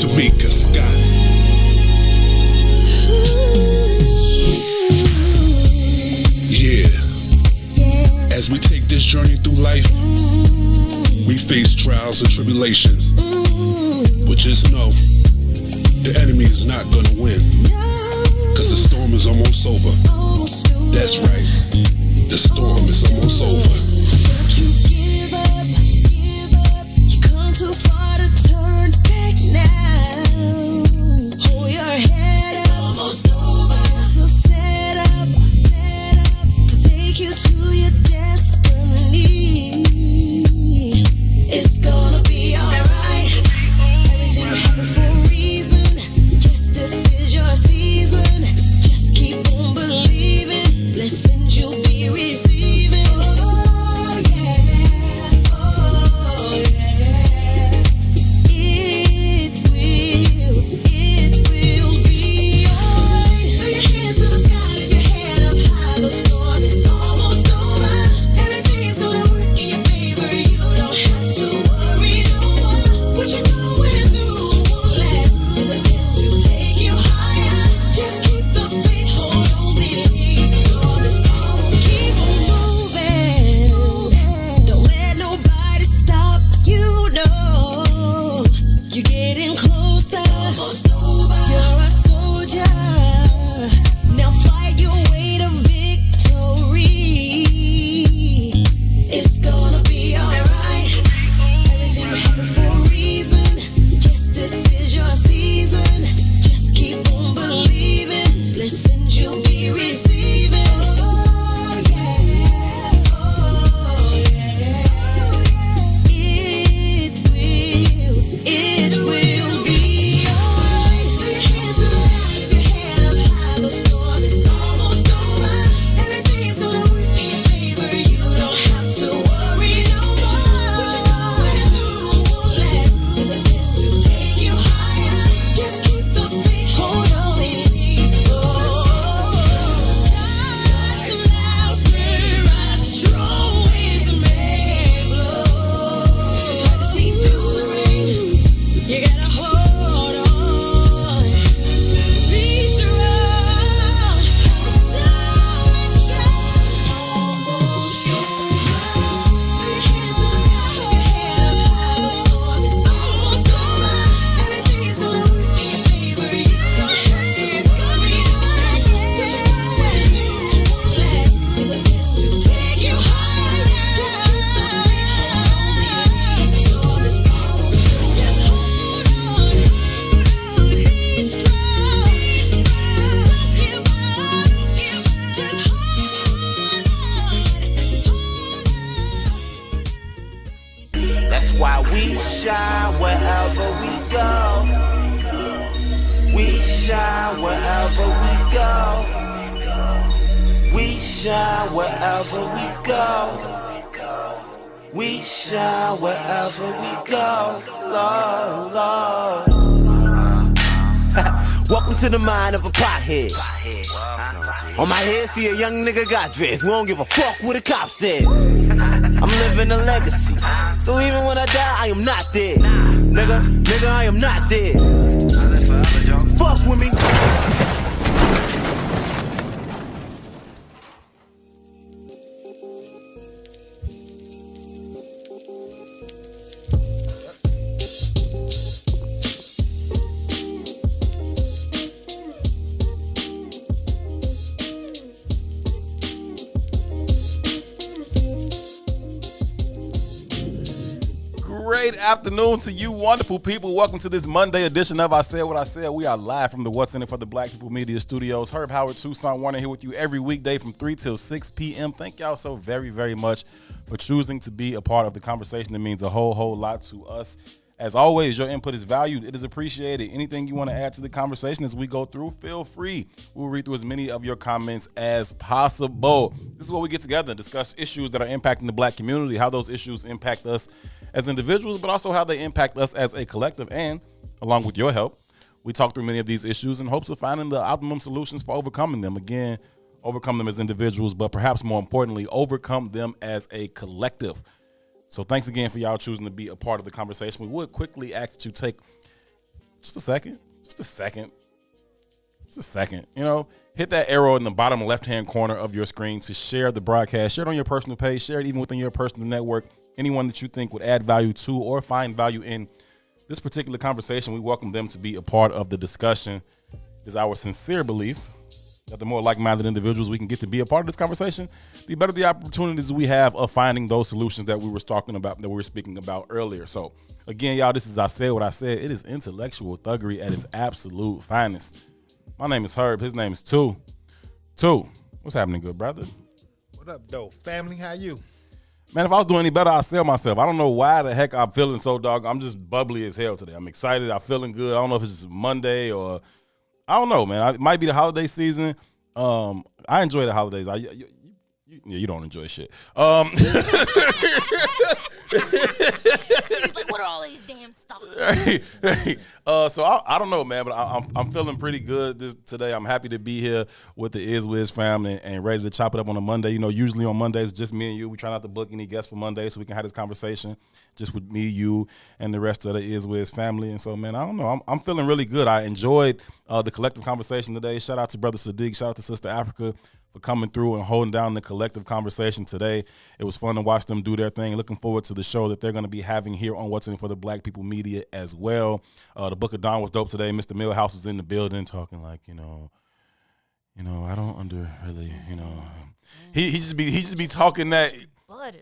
Tamika Scott. Yeah. As we take this journey through life, we face trials and tribulations. But just know, the enemy is not gonna win. Cause the storm is almost over. That's right. The storm is almost over. You give up. You come too far to turn back now. Hold your head up. It's almost over. So set up to take you to your destiny. It's gonna be alright. Everything happens for a reason. Yes, this is your season. Just keep on believing. Blessings you'll be receiving. Oh yeah, oh yeah. It will be alright. Throw your hands to the sky, lift your head up high. The storm is almost over. Everything's gonna work in your favor. You don't have to worry no more. What you're going through won't last. It's a test to take you higher. Just keep the faith, hold on, believe. Storm is almost, keep on moving. Don't let nobody stop you, no. You're getting closer. Almost over. You're a soldier. Now fight your way to victory. It's gonna be alright. Everything happens for a reason. Yes, this is your season. Just keep on believing. Blessings you'll be receiving. Oh yeah, oh yeah. It will be alright. Throw your hands to the sky, lift your head up high. The storm is almost over. Everything's gonna work in your favor. You don't have to worry no more. What you're going through won't last. It's a test to take you higher. Just keep the faith, hold on, believe. Dark clouds may rise, strong winds may blow. It's hard to see through the rain. You gotta hold on. Be strong. Almost over. Your hands to the sky, lift your head up high. The storm is almost over. Everything's gonna work in your favor. You don't have to worry about it. What you're going through won't last. It's a test to take you higher. Just keep the faith, hold on, believe. Storm is almost over. Just hold on. Be strong. Don't give up. Just hold on. That's why we shine wherever we go. We shine wherever we go. We shine wherever we go. We shine wherever we go. Lord, Lord. Welcome to the mind of a pothead. On my head, see a young nigga got dressed. We don't give a fuck what the cop said. I'm living a legacy. So even when I die, I am not dead. Nigga, I am not dead. Fuck with me. Great afternoon to you wonderful people. Welcome to this Monday edition of I Said What I Said. We are live from the What's In It for the Black People Media Studios. Herb Howard, Tucson Warner here with you every weekday from 3 till 6 p.m. Thank y'all so very, very much for choosing to be a part of the conversation. It means a whole lot to us. As always, your input is valued. It is appreciated. Anything you want to add to the conversation as we go through, feel free. We'll read through as many of your comments as possible. This is where we get together and discuss issues that are impacting the black community, how those issues impact us as individuals, but also how they impact us as a collective. And along with your help, we talk through many of these issues in hopes of finding the optimum solutions for overcoming them. Again, overcome them as individuals, but perhaps more importantly, overcome them as a collective. So thanks again for y'all choosing to be a part of the conversation. We would quickly ask that you take Just a second. Just a second. Just a second. You know, hit that arrow in the bottom left-hand corner of your screen to share the broadcast. Share it on your personal page. Share it even within your personal network. Anyone that you think would add value to or find value in this particular conversation, we welcome them to be a part of the discussion. It is our sincere belief that the more like-minded individuals we can get to be a part of this conversation, the better the opportunities we have of finding those solutions that we were talking about, that we were speaking about earlier. So, again, y'all, this is I Said What I Said. It is intellectual thuggery at its absolute finest. My name is Herb. His name is Two. Two, what's happening, good brother? What up, though? Family, how you? Man, if I was doing any better, I'd sell myself. I don't know why the heck I'm feeling so I'm just bubbly as hell today. I'm excited. I'm feeling good. I don't know if it's just Monday or I don't know, man. It might be the holiday season. I enjoy the holidays. You don't enjoy shit. He's like, what are all these damn stockings? So I don't know, man, but I'm feeling pretty good today. I'm happy to be here with the IzWiz family and ready to chop it up on a Monday. You know, usually on Mondays, just me and you. We try not to book any guests for Monday so we can have this conversation just with me, you, and the rest of the IzWiz family. And so, man, I don't know. I'm feeling really good. I enjoyed the collective conversation today. Shout out to Brother Sadiq. Shout out to Sister Africa for coming through and holding down the collective conversation today. It was fun to watch them do their thing. Looking forward to the show that they're going to be having here on What's In It for the Black People Media as well. The Book of Dawn was dope today. Mr. Millhouse was in the building talking like, I don't really, he just be talking that.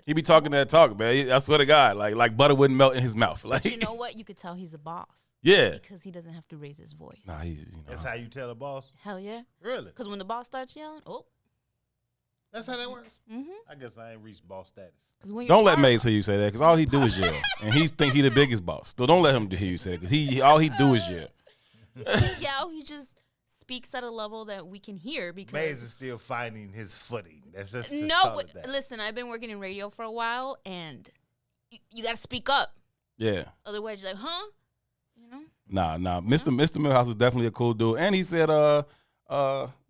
He be talking that talk, man. I swear to God, like butter wouldn't melt in his mouth. Like, you know what? You could tell he's a boss. Yeah. Because he doesn't have to raise his voice. Nah, That's how you tell a boss? Hell yeah. Really? Because when the boss starts yelling, That's how that works? Mm-hmm. I guess I ain't reached boss status. Don't let Maze hear you say that, because all he do is yell, and he think he the biggest boss. So don't let him hear you say that, because all he do is yell. Yeah, he just speaks at a level that we can hear because Maze is still finding his footing. That's just listen, I've been working in radio for a while, and you got to speak up. Yeah. Otherwise, you're like, huh? Nah. Mr. Millhouse is definitely a cool dude, and he said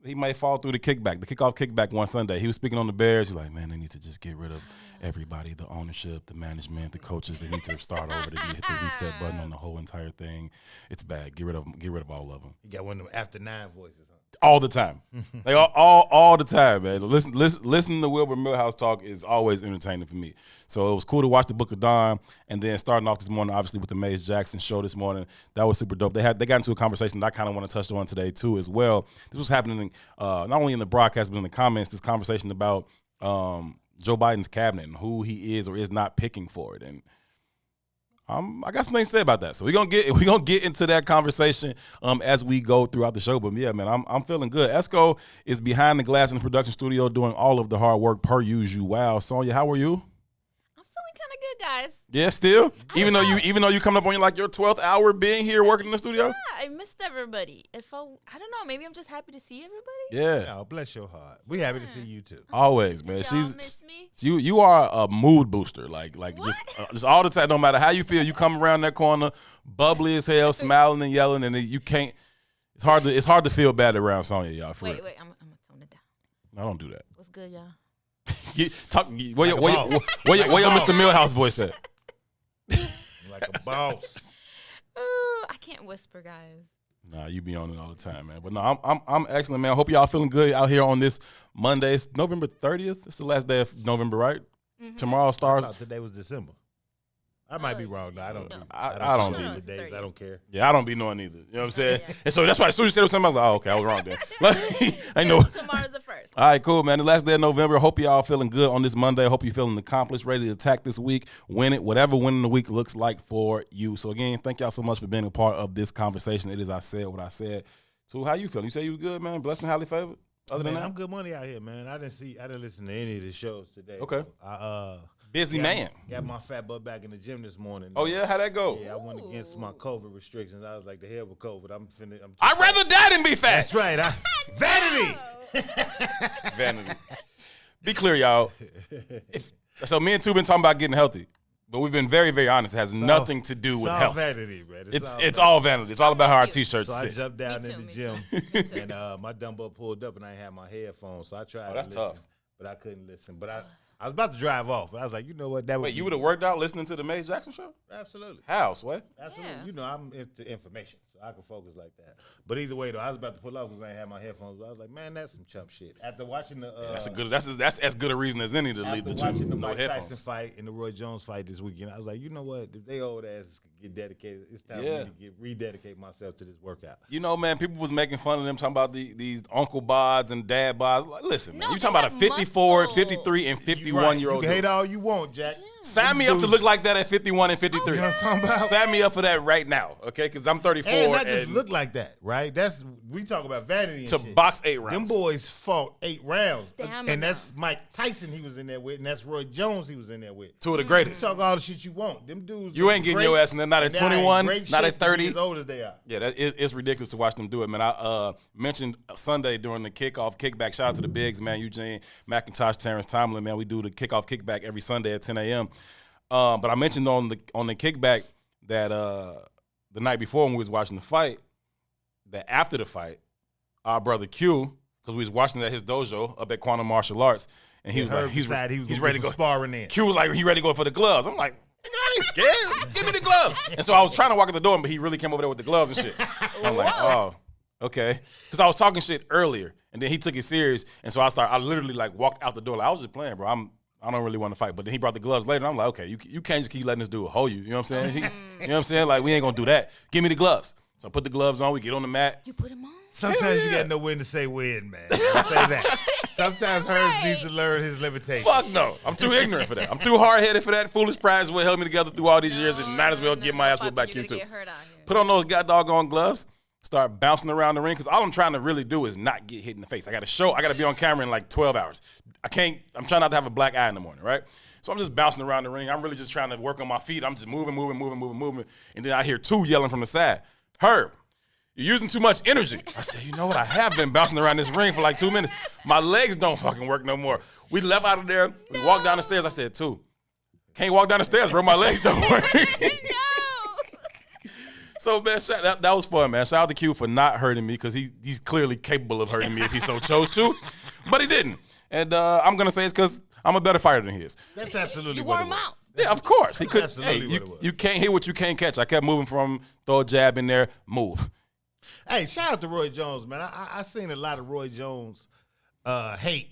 he might fall through the kickoff kickback one Sunday. He was speaking on the Bears. He's like, man, they need to just get rid of everybody, the ownership, the management, the coaches. They need to start over. They need to hit the reset button on the whole entire thing. It's bad. Get rid of them. Get rid of all of them. You got one of them after 9 voices, huh? All the time. Like all the time, man. Listen to Wilbur Millhouse talk is always entertaining for me. So it was cool to watch the Book of Dawn, and then starting off this morning, obviously with the Maze Jackson show this morning. That was super dope. They got into a conversation that I kind of want to touch on today too as well. This was happening not only in the broadcast but in the comments. This conversation about Joe Biden's cabinet and who he is or is not picking for it, and I got some things to say about that. So we're gonna get into that conversation as we go throughout the show. But yeah, man, I'm feeling good. Esco is behind the glass in the production studio doing all of the hard work per usual. Wow, Sonya, how are you? I'm feeling kind of good, guys. Yeah, still? Even though you coming up on your 12th hour being here working in the studio? Yeah, I missed everybody. I don't know, maybe I'm just happy to see everybody. Yeah. Oh, bless your heart. We happy to see you too. Always, man. Did y'all miss me? You are a mood booster. Like just all the time, no matter how you feel, you come around that corner, bubbly as hell, smiling and yelling, and you can't. It's hard to feel bad around Sonya, y'all. Wait, I'm gonna tone it down. I don't do that. What's good, y'all? Where your Mr. Millhouse voice at? Like a boss. Oh, I can't whisper, guys. Nah, you be on it all the time, man. But no, I'm excellent, man. I hope y'all feeling good out here on this Monday. It's November 30th. It's the last day of November, right? Mm-hmm. Tomorrow stars. I thought today was December. I might be wrong though. I don't. No. I don't know be. the days. I don't care. Yeah, I don't be knowing either. You know what I'm saying? Yeah. And so that's why as soon as you said it was something, I was like, oh, okay, I was wrong then. I know. Tomorrow's the 1st. All right, cool, man. The last day of November. Hope y'all feeling good on this Monday. Hope you're feeling accomplished, ready to attack this week, win it, whatever winning the week looks like for you. So again, thank y'all so much for being a part of this conversation. It is I Said What I Said. So how you feeling? You say you was good, man? Blessed and highly favored? Other than that? I'm good money out here, man. I didn't listen to any of the shows today. Okay. I Busy man. Got my fat butt back in the gym this morning. Oh yeah, how'd that go? Yeah, I went against my COVID restrictions. I was like, the hell with COVID. I'd rather die than be fat. That's right. Vanity. Vanity. Be clear, y'all. So me and Tu been talking about getting healthy, but we've been very, very honest. It has nothing to do with It's all health. vanity, man. It's all vanity. It's all about how our t-shirts So I sit. jumped down Me in too, the me gym, too. and my dumbbell pulled up, and I had my headphones, so I tried. Oh, that's to listen, tough. but I couldn't listen. But I was about to drive off, but I was like, you know what? That would Wait, be- you would have worked out listening to the Maze Jackson show? Absolutely. How, Sway? Absolutely. Yeah. You know, I'm into information, so I can focus like that. But either way, though, I was about to pull off because I ain't had my headphones. But I was like, man, that's some chump shit. After watching the That's as good a reason as any to leave after the watching gym. the No Mike headphones. Tyson fight and the Roy Jones fight this weekend, I was like, you know what? If they old asses could get dedicated, it's time Yeah. for me to rededicate myself to this workout. You know, man, people was making fun of them talking about these uncle bods and dad bods. Like, listen, No, man, you they talking about a have 54, muscle. 53, and 51-year-old You can hate dude. all you want, Jack. Sign me up to look like that at 51 and 53. You know what I'm talking about? Sign me up for that right now, okay? Because I'm 34 And not just look like that, right? We talk about vanity and to shit. box 8 rounds. Them boys fought 8 rounds. Stamina. And that's Mike Tyson he was in there with, and that's Roy Jones he was in there with. Two of the You greatest. talk all the shit you want. Them dudes. You ain't getting your ass in there, not at and they are in 21, great not shape at to be 30. As old as they are. Yeah, it's ridiculous to watch them do it, man. I mentioned Sunday during the kickoff kickback. Shout out to the bigs, man. Eugene McIntosh, Terrence Tomlin, man. We do the kickoff kickback every Sunday at 10 a.m. But I mentioned on the kickback that the night before when we was watching the fight, that after the fight, our brother Q, because we was watching it at his dojo up at Quantum Martial Arts, and he was Herb like, he's decided he was he's gonna ready get to go some sparring in. Q was like, he ready to go for the gloves. I'm like, nigga, I ain't scared. Give me the gloves. And so I was trying to walk out the door, but he really came over there with the gloves and shit. I'm like, oh, okay. Because I was talking shit earlier, and then he took it serious, and so I literally like walked out the door. Like, I was just playing, bro. I don't really want to fight. But then he brought the gloves later, and I'm like, okay, you can't just keep letting this dude hold you. You know what I'm saying? You know what I'm saying? Like, we ain't going to do that. Give me the gloves. So I put the gloves on. We get on the mat. You put him on? Sometimes you got to know when to say when, man. I'll say that. Sometimes Herbs needs to learn his limitations. Fuck no. I'm too ignorant for that. I'm too hard-headed for that. Foolish pride is what held me together through all these years, and might as well get my ass whipped back here, too. Get hurt out here. Put on those doggone gloves, start bouncing around the ring, because all I'm trying to really do is not get hit in the face. I got to be on camera in like 12 hours. I'm trying not to have a black eye in the morning, right? So I'm just bouncing around the ring. I'm really just trying to work on my feet. I'm just moving. And then I hear two yelling from the side, Herb, you're using too much energy. I said, you know what? I have been bouncing around this ring for like 2 minutes. My legs don't fucking work no more. We left out of there. We walked down the stairs. I said, can't walk down the stairs, bro. My legs don't work. No. So, man, that was fun, man. Shout out to Q for not hurting me, because he's clearly capable of hurting me if he so chose to. But he didn't. And I'm going to say it's because I'm a better fighter than he is. That's absolutely You what wore it him was. out. Yeah, of course. He could. absolutely Hey, what it was. you can't hit what you can't catch. I kept moving from him, throw a jab in there, move. Hey, shout out to Roy Jones, man. I seen a lot of Roy Jones hate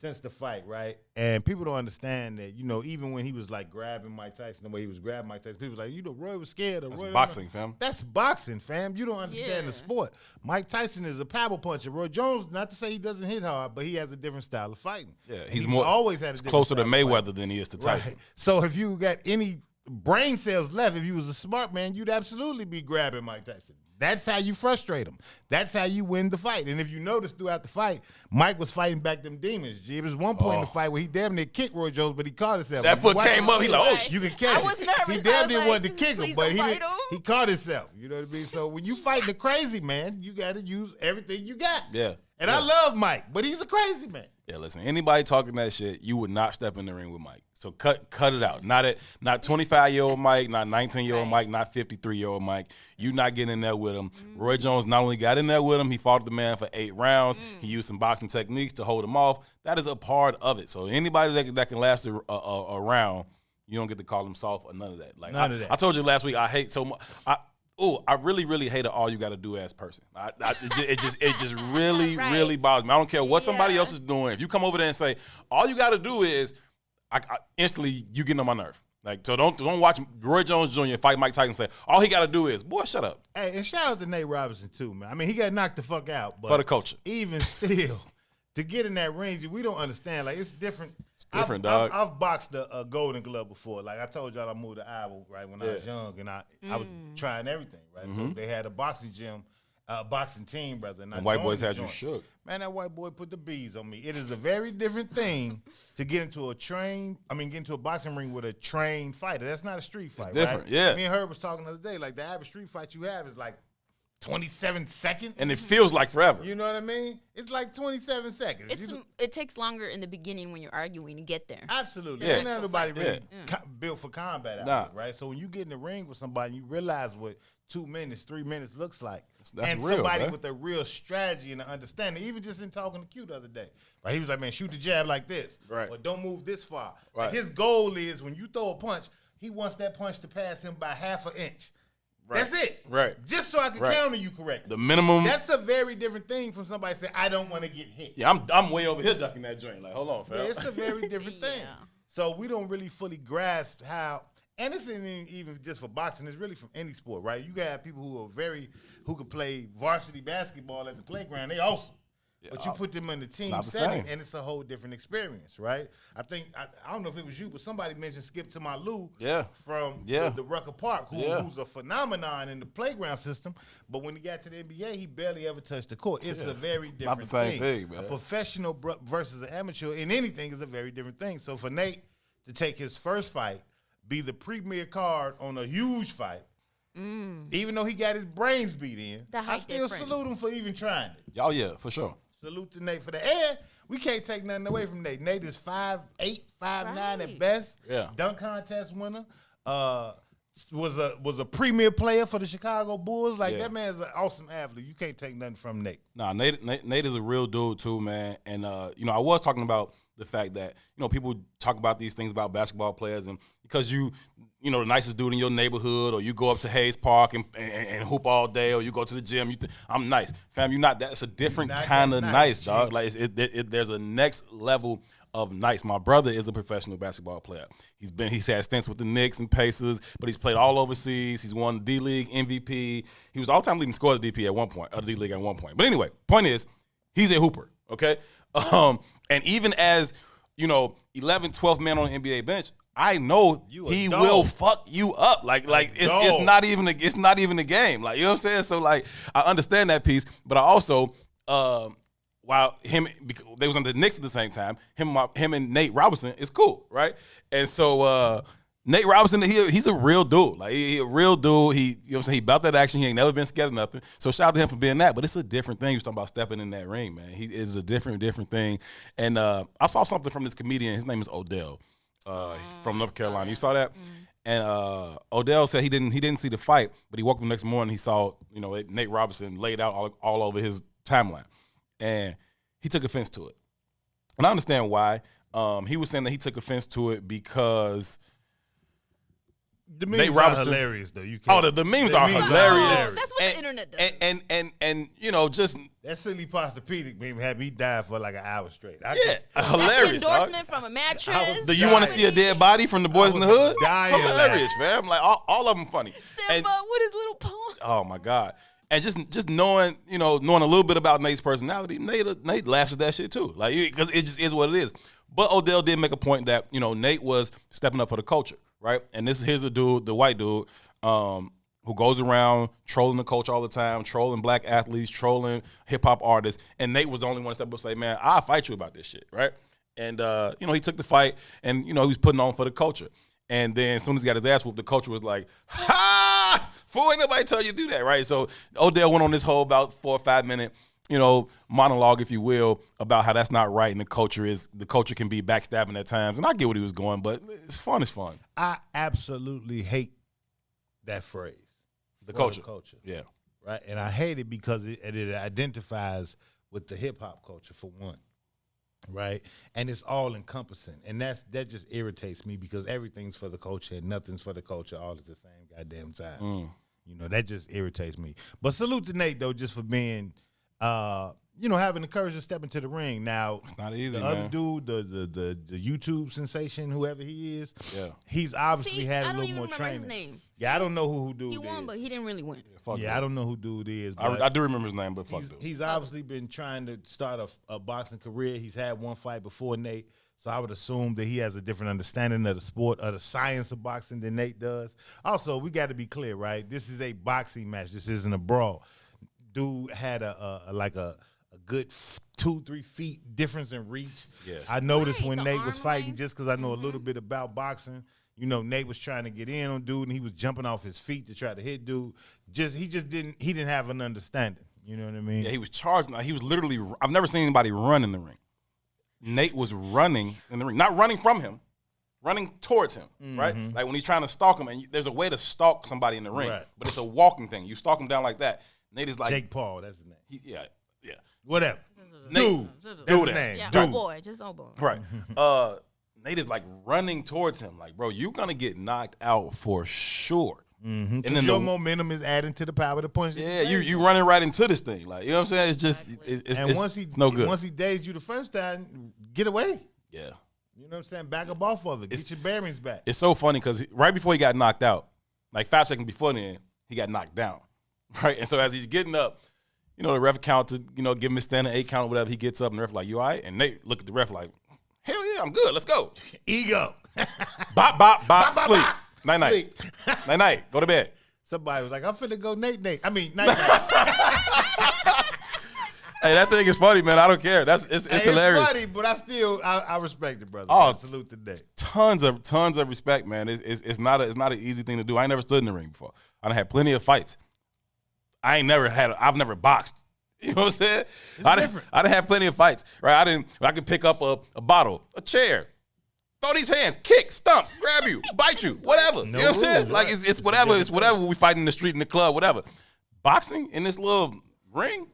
since the fight, right? And people don't understand that, even when he was like grabbing Mike Tyson, the way he was grabbing Mike Tyson, people were like, Roy was scared. Or That's Roy boxing, fam. That's boxing, fam. You don't understand the Yeah. sport. Mike Tyson is a paddle puncher. Roy Jones, not to say he doesn't hit hard, but he has a different style of fighting. Yeah, And he's more always had a it's different closer to style of fighting. Mayweather than he is to Tyson. Right. So if you got any brain cells left, if you was a smart man, you'd absolutely be grabbing Mike Tyson. That's how you frustrate him. That's how you win the fight. And if you notice throughout the fight, Mike was fighting back them demons. There was one point in the fight where he damn near kicked Roy Jones, but he caught himself. That If you foot watch came it, up, he like, oh, shit. you can catch I was it. nervous. He I damn was near like, wanted to kick him, please but don't fight him. he caught himself. You know what I mean? So when you fighting the crazy man, you got to use everything you got. Yeah. And I love Mike, but he's a crazy man. Yeah, listen, anybody talking that shit, you would not step in the ring with Mike. So cut it out. Not 25-year-old Mike, not 19-year-old Mike, not 53-year-old Mike. You not getting in there with him. Roy Jones not only got in there with him, he fought the man for 8 rounds. He used some boxing techniques to hold him off. That is a part of it. So anybody that can last a round, you don't get to call him soft or none of that. Like None of that. I told you last week, I hate so much. I really, really hate all you got to do as person. It just really, Right. really bothers me. I don't care what somebody Yeah. else is doing. If you come over there and say, all you got to do is, I instantly, you getting on my nerve. Like, so don't watch Roy Jones Jr. fight Mike Tyson and say, all he got to do is, boy, shut up. Hey, and shout out to Nate Robinson, too, man. I mean, he got knocked the fuck out. But For the culture. even still, to get in that range, we don't understand. Like, it's different. It's different, dog. I've boxed a Golden Glove before. Like, I told y'all I moved to Iowa, right, when I was young, and I was trying everything, right? So they had a boxing gym, boxing team, brother. And I And white joined boys the had you joint. shook. Man, that white boy put the bees on me. It is a very different thing to get into a boxing ring with a trained fighter. That's not a street fight, different, right? yeah. Me and Herb was talking the other day, like the average street fight you have is like 27 seconds. And it feels like forever. You know what I mean? It's like 27 seconds. It takes longer in the beginning when you're arguing to get there. Absolutely. Yeah. Ain't nobody really Yeah. built for combat out Nah. here, right? So when you get in the ring with somebody, you realize what 2 minutes, 3 minutes looks like. That's and real, somebody man. with a real strategy and an understanding, even just in talking to Q the other day. Right? He was like, man, shoot the jab like this. Right. Or don't move this far. Right. His goal is when you throw a punch, he wants that punch to pass him by half an inch. Right. That's it. Right. Just so I can Right. counter you correctly. The minimum. That's a very different thing from somebody saying, I don't want to get hit. Yeah, I'm way over here ducking that joint. Like, hold on, fam. Yeah, it's a very different thing. Yeah. So we don't really fully grasp how, and this isn't even just for boxing. It's really from any sport, right? You got people who can play varsity basketball at the playground. They awesome. But you put them in the team not the setting, same. and it's a whole different experience, right? I think I don't know if it was you, but somebody mentioned Skip to my Lou, from the Rucker Park, who's a phenomenon in the playground system. But when he got to the NBA, he barely ever touched the court. It's a very different not the same thing, man. A professional versus an amateur in anything is a very different thing. So for Nate to take his first fight, be the premier card on a huge fight, even though he got his brains beat in, The I height still difference. salute him for even trying it. Oh, yeah, for sure. Salute to Nate for the air. We can't take nothing away from Nate. Nate is 5'8", 5'9" at Right. best. Yeah. Dunk contest winner. Was a premier player for the Chicago Bulls. Like, Yeah. that man's an awesome athlete. You can't take nothing from Nate. Nah, Nate is a real dude too, man. And I was talking about the fact that people talk about these things about basketball players, and because the nicest dude in your neighborhood, or you go up to Hayes Park and hoop all day, or you go to the gym, you think I'm nice, fam. You're not that. It's a different Not kind of that nice, nice, dog. G. Like there's a next level of nice. My brother is a professional basketball player. He's had stints with the Knicks and Pacers, but he's played all overseas. He's won D-League MVP. He was all-time leading scorer of the D-League at one point. But anyway, point is, he's a hooper, okay? And even as, 11th, 12th man on the NBA bench, I know You a he dog. will fuck you up. Like it's dog. not even a game. Like, you know what I'm saying? So like, I understand that piece, but I also while they was on the Knicks at the same time, him and Nate Robinson is cool, right? And so Nate Robinson, he's a real dude. Like, he a real dude. He, what I'm saying, he about that action. He ain't never been scared of nothing. So shout out to him for being that. But it's a different thing. You're talking about stepping in that ring, man. He is a different thing. And I saw something from this comedian. His name is Odell, from North Carolina. You saw that? And Odell said he didn't see the fight, but he woke up the next morning. He saw Nate Robinson laid out all over his timeline, and he took offense to it. And I understand why. He was saying that he took offense to it because The Nate memes are Robinson- hilarious, though. You can't. the memes are memes are hilarious. hilarious. That's what the internet does. And just That silly Posturepedic meme had me die for like an hour straight. hilarious. That's an dog. endorsement from a mattress. was Do you want to see a dead body from the Boys in the Hood? dying Hilarious, fam. Like all of them funny. Simba And- with his little paw. oh my God. And just knowing a little bit about Nate's personality, Nate laughs at that shit too. Like, because it just is what it is. But Odell did make a point that, Nate was stepping up for the culture, right? And here's a dude, the white dude, who goes around trolling the culture all the time, trolling black athletes, trolling hip-hop artists. And Nate was the only one to step up and say, man, I'll fight you about this shit, right? And, he took the fight, and, he was putting on for the culture. And then as soon as he got his ass whooped, the culture was like, ha! Fool, ain't nobody tell you to do that, right? So Odell went on this whole about 4 or 5 minute, monologue, if you will, about how that's not right, and the culture can be backstabbing at times. And I get what he was going, but it's fun. I absolutely hate that phrase. The For culture. Yeah. Yeah. Right? And I hate it because it identifies with the hip hop culture, for one. Right? And it's all encompassing. And that just irritates me because everything's for the culture and nothing's for the culture all at the same goddamn time. That just irritates me. But salute to Nate, though, just for being having the courage to step into the ring. Now, It's not easy, the man. other dude, the YouTube sensation, whoever he is, Yeah. he's obviously See, had I a don't little even more remember training. his name. Yeah, I don't know who dude He is. won, but he didn't really win. Fuck Yeah, dude. I don't know who dude is. But I do remember his name, but fuck dude. he's obviously been trying to start a boxing career. He's had one fight before Nate, so I would assume that he has a different understanding of the sport, of the science of boxing than Nate does. Also, we got to be clear, right? This is a boxing match. This isn't a brawl. Dude had a good 2-3 feet difference in reach. Yeah. I noticed Right, when the Nate was arm fighting, length. just because I know a little bit about boxing. You know, Nate was trying to get in on dude, and he was jumping off his feet to try to hit dude. He didn't have an understanding. You know what I mean? Yeah, he was charging. He was literally. I've never seen anybody run in the ring. Nate was running in the ring, not running from him, running towards him. Right, like when he's trying to stalk him, and there's a way to stalk somebody in the ring, but it's a walking thing. You stalk him down like that. Nate is like Jake Paul. That's his name. Yeah. Whatever. Nate, That's do his that. name. Yeah, Dude. oh boy, just oh boy. Right. Nate is like running towards him, like, bro, you're gonna get knocked out for sure. And then Your momentum is adding to the power to punch. yeah, you running right into this thing, like, you know what I'm saying? It's just it's no good. Once he dazed you the first time, get away. Yeah, You know what I'm saying? Back up off of it. Get your bearings back. it's so funny because right before he got knocked out, like 5 seconds before then, he got knocked down, right? And so as he's getting up, you know, the ref counted, you know, give him his standing 8 count or whatever. He gets up and the ref like, you all right? And Nate look at the ref like, hell yeah, I'm good. Let's go. Ego. Bop, bop, bop, sleep. bop. Night, night. Sleep. Night, night. Go to bed. Somebody was like, I'm finna go Nate. I mean, night. Hey, that thing is funny, man. I don't care. It's hilarious. It's funny, but I respect it, brother. Oh, salute today. Tons of respect, man. It's not an easy thing to do. I ain't never stood in the ring before. I done had plenty of fights. I've never boxed. You know what I'm saying? I done had plenty of fights, right? I could pick up a bottle, a chair, throw these hands, kick, stomp, grab you, bite you, whatever. No you know what I'm saying? rules, Like right. it's whatever. It's whatever we fight in the street, in the club, whatever. Boxing in this little ring,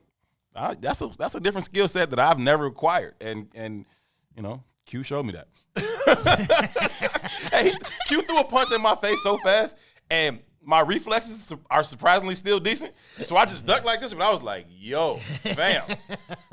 that's a different skill set that I've never acquired, and you know, Q showed me that. Hey, Q threw a punch in my face so fast, and my reflexes are surprisingly still decent. So I just ducked like this, but I was like, yo, fam,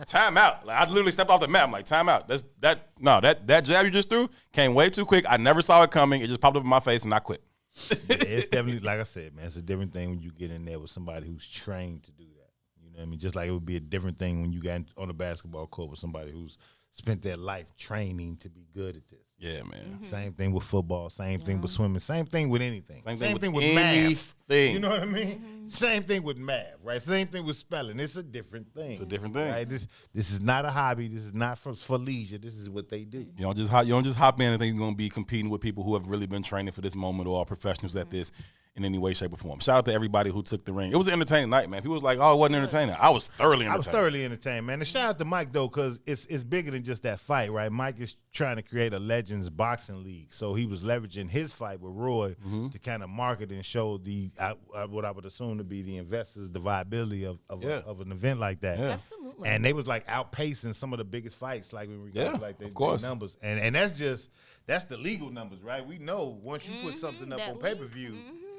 time out. Like, I literally stepped off the mat. I'm like, time out. That jab you just threw came way too quick. I never saw it coming. It just popped up in my face, and I quit. Yeah, it's definitely, like I said, man, it's a different thing when you get in there with somebody who's trained to do that. You know what I mean? Just like it would be a different thing when you got on a basketball court with somebody who's spent their life training to be good at this. Yeah, man. Same thing with football. Same thing with swimming. Same thing with anything. Same thing with math. anything. You know what I mean? Same thing with math, right? Same thing with spelling. It's a different thing. It's a different thing. Right? This is not a hobby. This is not for leisure. This is what they do. You don't just hop in and think you're gonna be competing with people who have really been training for this moment or are professionals at this in any way, shape, or form. Shout out to everybody who took the ring. It was an entertaining night, man. People was like, "Oh, it wasn't entertaining." I was thoroughly entertained. I was thoroughly entertained, man. And shout out to Mike though, because it's bigger than just that fight, right? Mike is trying to create a Legends boxing league, so he was leveraging his fight with Roy to kind of market and show the what I would assume to be the investors the viability of an event like that. Yeah. Absolutely. And they was like outpacing some of the biggest fights, like when we got like of course. their numbers, and that's the legal numbers, right? We know once you put something up that on pay per view,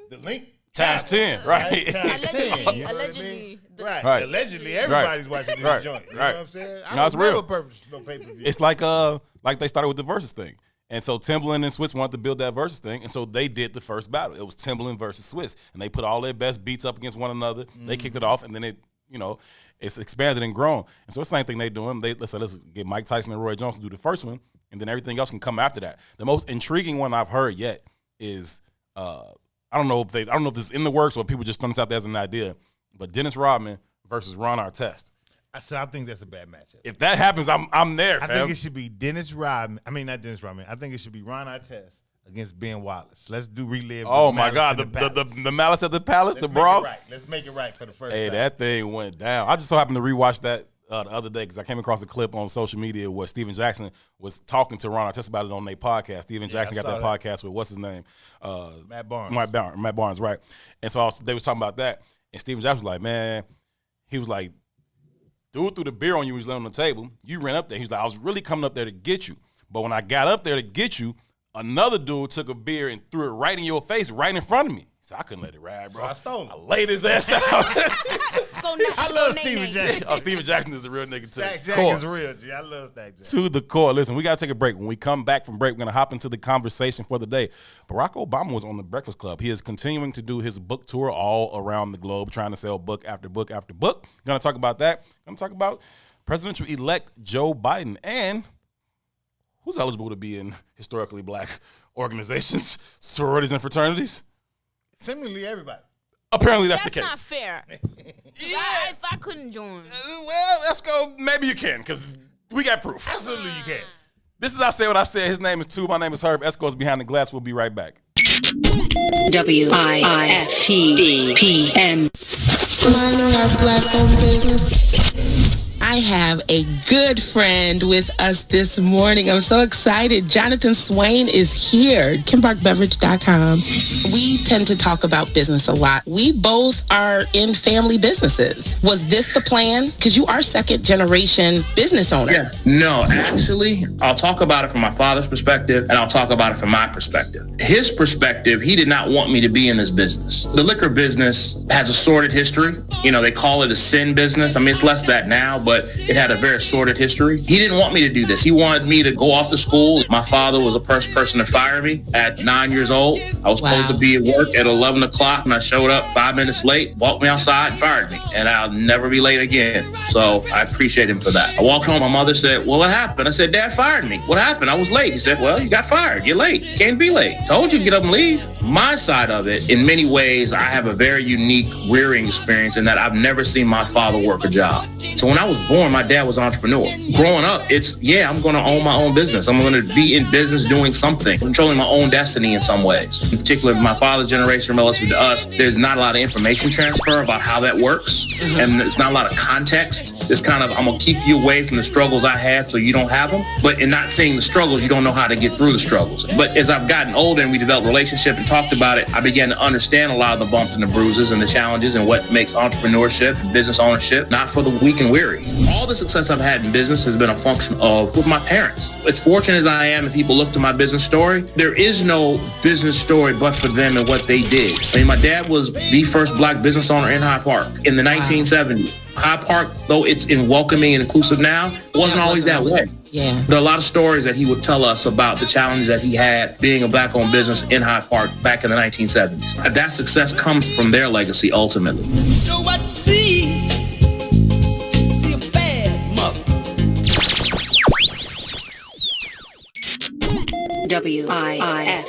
the link. Times 10, right? Times 10, you know what I mean? Allegedly. Right. Right. Allegedly, everybody's watching this Right. joint. You Right. know what I'm saying? No, it's real. Purpose, no pay-per-view. It's like they started with the Versus thing. And so Timbaland and Swiss wanted to build that Versus thing, and so they did the first battle. It was Timbaland versus Swiss, and they put all their best beats up against one another. They kicked it off, and then it's expanded and grown. And so it's the same thing they doing. Let's get Mike Tyson and Roy Jones to do the first one, and then everything else can come after that. The most intriguing one I've heard yet is I don't know if this is in the works or people just throwing this out there as an idea, but Dennis Rodman versus Ron Artest. So I think that's a bad matchup. If that happens, I'm there, I fam. think it should be Dennis Rodman. I mean, not Dennis Rodman. I think it should be Ron Artest against Ben Wallace. Let's relive. Oh the my Malice God, in Palace. the Malice at the Palace, Let's the make brawl. it right. Let's make it right for the first Hey, time. that thing went down. I just so happened to rewatch that the other day because I came across a clip on social media where Steven Jackson was talking to Ron Artest about it on their podcast. Steven Jackson got that podcast with what's his name, Matt Barnes. Matt Barnes, right? And so they was talking about that, and Steven Jackson was like, man, he was like, dude threw the beer on you. He was laying on the table. You ran up there. He was like, I was really coming up there to get you, but when I got up there to get you, another dude took a beer and threw it right in your face, right in front of me. So I couldn't let it ride, bro. So I stole it. I laid his ass out. I love Steven Jackson. Oh, Steven Jackson is a real nigga too. Stack Jack Core. is real, G. I love Stack Jack. To the core. Listen, we got to take a break. When we come back from break, we're going to hop into the conversation for the day. Barack Obama was on the Breakfast Club. He is continuing to do his book tour all around the globe, trying to sell book after book after book. Going to talk about that. Going to talk about presidential-elect Joe Biden and who's eligible to be in historically black organizations, sororities, and fraternities. Similarly, everybody. Apparently, that's the That's case. not fair. Yeah. If I couldn't join. Well, let's go. Maybe you can, because we got proof. Absolutely, you can. This is I Say What I Said. His name is Tu. My name is Herb. Esco's behind the glass. We'll be right back. WIIFTBPM. Minding our black-owned business. I have a good friend with us this morning. I'm so excited. Jonathan Swain is here. KimBarkBeverage.com. We tend to talk about business a lot. We both are in family businesses. Was this the plan? Because you are second generation business owner. Yeah. No, actually, I'll talk about it from my father's perspective, and I'll talk about it from my perspective. His perspective, he did not want me to be in this business. The liquor business has a sordid history. You know, they call it a sin business. I mean, it's less that now, but it had a very sordid history. He didn't want me to do this. He wanted me to go off to school. My father was the first person to fire me at 9 years old. I was supposed to be at work at 11 o'clock, and I showed up 5 minutes late, walked me outside, and fired me. And I'll never be late again. So I appreciate him for that. I walked home. My mother said, well, what happened? I said, Dad fired me. What happened? I was late. He said, well, you got fired. You're late. You can't be late. Told you to get up and leave. My side of it, in many ways, I have a very unique rearing experience in that I've never seen my father work a job. So when I was born, my dad was an entrepreneur. Growing up, I'm going to own my own business. I'm going to be in business doing something, controlling my own destiny in some ways. In particular, my father's generation relative to us, there's not a lot of information transfer about how that works. And there's not a lot of context. It's kind of, I'm going to keep you away from the struggles I had so you don't have them. But in not seeing the struggles, you don't know how to get through the struggles. But as I've gotten older and we developed a relationship and talked about it, I began to understand a lot of the bumps and the bruises and the challenges and what makes entrepreneurship and business ownership not for the weak and weary. All the success I've had in business has been a function of with my parents. As fortunate as I am, and people look to my business story, there is no business story but for them and what they did. I mean, my dad was the first black business owner in Hyde Park in the 1970s. Hyde Park, though it's in welcoming and inclusive now, wasn't always that way. Yeah. There are a lot of stories that he would tell us about the challenge that he had being a black-owned business in Hyde Park back in the 1970s. That success comes from their legacy ultimately. So what you see a bad mother. WIIFTBPM.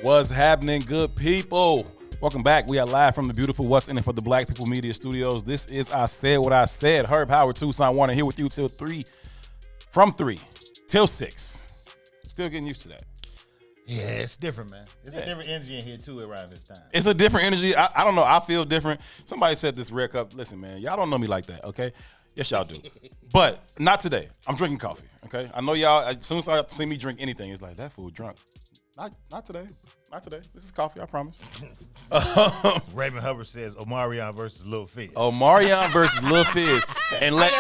What's happening, good people? Welcome back. We are live from the beautiful What's In It for the Black People Media Studios. This is I Said What I Said. Herb Howard, Tucson Warner here with you till 3, from 3 till 6. Still getting used to that. Yeah, it's different, man. It's a different energy in here, too, around this time. It's a different energy. I don't know. I feel different. Somebody said this Red Cup. Listen, man, y'all don't know me like that, okay? Yes, y'all do. But not today. I'm drinking coffee, okay? I know y'all, as soon as y'all see me drink anything, it's like, that fool drunk. Not today. Not today. This is coffee, I promise. Raymond Hubbard says Omarion versus Lil Fizz. Omarion versus Lil Fizz. And let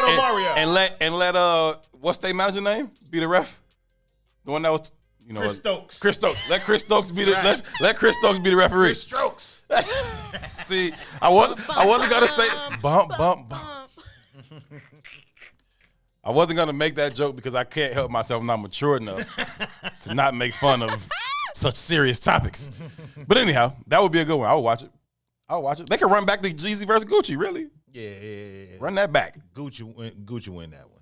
what's their manager name? Be the ref? The one that was, you know, Chris Stokes. Chris Stokes. Let Chris Stokes be the let Chris Stokes be the referee. Chris Strokes. See, I wasn't gonna say bump. I wasn't gonna make that joke because I can't help myself. I'm not mature enough to not make fun of such serious topics. But anyhow, that would be a good one. I would watch it. They could run back to Jeezy versus Gucci, really. Yeah. Run that back. Gucci win that one.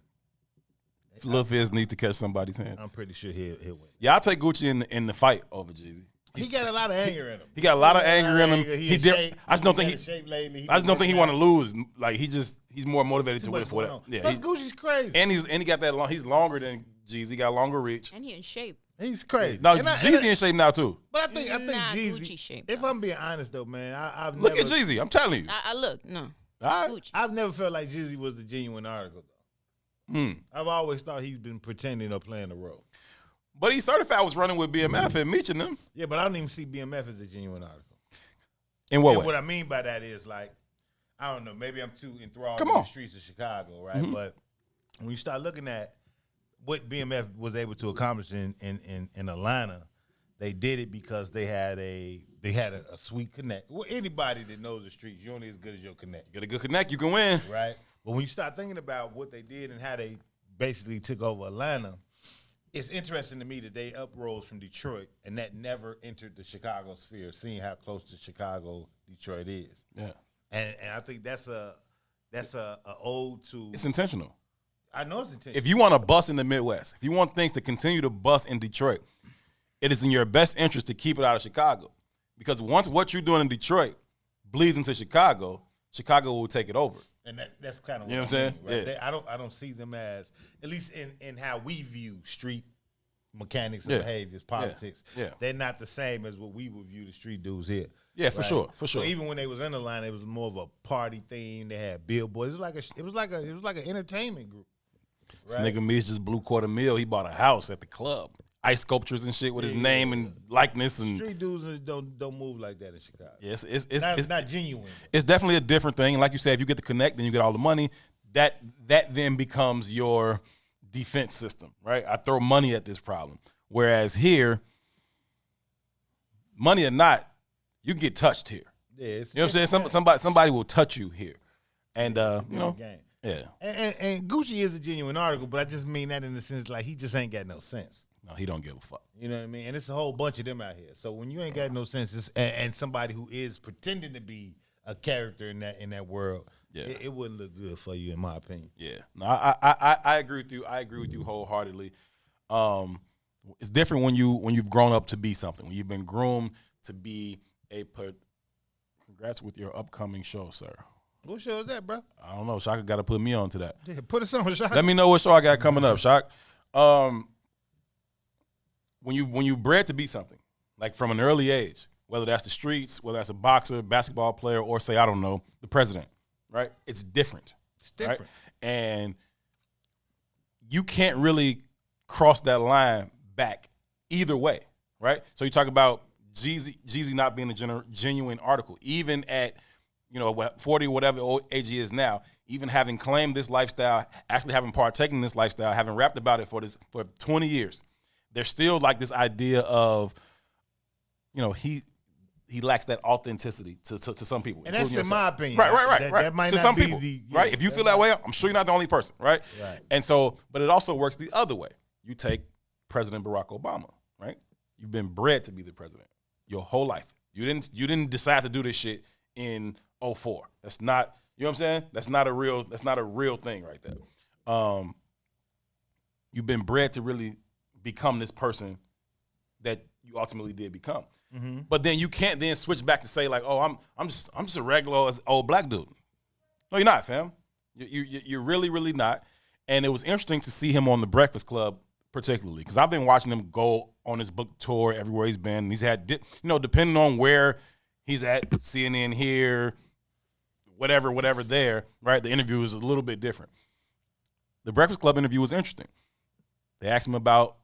Lil Fizz needs to catch somebody's hand. I'm pretty sure he'll win. Yeah, I'll take Gucci in the fight over Jeezy. He got a lot of anger in him. He got a lot of anger in him. I just don't think he want to lose. Like he's more motivated to win for that. Yeah, plus Gucci's crazy. And he got that long. He's longer than Jeezy. He got longer reach. And he in shape. He's crazy. No, Jeezy in shape now too. But I think Jeezy. Gucci shape. If I'm being honest though, man, I've look never, at Jeezy. I'm telling you. I look, no. Gucci. I've never felt like Jeezy was the genuine article though. I've always thought he's been pretending or playing a role. But he certified was running with BMF and Meech and them. Yeah, but I don't even see BMF as a genuine article. In what and way? What I mean by that is like, I don't know, maybe I'm too enthralled in the streets of Chicago, right? Mm-hmm. But when you start looking at what BMF was able to accomplish in Atlanta, they did it because they had a sweet connect. Well, anybody that knows the streets, you're only as good as your connect. Get a good connect, you can win. Right? But when you start thinking about what they did and how they basically took over Atlanta, it's interesting to me that they uprose from Detroit and that never entered the Chicago sphere, seeing how close to Chicago Detroit is. Yeah. And I think that's a ode to. It's intentional. I know it's intentional. If you want to bust in the Midwest, if you want things to continue to bust in Detroit, it is in your best interest to keep it out of Chicago. Because once what you're doing in Detroit bleeds into Chicago, Chicago will take it over. And that's kind of you know what I'm saying. Right? Yeah. I don't see them as, at least in how we view street mechanics and behaviors, politics. Yeah. They're not the same as what we would view the street dudes here. Yeah, for sure. So even when they was in the line, it was more of a party theme. They had billboards. It was like an entertainment group. Right? This nigga Meech just blew $250,000. He bought a house at the club. Ice sculptures and shit with his name and likeness. And street dudes don't move like that in Chicago. Yes, it's not genuine. It's definitely a different thing. And like you said, if you get the connect, then you get all the money. That then becomes your defense system, right? I throw money at this problem. Whereas here, money or not, you can get touched here. Yeah, you know what I'm saying? Somebody will touch you here, and you know, yeah. And Gucci is a genuine article, but I just mean that in the sense like he just ain't got no sense. No, he don't give a fuck. You know what I mean? And it's a whole bunch of them out here. So when you ain't got no sense, and somebody who is pretending to be a character in that world, it wouldn't look good for you, in my opinion. Yeah, no, I agree with you. I agree with you wholeheartedly. It's different when you've grown up to be something. When you've been groomed to be Congrats with your upcoming show, sir. What show is that, bro? I don't know. Shaka got to put me on to that. Yeah, put us on, Shaka. Let me know what show I got coming up, Shak. When you bred to be something, like from an early age, whether that's the streets, whether that's a boxer, basketball player, or say, I don't know, the president, right? It's different. It's different. Right? And you can't really cross that line back either way, right? So you talk about Jeezy not being a genuine article, even at 40, whatever old age he is now, even having claimed this lifestyle, actually having partaken in this lifestyle, having rapped about it for 20 years. There's still like this idea of, he lacks that authenticity to some people. And that's in my opinion. Right. That might to not some be people, the, right? If you feel that way, I'm sure you're not the only person, right? Right. And so, but it also works the other way. You take President Barack Obama, right? You've been bred to be the president your whole life. You didn't decide to do this shit in 2004. That's not, you know what I'm saying? That's not a real thing right there. You've been bred to really become this person that you ultimately did become. Mm-hmm. But then you can't then switch back to say like, oh, I'm just a regular old black dude. No, you're not, fam. You're really, really not. And it was interesting to see him on the Breakfast Club, particularly because I've been watching him go on his book tour everywhere he's been. And he's had, depending on where he's at, CNN here, whatever there, right? The interview is a little bit different. The Breakfast Club interview was interesting. They asked him about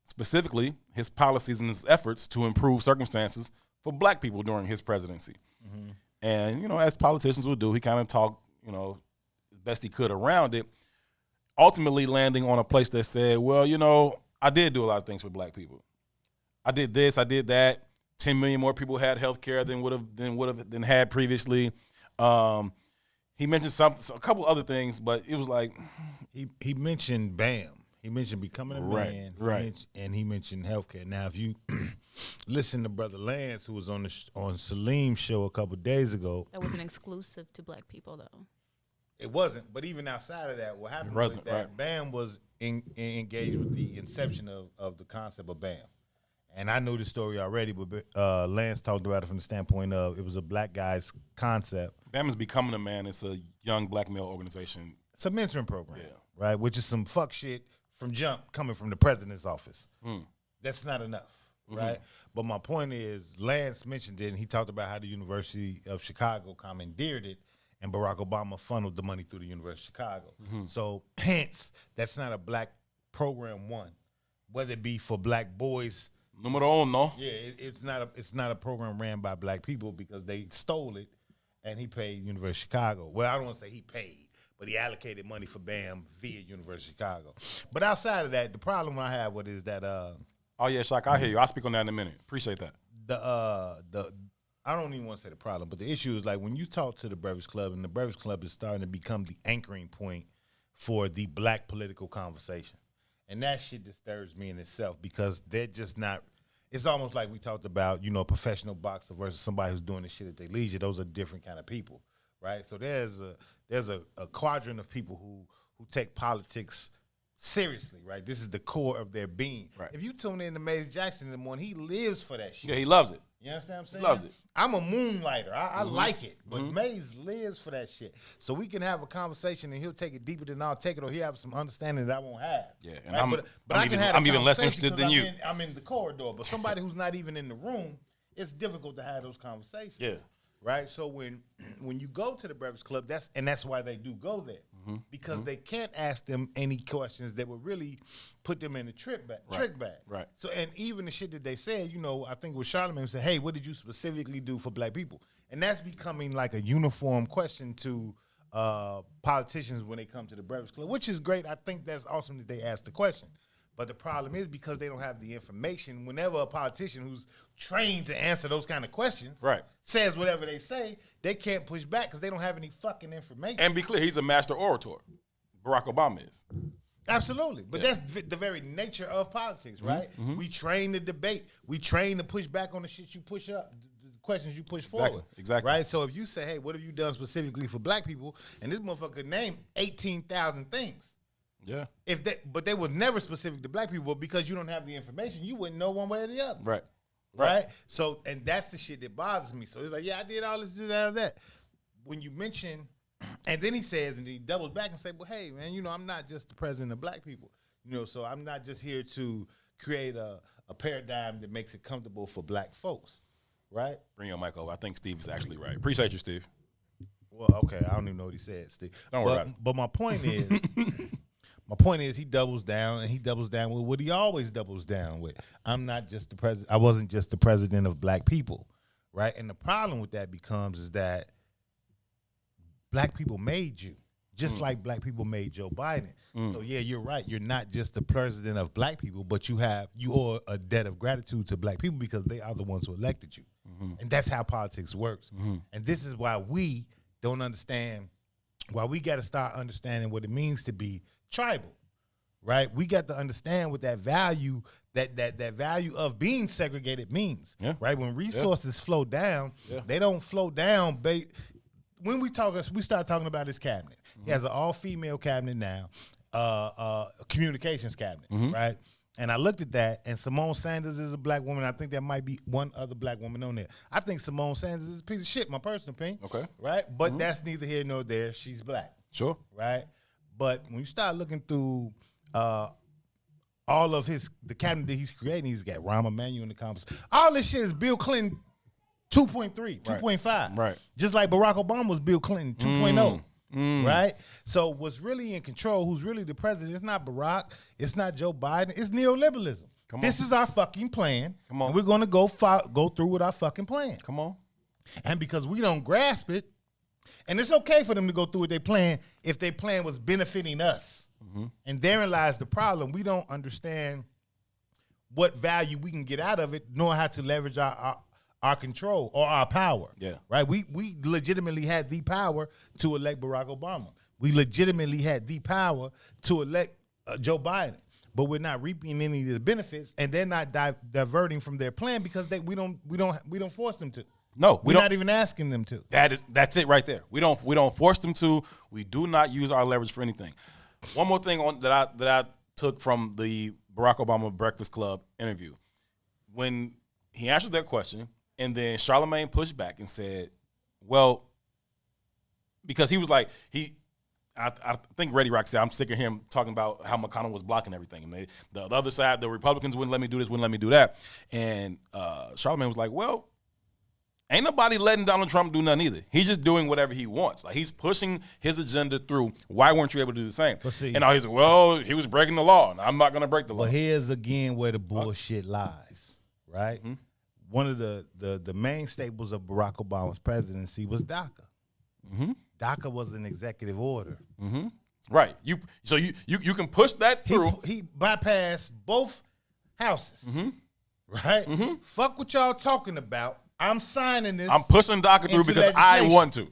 specifically his policies and his efforts to improve circumstances for black people during his presidency. Mm-hmm. And, as politicians would do, he kind of talked, as best he could around it, ultimately landing on a place that said, well, I did do a lot of things for black people. I did this, I did that. 10 million more people had health care than had previously. He mentioned a couple other things, but it was like he mentioned BAM. He mentioned becoming a man, right? And he mentioned healthcare. Now, if you listen to Brother Lance, who was on Salim's show a couple days ago, that wasn't exclusive to black people, though. It wasn't, but even outside of that, what happened was that right. BAM was engaged with the inception of the concept of BAM. And I knew the story already, but Lance talked about it from the standpoint of it was a black guy's concept. BAM is Becoming a Man. It's a young black male organization. It's a mentoring program, right? Which is some fuck shit from jump coming from the president's office. That's not enough, right? But my point is, Lance mentioned it, and he talked about how the University of Chicago commandeered it, and Barack Obama funneled the money through the University of Chicago. So, hence, that's not a black program, one, whether it be for black boys. Numero uno. Yeah, it's not a program ran by black people because they stole it, and he paid University of Chicago. Well, I don't want to say he paid, but he allocated money for BAM via University of Chicago. But outside of that, the problem I have with it is that Oh yeah, Shaq, I hear you. I'll speak on that in a minute. Appreciate that. the I don't even want to say the problem, but the issue is like when you talk to the Breakfast Club, and the Breakfast Club is starting to become the anchoring point for the black political conversation. And that shit disturbs me in itself because they're just not. It's almost like we talked about, you know, a professional boxer versus somebody who's doing this shit at their leisure. Those are different kind of people, right? So there's a quadrant of people who take politics seriously, right? This is the core of their being. Right. If you tune in to Maze Jackson in the morning, he lives for that shit. Yeah, he loves it. You understand what I'm saying? Loves it. I'm a moonlighter. I like it. But Maze lives for that shit. So we can have a conversation and he'll take it deeper than I'll take it, or he'll have some understanding that I won't have. Yeah, and right? I'm even less interested than you. I'm in the corridor. But somebody who's not even in the room, it's difficult to have those conversations. Yeah. Right? So when you go to the Breakfast Club, that's why they do go there. Because they can't ask them any questions that would really put them in the trick bag. Right. So, and even the shit that they said, you know, I think with Charlamagne said, hey, what did you specifically do for black people? And that's becoming like a uniform question to politicians when they come to the Breakfast Club, which is great. I think that's awesome that they ask the question. But the problem is because they don't have the information, whenever a politician who's trained to answer those kind of questions says whatever they say, they can't push back because they don't have any fucking information. And be clear, he's a master orator. Barack Obama is. Absolutely. But that's the very nature of politics, right? We train to debate. We train to push back on the shit you push up, the questions you push forward. Exactly. Right? So if you say, hey, what have you done specifically for black people? And this motherfucker named 18,000 things. Yeah. But they were never specific to black people because you don't have the information. You wouldn't know one way or the other. Right? So, and that's the shit that bothers me. So it's like, yeah, I did all this, did all that. When you mention, and then he says, and he doubles back and say, well, hey, man, you know, I'm not just the president of black people. You know, so I'm not just here to create a paradigm that makes it comfortable for black folks. Right? Bring your mic over. I think Steve is actually right. Appreciate you, Steve. Well, okay, I don't even know what he said, Steve. Don't worry about it. But my point is, my point is he doubles down, and he doubles down with what he always doubles down with. I'm not just the president. I wasn't just the president of black people, right? And the problem with that becomes is that black people made you, just like black people made Joe Biden. So yeah, you're right. You're not just the president of black people, but you owe a debt of gratitude to black people because they are the ones who elected you, and that's how politics works. And this is why we don't understand. Why we got to start understanding what it means to be tribal, right? We got to understand what that value, that value of being segregated means, right? When resources flow down, they don't flow down. When we start talking about his cabinet. He has an all-female cabinet now, a communications cabinet, right? And I looked at that, and Simone Sanders is a black woman. I think there might be one other black woman on there. I think Simone Sanders is a piece of shit, my personal opinion. Okay. Right? But that's neither here nor there. She's black. Sure. Right? But when you start looking through all of the cabinet that he's creating, he's got Rahm Emanuel in the conversation. All this shit is Bill Clinton 2.3, 2.5. Right. Just like Barack Obama was Bill Clinton 2.0. Right? So what's really in control, who's really the president, it's not Barack, it's not Joe Biden, it's neoliberalism. This is our fucking plan. Come on. And we're going to go through with our fucking plan. Come on. And because we don't grasp it, and it's okay for them to go through with their plan if their plan was benefiting us. And therein lies the problem. We don't understand what value we can get out of it, nor how to leverage our control or our power. Yeah. Right? We legitimately had the power to elect Barack Obama. We legitimately had the power to elect Joe Biden. But we're not reaping any of the benefits, and they're not diverting from their plan because we don't force them to. No, we're not even asking them to. That's it right there. We don't force them to. We do not use our leverage for anything. One more thing that I took from the Barack Obama Breakfast Club interview, when he answered that question, and then Charlamagne pushed back and said, "Well," because he was like I think Ready Rock said, I'm sick of him talking about how McConnell was blocking everything. And the other side, the Republicans wouldn't let me do this, wouldn't let me do that. And Charlamagne was like, well, ain't nobody letting Donald Trump do nothing either. He's just doing whatever he wants. Like, he's pushing his agenda through. Why weren't you able to do the same? And now he's like, well, he was breaking the law, and I'm not going to break the law. But here's again where the bullshit lies, right? One of the main staples of Barack Obama's presidency was DACA. DACA was an executive order. Right. You can push that through. He bypassed both houses. Right? Fuck what y'all talking about. I'm signing this. I'm pushing DACA through into because I legislation. want to.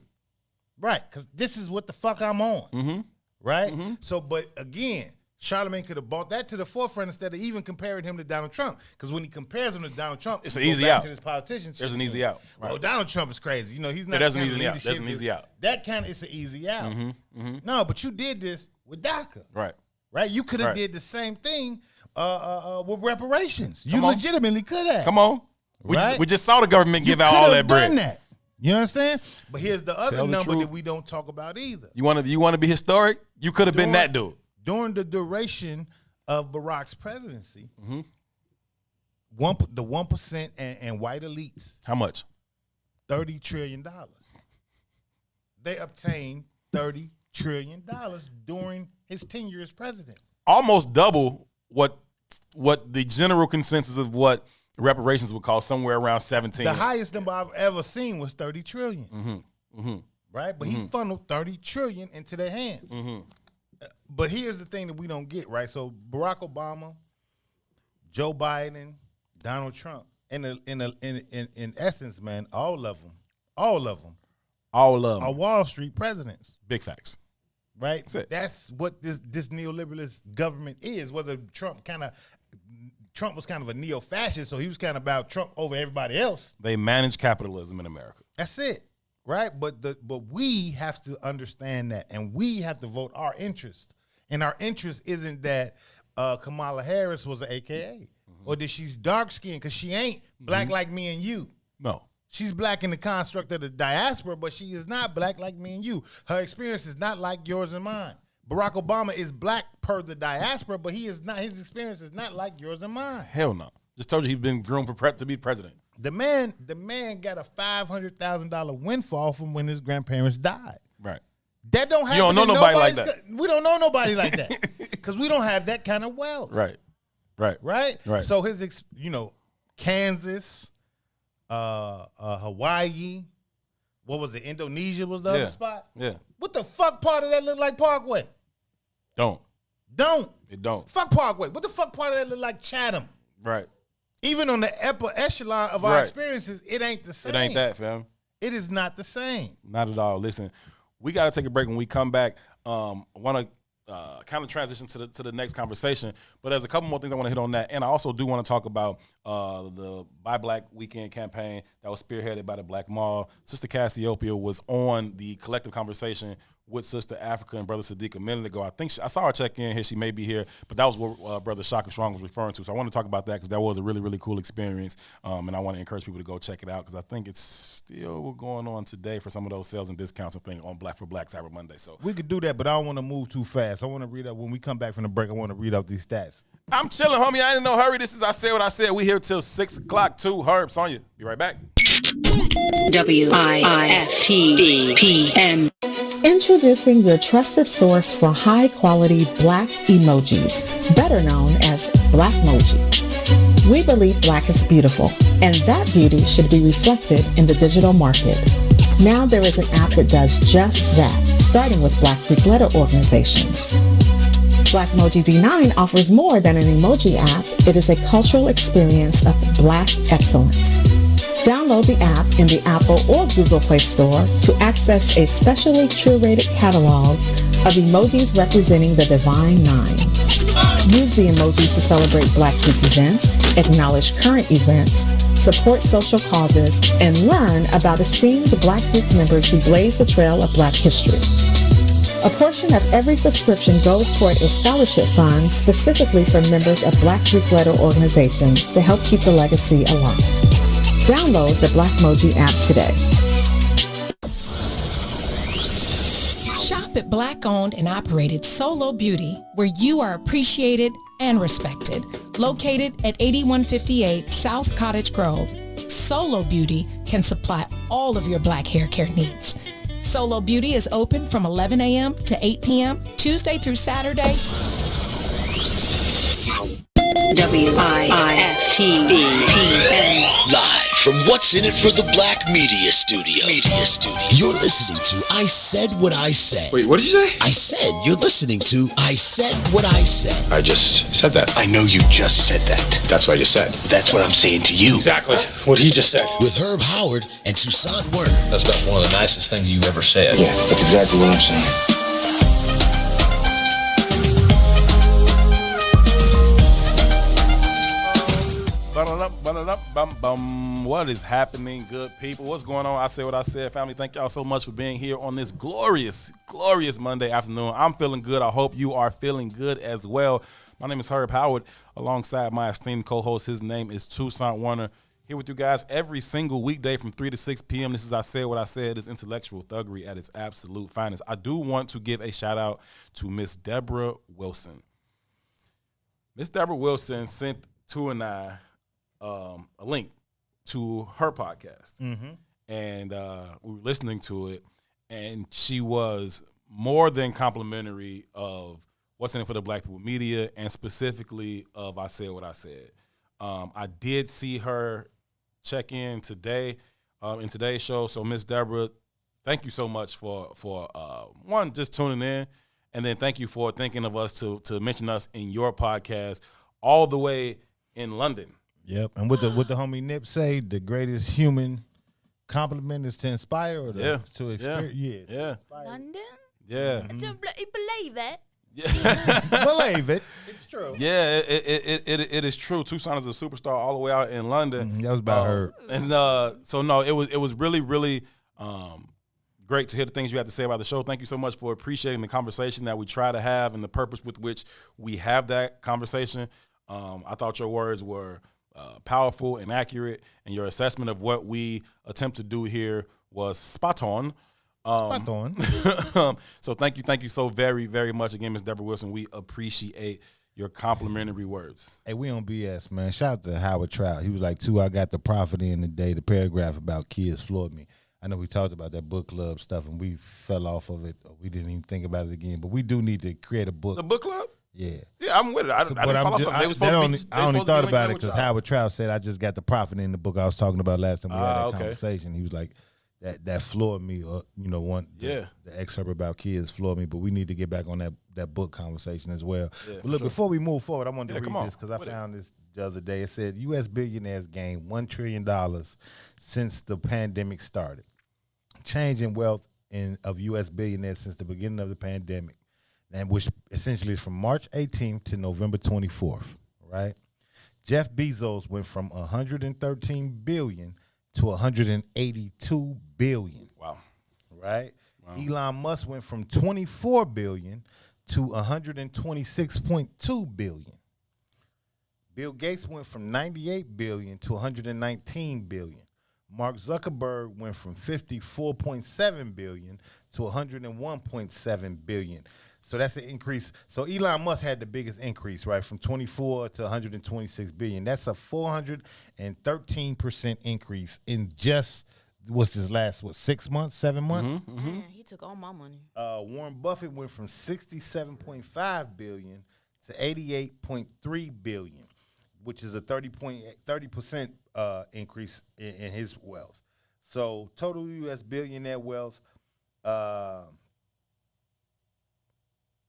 Right, because this is what the fuck I'm on. Right? So, but again, Charlamagne could have brought that to the forefront instead of even comparing him to Donald Trump. Because when he compares him to Donald Trump, It's an he goes easy back out. to this politician shit. There's an easy out. Right. Well, Donald Trump is crazy. You know, he's not. there's an the kind easy of out. There's an leadership easy out. That kind of, it's an easy out. No, but you did this with DACA. Right. Right? You could have Right. did the same thing with reparations. You Come on. legitimately could have. Come on. Right? We just saw the government You give out all could that have bread. done that. You understand? But here's the other Tell the number truth. that we don't talk about either. You want to be historic? You could have been that dude. During the duration of Barack's presidency, the 1% and white elites, How much? $30 trillion. They obtained $30 trillion during his tenure as president. Almost double what the general consensus of what reparations would cost, somewhere around 17. The highest number I've ever seen was 30 trillion. Right? But he funneled 30 trillion into their hands. But here's the thing that we don't get, right? So Barack Obama, Joe Biden, Donald Trump, in essence, man, all of them are Wall Street presidents. Big facts. Right? That's it. That's what this neoliberalist government is. Whether Trump was kind of a neo-fascist, so he was kind of about Trump over everybody else. They manage capitalism in America. That's it, right? But we have to understand that, and we have to vote our interest. And our interest isn't that Kamala Harris was an AKA, or that she's dark-skinned, because she ain't black like me and you. No. She's black in the construct of the diaspora, but she is not black like me and you. Her experience is not like yours and mine. Barack Obama is black per the diaspora, but he is not. His experience is not like yours and mine. Hell no. Just told you he's been groomed to be president. The man got a $500,000 windfall from when his grandparents died. Right. That don't happen. You don't know in nobody like nobody's that. We don't know nobody like that because we don't have that kind of wealth. Right. Right. Right. So his, Kansas, Hawaii, what was it? Indonesia was the other spot. Yeah. What the fuck part of that look like Parkway? Don't. It don't. Fuck Parkway. What the fuck part of that look like Chatham? Right. Even on the upper echelon of our Right. experiences, it ain't the same. It ain't that, fam. It is not the same. Not at all. Listen, we got to take a break. When we come back, I want to kind of transition to the next conversation. But there's a couple more things I want to hit on that. And I also do want to talk about the Buy Black Weekend campaign that was spearheaded by the Black Mall. Sister Cassiopeia was on the collective conversation with Sister Africa and Brother Sadiq a minute ago. I think I saw her check in here. She may be here, but that was what Brother Shaka Strong was referring to. So I want to talk about that because that was a really, really cool experience. And I want to encourage people to go check it out because I think it's still going on today for some of those sales and discounts and things on Black for Black Cyber Monday. So We could do that, but I don't want to move too fast. I want to read out, when we come back from the break, I want to read out these stats. I'm chilling, homie. I didn't know. Hurry. This is I Said What I Said. We here till 6 o'clock too. Herb, Sonya. Be right back. WIFTV-PM. Introducing your trusted source for high-quality Black emojis, better known as Blackmoji. We believe Black is beautiful, and that beauty should be reflected in the digital market. Now there is an app that does just that, starting with Black Greek letter organizations. Blackmoji D9 offers more than an emoji app. It is a cultural experience of Black excellence. Download the app in the Apple or Google Play Store to access a specially curated catalog of emojis representing the Divine Nine. Use the emojis to celebrate Black Greek events, acknowledge current events, support social causes, and learn about esteemed Black Greek members who blaze the trail of Black history. A portion of every subscription goes toward a scholarship fund specifically for members of Black Greek letter organizations to help keep the legacy alive. Download the Blackmoji app today. Shop at Black-owned and operated Solo Beauty, where you are appreciated and respected. Located at 8158 South Cottage Grove, Solo Beauty can supply all of your Black hair care needs. Solo Beauty is open from 11 a.m. to 8 p.m., Tuesday through Saturday. WIFTV-PM. Live From What's in It for the Black Media Studio. You're listening to I Said What I Said. Wait, what did you say? I said you're listening to I Said What I Said. I just said that. I know you just said that. That's what I just said. That's what I'm saying to you. Exactly what he just said. With Herb Howard and Toussaint Werner. That's about one of the nicest things you've ever said. Yeah, that's exactly what I'm saying. What is happening, good people? What's going on? I Say What I Said, family. Thank y'all so much for being here on this glorious Monday afternoon. I'm feeling good. I hope you are feeling good as well. My name is Herb Howard, alongside my esteemed co-host. His name is Toussaint Werner. Here with you guys every single weekday from 3 to 6 p.m. This is I Said What I Said. It's intellectual thuggery at its absolute finest. I do want to give a shout out to Miss Deborah Wilson. Miss Deborah Wilson sent Tu and I a link to her podcast, and we were listening to it, and she was more than complimentary of What's in It for the Black People Media, and specifically of I Said What I Said. I did see her check in today in today's show, so Miss Deborah, thank you so much for one, just tuning in, and then thank you for thinking of us to mention us in your podcast all the way in London. Yep, and what the homie Nip say, the greatest human compliment is to inspire or to experience. Yeah. London? Yeah. I don't believe it. Believe it. It's true. Yeah, it is true. Toussaint is a superstar all the way out in London. That was about her. And so no, it was really, really great to hear the things you had to say about the show. Thank you so much for appreciating the conversation that we try to have and the purpose with which we have that conversation. I thought your words were powerful and accurate, and your assessment of what we attempt to do here was spot on. So thank you so very, very much again, Ms. Deborah Wilson. We appreciate your complimentary words. Hey, we on BS, man. Shout out to Howard Trout. He was like, I got the prophet in the day. The paragraph about kids floored me. I know we talked about that book club stuff, and we fell off of it. We didn't even think about it again. But we do need to create a book. The book club? Yeah. Yeah, I'm with it. I didn't follow up. I only thought about it because Howard Trout said, I just got the prophet in the book I was talking about last time we had that conversation. He was like, that floored me. The excerpt about kids floored me, but we need to get back on that book conversation as well. Yeah, but look, before we move forward, I wanted to read this because I found this the other day. It said, U.S. billionaires gained $1 trillion since the pandemic started. Change in wealth of U.S. billionaires since the beginning of the pandemic, and which essentially is from March 18th to November 24th, right? Jeff Bezos went from $113 billion to $182 billion. Wow. Right? Wow. Elon Musk went from $24 billion to $126.2 billion. Bill Gates went from $98 billion to $119 billion. Mark Zuckerberg went from $54.7 billion to $101.7 billion. So that's an increase. So Elon Musk had the biggest increase, right, from 24 to 126 billion. That's a 413% increase in just what's this last 6 months, 7 months? Man, he took all my money. Warren Buffett went from 67.5 billion to 88.3 billion, which is a 30% increase in his wealth. So total U.S. billionaire wealth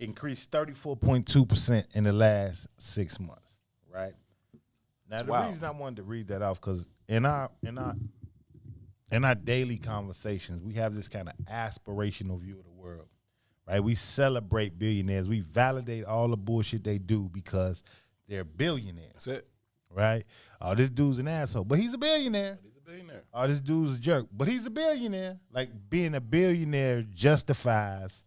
increased 34.2% in the last 6 months, right? Now, the reason I wanted to read that off, because in our daily conversations, we have this kind of aspirational view of the world, right? We celebrate billionaires. We validate all the bullshit they do because they're billionaires. That's it. Right? Oh, this dude's an asshole, but he's a billionaire. Oh, this dude's a jerk, but he's a billionaire. Like, being a billionaire justifies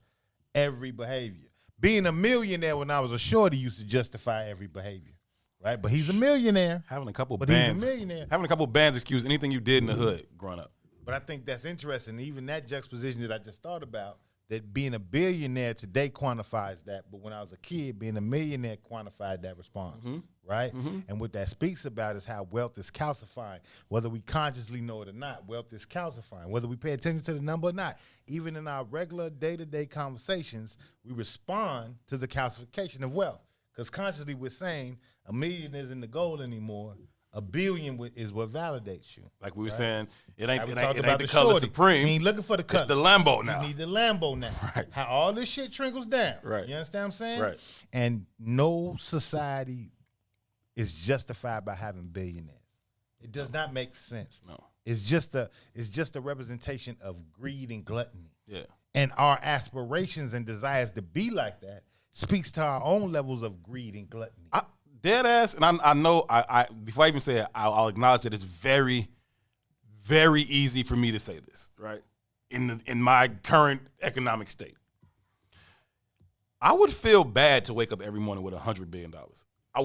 every behavior. Being a millionaire when I was a shorty used to justify every behavior, right? But he's a millionaire. Having a couple bands. He's a millionaire. Having a couple bands excuse anything you did in the hood growing up. But I think that's interesting. Even that juxtaposition that I just thought about, that being a billionaire today quantifies that. But when I was a kid, being a millionaire quantified that response, right? And what that speaks about is how wealth is calcifying. Whether we consciously know it or not, wealth is calcifying. Whether we pay attention to the number or not, even in our regular day-to-day conversations, we respond to the calcification of wealth. Because consciously we're saying, $1 million isn't the goal anymore. A billion is what validates you. Like we were saying, it ain't We it talked ain't about the the color shorty. supreme. You ain't looking for the color. It's the Lambo now. You need the Lambo now. Right. How all this shit trickles down. Right. You understand what I'm saying? Right. And no society is justified by having billionaires. It does not make sense. No. It's just a representation of greed and gluttony. Yeah. And our aspirations and desires to be like that speaks to our own levels of greed and gluttony. Dead ass, and I know I before I even say it, I'll acknowledge that it's very, very easy for me to say this, right? In my current economic state, I would feel bad to wake up every morning with $100 billion. I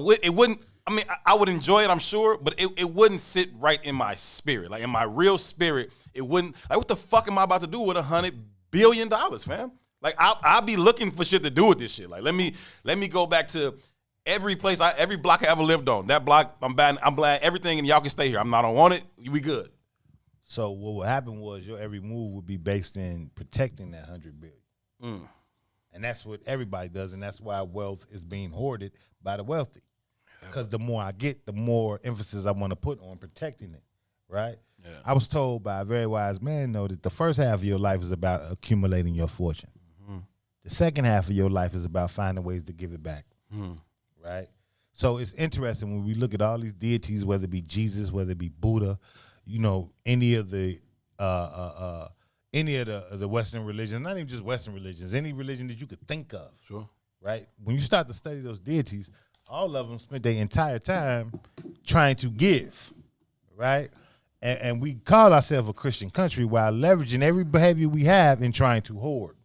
would enjoy it, I'm sure, but it wouldn't sit right in my spirit, like in my real spirit. It wouldn't. Like, what the fuck am I about to do with $100 billion, fam? Like, I'll be looking for shit to do with this shit. Like, let me go back to every block I ever lived on. That block, I'm buying everything, and y'all can stay here. I don't want it. We good. So what would happen was your every move would be based in protecting that $100 billion. And that's what everybody does, and that's why wealth is being hoarded by the wealthy. Because the more I get, the more emphasis I want to put on protecting it, right? Yeah. I was told by a very wise man, though, that the first half of your life is about accumulating your fortune. Mm-hmm. The second half of your life is about finding ways to give it back, right? So it's interesting when we look at all these deities, whether it be Jesus, whether it be Buddha, any of the Western religions, not even just Western religions, any religion that you could think of. Sure. Right? When you start to study those deities, all of them spent their entire time trying to give, right? And we call ourselves a Christian country while leveraging every behavior we have in trying to hoard,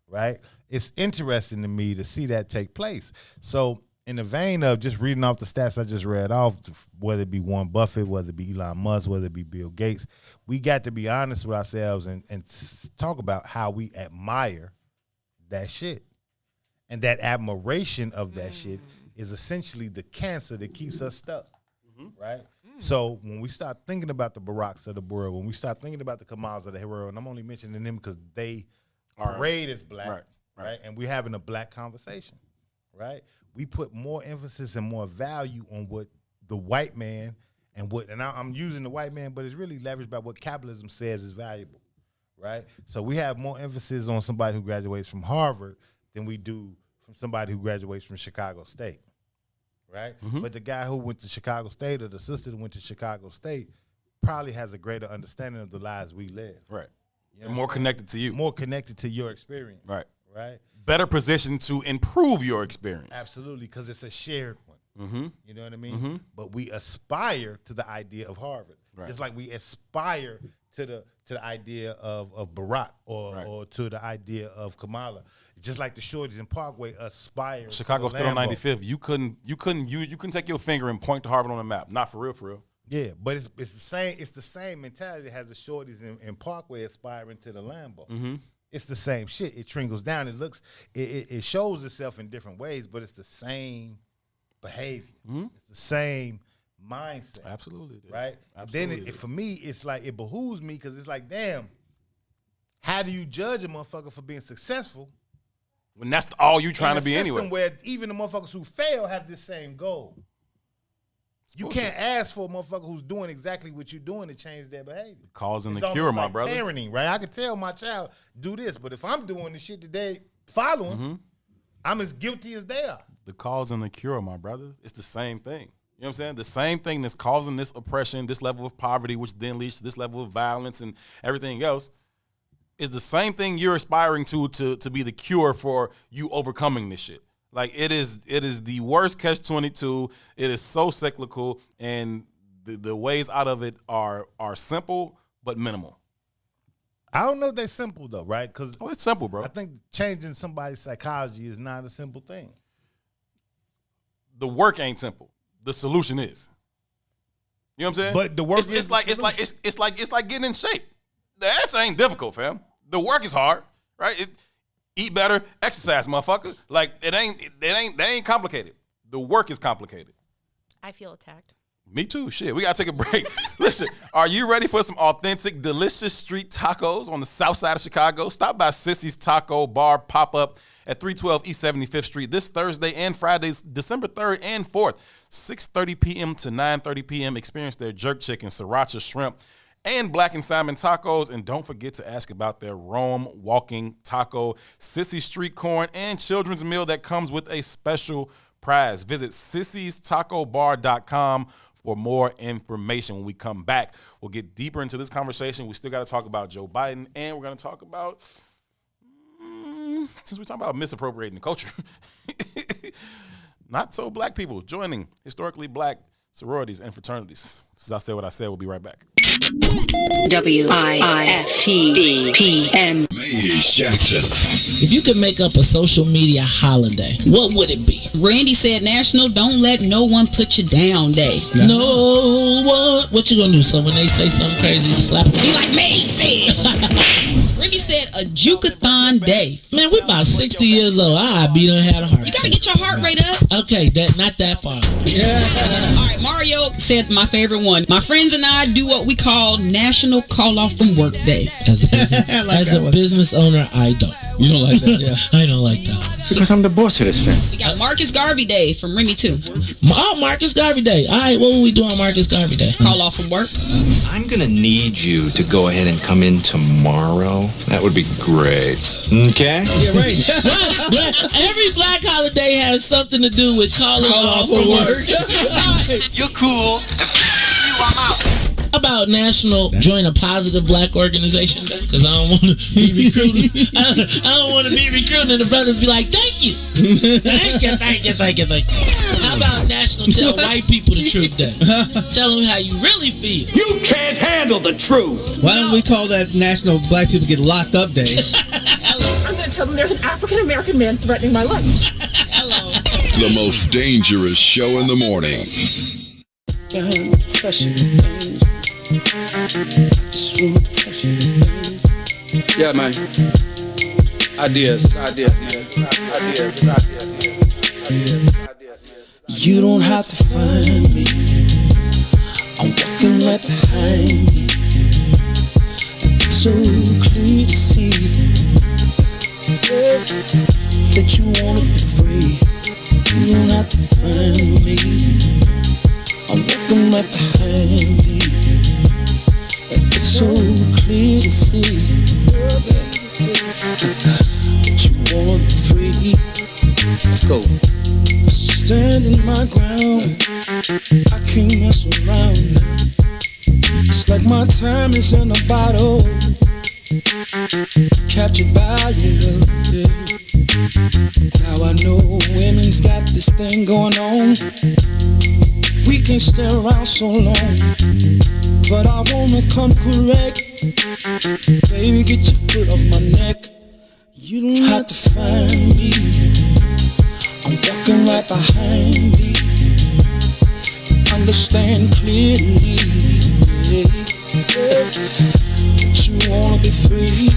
right? It's interesting to me to see that take place. So in the vein of just reading off the stats I just read off, whether it be Warren Buffett, whether it be Elon Musk, whether it be Bill Gates, we got to be honest with ourselves and talk about how we admire that shit. And that admiration of that shit is essentially the cancer that keeps us stuck, right? So when we start thinking about the Baracks of the world, when we start thinking about the Kamals of the world, and I'm only mentioning them because they parade as black, right? And we're having a black conversation, right? We put more emphasis and more value on what the white man and I'm using the white man, but it's really leveraged by what capitalism says is valuable, right? So we have more emphasis on somebody who graduates from Harvard than we do from somebody who graduates from Chicago State, right? But the guy who went to Chicago State or the sister that went to Chicago State probably has a greater understanding of the lives we live. Right. They're more connected to you. More connected to your experience. Right. Right. Better positioned to improve your experience. Absolutely, because it's a shared one. You know what I mean? But we aspire to the idea of Harvard. Right. Just like we aspire to the idea of Barack or to the idea of Kamala. Just like the shorties in Parkway aspire. Chicago to still on Lambo. 95th. You couldn't take your finger and point to Harvard on the map. Not for real. Yeah, but it's the same. It's the same mentality that has the shorties in Parkway aspiring to the Lambo. It's the same shit. It trickles down. It shows itself in different ways, but it's the same behavior. It's the same mindset. Absolutely, it is. Right. Absolutely Then for me, it's like it behooves me because it's like, damn, how do you judge a motherfucker for being successful when that's all you trying to be anyway? Where even the motherfuckers who fail have this same goal. You can't ask for a motherfucker who's doing exactly what you're doing to change their behavior. Cause and It's the cure, almost my like brother. Parenting, right? I could tell my child do this, but if I'm doing the shit that they following, I'm as guilty as they are. The cause and the cure, my brother. It's the same thing. You know what I'm saying? The same thing that's causing this oppression, this level of poverty, which then leads to this level of violence and everything else, is the same thing you're aspiring to be the cure for you overcoming this shit. Like it is the worst catch-22. It is so cyclical, and the ways out of it are simple but minimal. I don't know if they're simple though, right? Because it's simple, bro. I think changing somebody's psychology is not a simple thing. The work ain't simple. The solution is. You know what I'm saying? But the work it's like getting in shape. The answer ain't difficult, fam. The work is hard, right? Eat better, exercise, motherfucker. Like they ain't complicated. The work is complicated. I feel attacked. Me too. Shit, we got to take a break. Listen, are you ready for some authentic, delicious street tacos on the south side of Chicago? Stop by Sissy's Taco Bar pop-up at 312 East 75th Street this Thursday and Fridays, December 3rd and 4th, 6:30 p.m. to 9:30 p.m. Experience their jerk chicken, sriracha shrimp, and Black and Salmon tacos. And don't forget to ask about their Rome walking taco, Sissy street corn, and children's meal that comes with a special prize. Visit sissystacobar.com for more information. When we come back, we'll get deeper into this conversation. We still got to talk about Joe Biden, and we're going to talk about, since we're talking about misappropriating the culture, not so black people joining historically black sororities and fraternities. This is I Said What I Said. We'll be right back. WIFTBPM. Maze Jackson. If you could make up a social media holiday, what would it be? Randy said National Don't Let No One Put You Down Day. No one. What you gonna do? So when they say something crazy, you slap them? Be like me said. Remy said a Juke-a-thon day. Man, we about 60 years old. I be done had a heart attack. You gotta get your heart rate up. Okay, not that far. All right, Mario said my favorite one. My friends and I do what we call National Call Off from Work Day. As a business owner, I don't. You don't like that? Yeah. I don't like that. Because I'm the boss of this thing. We got Marcus Garvey Day from Remy too. Oh, Marcus Garvey Day. All right, what will we do on Marcus Garvey Day? Call off from work. I'm going to need you to go ahead and come in tomorrow. That would be great. Okay? Yeah, right. Every black holiday has something to do with calling off from work. You're cool. I'm out. About National Join a Positive Black Organization Day, because I don't want to be recruited. I don't want to be recruited and the brothers be like, thank you. Thank you. How about National Tell White People the Truth Day? Tell them how you really feel. You can't handle the truth. Why don't we call that National Black People Get Locked Up Day? I'm going to tell them there's an African-American man threatening my life. Hello. The most dangerous show in the morning. Yeah, man. Ideas, man. Ideas. You don't have to find me. I'm walking right behind you. It's so clear to see that you wanna be free. You don't have to find me. I'm walking right behind you. It's so clear to see that you wanna be free. Let's go. Standing my ground, I can't mess around now. It's like my time is in a bottle, captured by your love, yeah. Now I know women's got this thing going on. We can't stay around so long, but I wanna come correct. Baby, get your foot off my neck. You don't have to find me. I'm walking right behind thee. Understand clearly, yeah, that you wanna be free.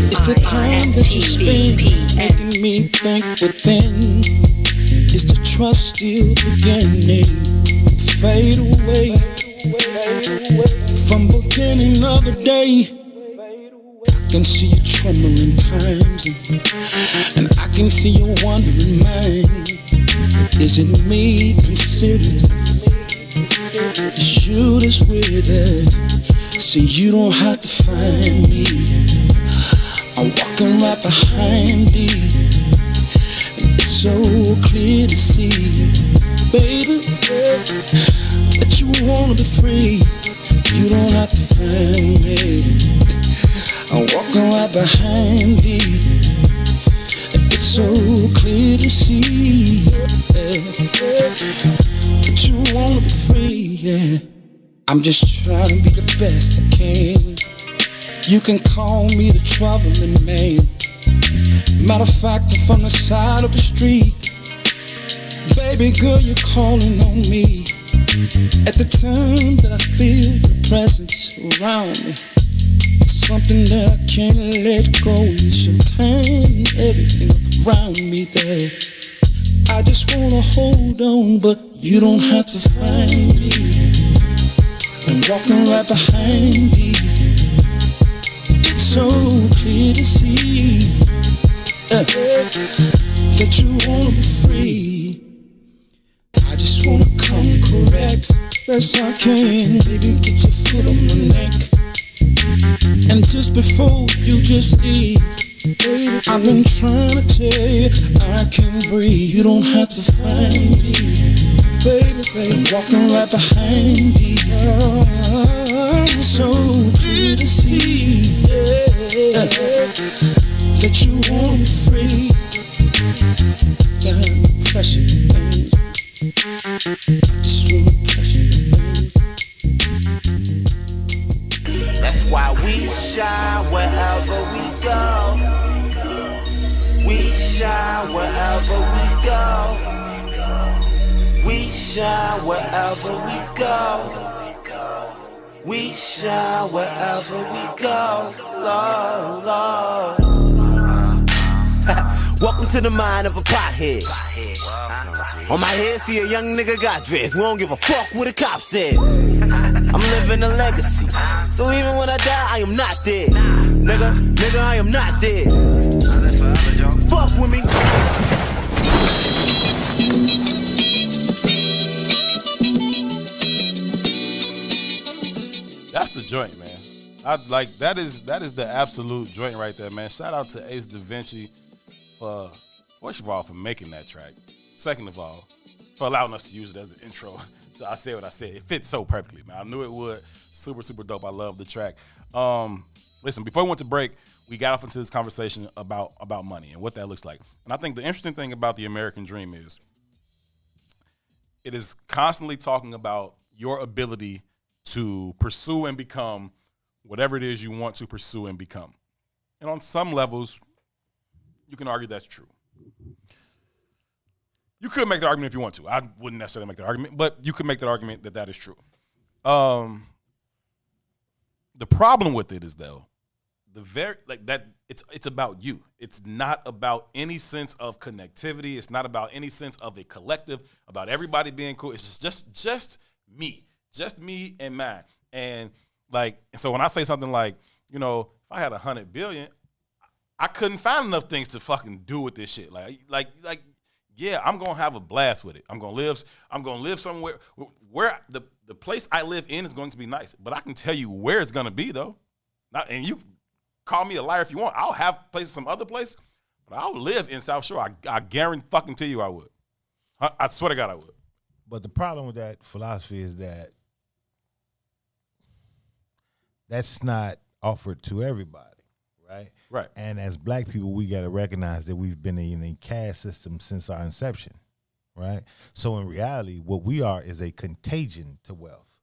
It's the time that you spend making me think within. Is the trust still beginning? Fade away from beginning of the day. I can see you trembling times, and I can see you wondering mine. Is it me considered? Is you that's with it? See, you don't have to find me. I'm walking right behind thee. It's so clear to see, baby, that you wanna be free. You don't have to find me. I'm walking right behind thee. It's so clear to see that you wanna be free, yeah. I'm just trying to be the best I can. You can call me the troubling man. Matter of fact, I'm from the side of the street. Baby girl, you're calling on me at the time that I feel your presence around me. Something that I can't let go. It's your time and everything around me there. I just wanna hold on, but you don't have to find me. I'm walking right behind me. It's so clear to see that you wanna be free. I just wanna come correct, best I can. Baby, get your foot on my neck. And just before you just leave, baby, I've been trying to tell you I can breathe. You don't have to find me, baby, baby. I'm walking right behind me. It's so clear to see that you want me free. Got pressure, baby. I just wanna pressure, baby. That's why we shine wherever we go. We shine wherever we go. We shine wherever we go. We shine wherever we go. Lord, Lord. Welcome to the mind of a pothead. On my head, see a young nigga got dressed. We don't give a fuck what the cop said. I'm living a legacy, so even when I die, I am not dead. Nigga, I am not dead. Fuck with me. That's the joint, man. I like that is the absolute joint right there, man. Shout out to Ace Da Vinci for, first of all, for making that track. Second of all, for allowing us to use it as the intro. So I said what I said. It fits so perfectly, man. I knew it would. Super, super dope. I love the track. Listen, before we went to break, we got off into this conversation about money and what that looks like. And I think the interesting thing about the American dream is it is constantly talking about your ability to pursue and become whatever it is you want to pursue and become. And on some levels, you can argue that's true. You could make the argument if you want to. I wouldn't necessarily make the argument, but you could make the argument that that is true. The problem with it is, though, it's about you. It's not about any sense of connectivity. It's not about any sense of a collective, about everybody being cool. It's just me and mine. And so when I say something like, if I had 100 billion, I couldn't find enough things to fucking do with this shit. Yeah, I'm gonna have a blast with it. I'm gonna live somewhere where the place I live in is going to be nice. But I can tell you where it's gonna be though. And you call me a liar if you want. I'll have places some other place, but I'll live in South Shore. I guarantee fucking to you I would. I swear to God I would. But the problem with that philosophy is that that's not offered to everybody. Right. And as black people, we got to recognize that we've been in a caste system since our inception, right? So in reality, what we are is a contagion to wealth,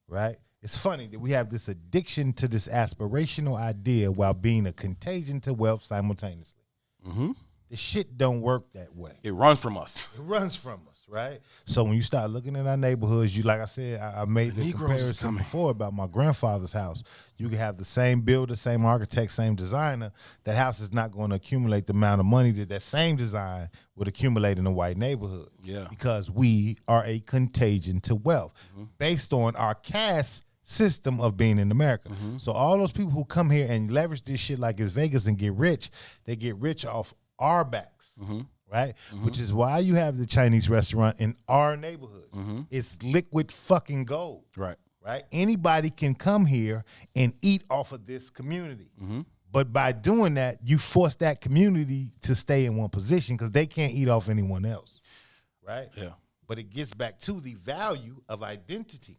right? It's funny that we have this addiction to this aspirational idea while being a contagion to wealth simultaneously. The shit don't work that way. It runs from us. It runs from us, right? So when you start looking at our neighborhoods, like I said, I made the comparison before about my grandfather's house. You can have the same builder, same architect, same designer. That house is not going to accumulate the amount of money that same design would accumulate in a white neighborhood. Yeah. Because we are a contagion to wealth based on our caste system of being in America. So all those people who come here and leverage this shit like it's Vegas and get rich, they get rich off our backs, right? Which is why you have the Chinese restaurant in our neighborhood. It's liquid fucking gold. Right. Anybody can come here and eat off of this community. But by doing that, you force that community to stay in one position because they can't eat off anyone else, right? Yeah. But it gets back to the value of identity.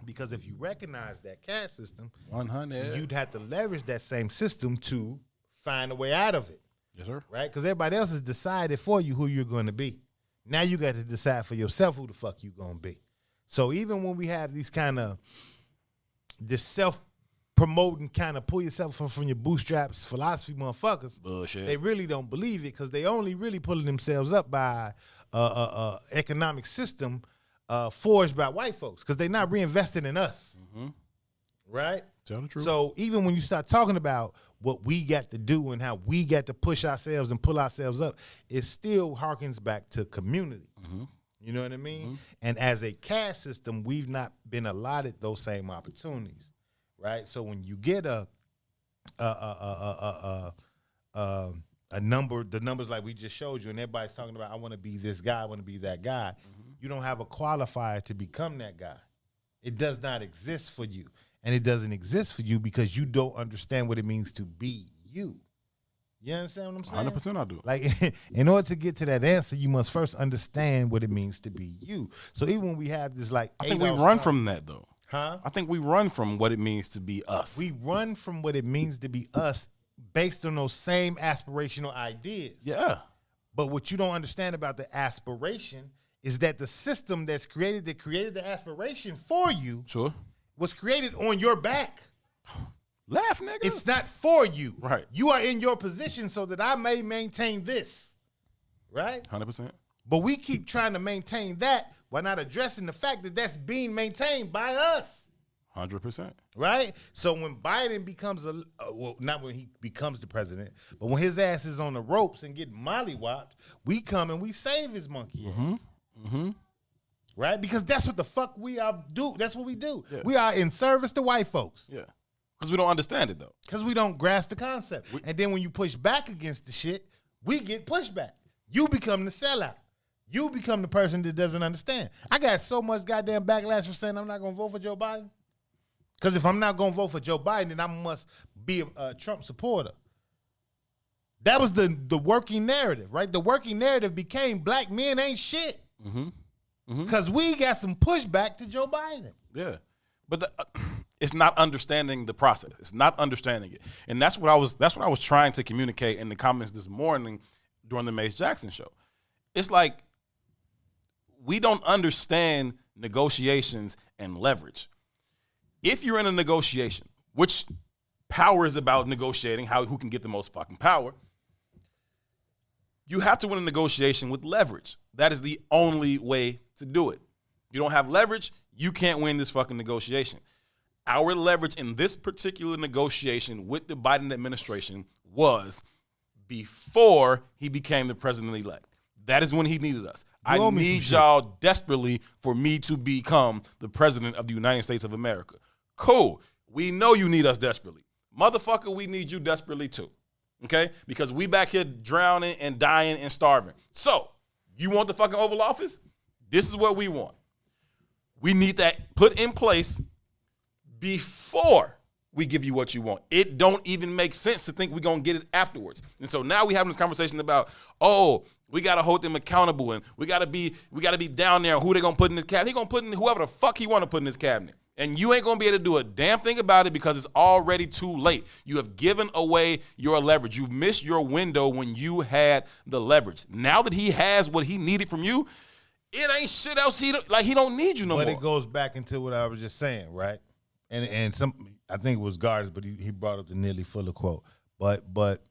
Because if you recognize that caste system, 100, you'd have to leverage that same system to find a way out of it. Yes, sir. Right? Because everybody else has decided for you who you're going to be. Now you got to decide for yourself who the fuck you going to be. So even when we have these kind of, this self-promoting kind of pull yourself from your bootstraps philosophy motherfuckers, bullshit. They really don't believe it because they only really pulling themselves up by economic system forged by white folks because they're not reinvesting in us. Right? Tell the truth. So even when you start talking about what we got to do and how we got to push ourselves and pull ourselves up, it still harkens back to community. You know what I mean? And as a caste system, we've not been allotted those same opportunities, right? So when you get a number, the numbers like we just showed you, and everybody's talking about, I want to be this guy, I want to be that guy. You don't have a qualifier to become that guy. It does not exist for you. And it doesn't exist for you because you don't understand what it means to be you. You understand what I'm saying? 100% I do. Like, in order to get to that answer, you must first understand what it means to be you. So even when we have this, like, I think we run from that, though. Huh? I think we run from what it means to be us. We run from what it means to be us based on those same aspirational ideas. Yeah. But what you don't understand about the aspiration is that the system that created the aspiration for you was created on your back. Laugh, nigga. It's not for you. Right. You are in your position so that I may maintain this. Right? 100%. But we keep trying to maintain that while not addressing the fact that that's being maintained by us. 100%. Right? So when Biden becomes well, not when he becomes the president, but when his ass is on the ropes and getting mollywopped, we come and we save his monkey ass. Right? Because that's what the fuck we do. That's what we do. Yeah. We are in service to white folks. Yeah. Because we don't understand it, though. Because we don't grasp the concept. And then when you push back against the shit, we get pushback. You become the sellout. You become the person that doesn't understand. I got so much goddamn backlash for saying I'm not going to vote for Joe Biden. Because if I'm not going to vote for Joe Biden, then I must be a Trump supporter. That was the working narrative, right? The working narrative became black men ain't shit. Because we got some pushback to Joe Biden. Yeah. But it's not understanding the process. It's not understanding it. And that's what I was trying to communicate in the comments this morning during the Mace Jackson show. It's like we don't understand negotiations and leverage. If you're in a negotiation, which power is about negotiating, who can get the most fucking power, you have to win a negotiation with leverage. That is the only way to do it. You don't have leverage, you can't win this fucking negotiation. Our leverage in this particular negotiation with the Biden administration was before he became the president-elect. That is when he needed us. I need y'all desperately for me to become the president of the United States of America. Cool. We know you need us desperately. Motherfucker, we need you desperately too. Okay? Because we back here drowning and dying and starving. So, you want the fucking Oval Office? This is what we want. We need that put in place before we give you what you want. It don't even make sense to think we're going to get it afterwards. And so now we having this conversation about, we got to hold them accountable and we got to be down there. Who they going to put in this cabinet? He going to put in whoever the fuck he want to put in this cabinet. And you ain't going to be able to do a damn thing about it because it's already too late. You have given away your leverage. You've missed your window when you had the leverage. Now that he has what he needed from you, it ain't shit else. He don't need you no more. But it goes back into what I was just saying, right? And some, I think it was Gardner, but he brought up the Neely Fuller quote. But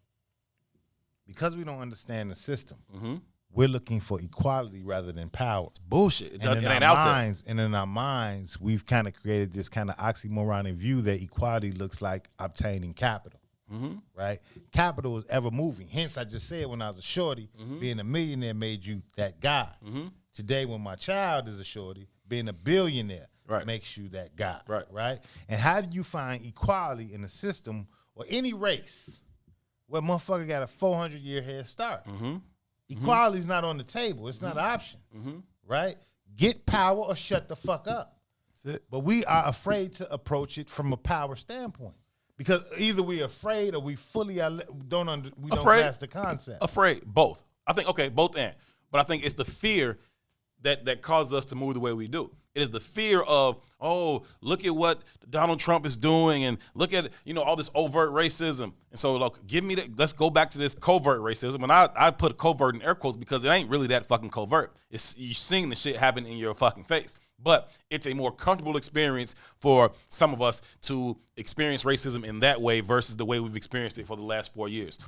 because we don't understand the system, we're looking for equality rather than power. It's bullshit. It ain't out there. And in our minds, we've kind of created this kind of oxymoronic view that equality looks like obtaining capital. Right? Capital is ever moving. Hence, I just said when I was a shorty, being a millionaire made you that guy. Today, when my child is a shorty, being a billionaire makes you that guy. Right? And how do you find equality in a system or any race where motherfucker got a 400-year head start? Equality is not on the table. It's not an option. Right? Get power or shut the fuck up. That's it. But we are afraid to approach it from a power standpoint. Because either we're afraid or we fully don't grasp the concept. Afraid, both. I think, both and. But I think it's the fear that causes us to move the way we do. It is the fear of, look at what Donald Trump is doing and look at, all this overt racism. And so, look, let's go back to this covert racism. And I put covert in air quotes because it ain't really that fucking covert. You're seeing the shit happen in your fucking face. But it's a more comfortable experience for some of us to experience racism in that way versus the way we've experienced it for the last 4 years.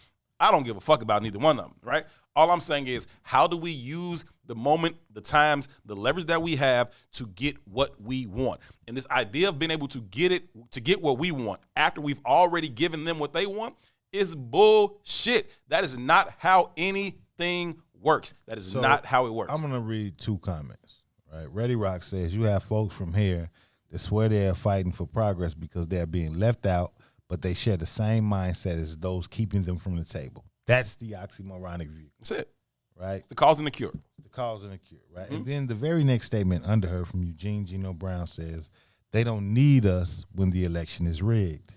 I don't give a fuck about neither one of them, right? All I'm saying is, how do we use the moment, the times, the leverage that we have to get what we want. And this idea of being able to get what we want after we've already given them what they want is bullshit. That is not how anything works. That is not how it works. I'm going to read 2 comments. Right, Ready Rock says, you have folks from here that swear they're fighting for progress because they're being left out, but they share the same mindset as those keeping them from the table. That's the oxymoronic view. That's it. Right? It's the cause and the cure. The cause and the cure, right? And then the very next statement under her from Eugene Gino Brown says, they don't need us when the election is rigged.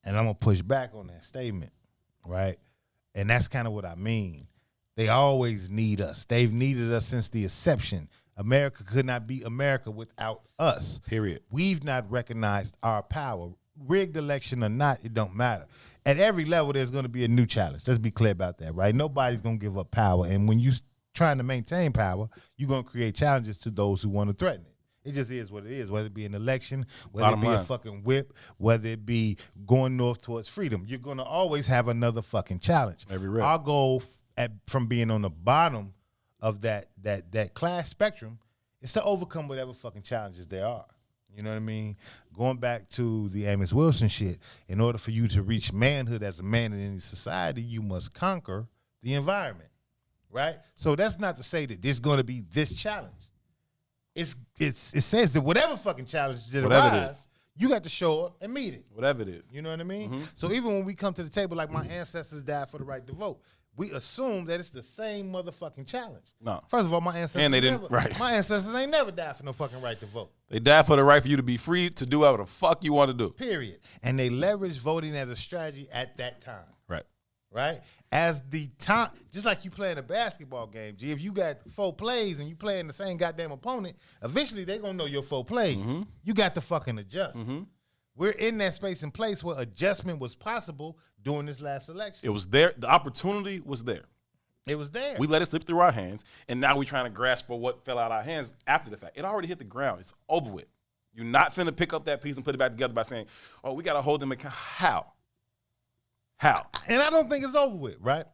And I'm going to push back on that statement, right? And that's kind of what I mean. They always need us. They've needed us since the inception. America could not be America without us. Period. We've not recognized our power. Rigged election or not, it don't matter. At every level, there's going to be a new challenge. Let's be clear about that, right? Nobody's going to give up power. And when you're trying to maintain power, you're going to create challenges to those who want to threaten it. It just is what it is, whether it be an election, whether it be a fucking whip, whether it be going north towards freedom. You're going to always have another fucking challenge. Our goal from being on the bottom of that class spectrum is to overcome whatever fucking challenges there are. You know what I mean? Going back to the Amos Wilson shit, in order for you to reach manhood as a man in any society, you must conquer the environment, right? So that's not to say that there's going to be this challenge. It says that whatever fucking challenge that arises, you got to show up and meet it. Whatever it is. You know what I mean? So even when we come to the table like my ancestors died for the right to vote, we assume that it's the same motherfucking challenge. No. First of all, my ancestors my ancestors ain't never died for no fucking right to vote. They died for the right for you to be free to do whatever the fuck you want to do. Period. And they leveraged voting as a strategy at that time. Right? As the time, just like you playing a basketball game, G, if you got 4 plays and you playing the same goddamn opponent, eventually they gonna know your 4 plays. You got to fucking adjust. We're in that space and place where adjustment was possible during this last election. It was there. The opportunity was there. It was there. We let it slip through our hands, and now we're trying to grasp for what fell out our hands after the fact. It already hit the ground. It's over with. You're not finna pick up that piece and put it back together by saying, oh, we got to hold them account. How? And I don't think it's over with, right?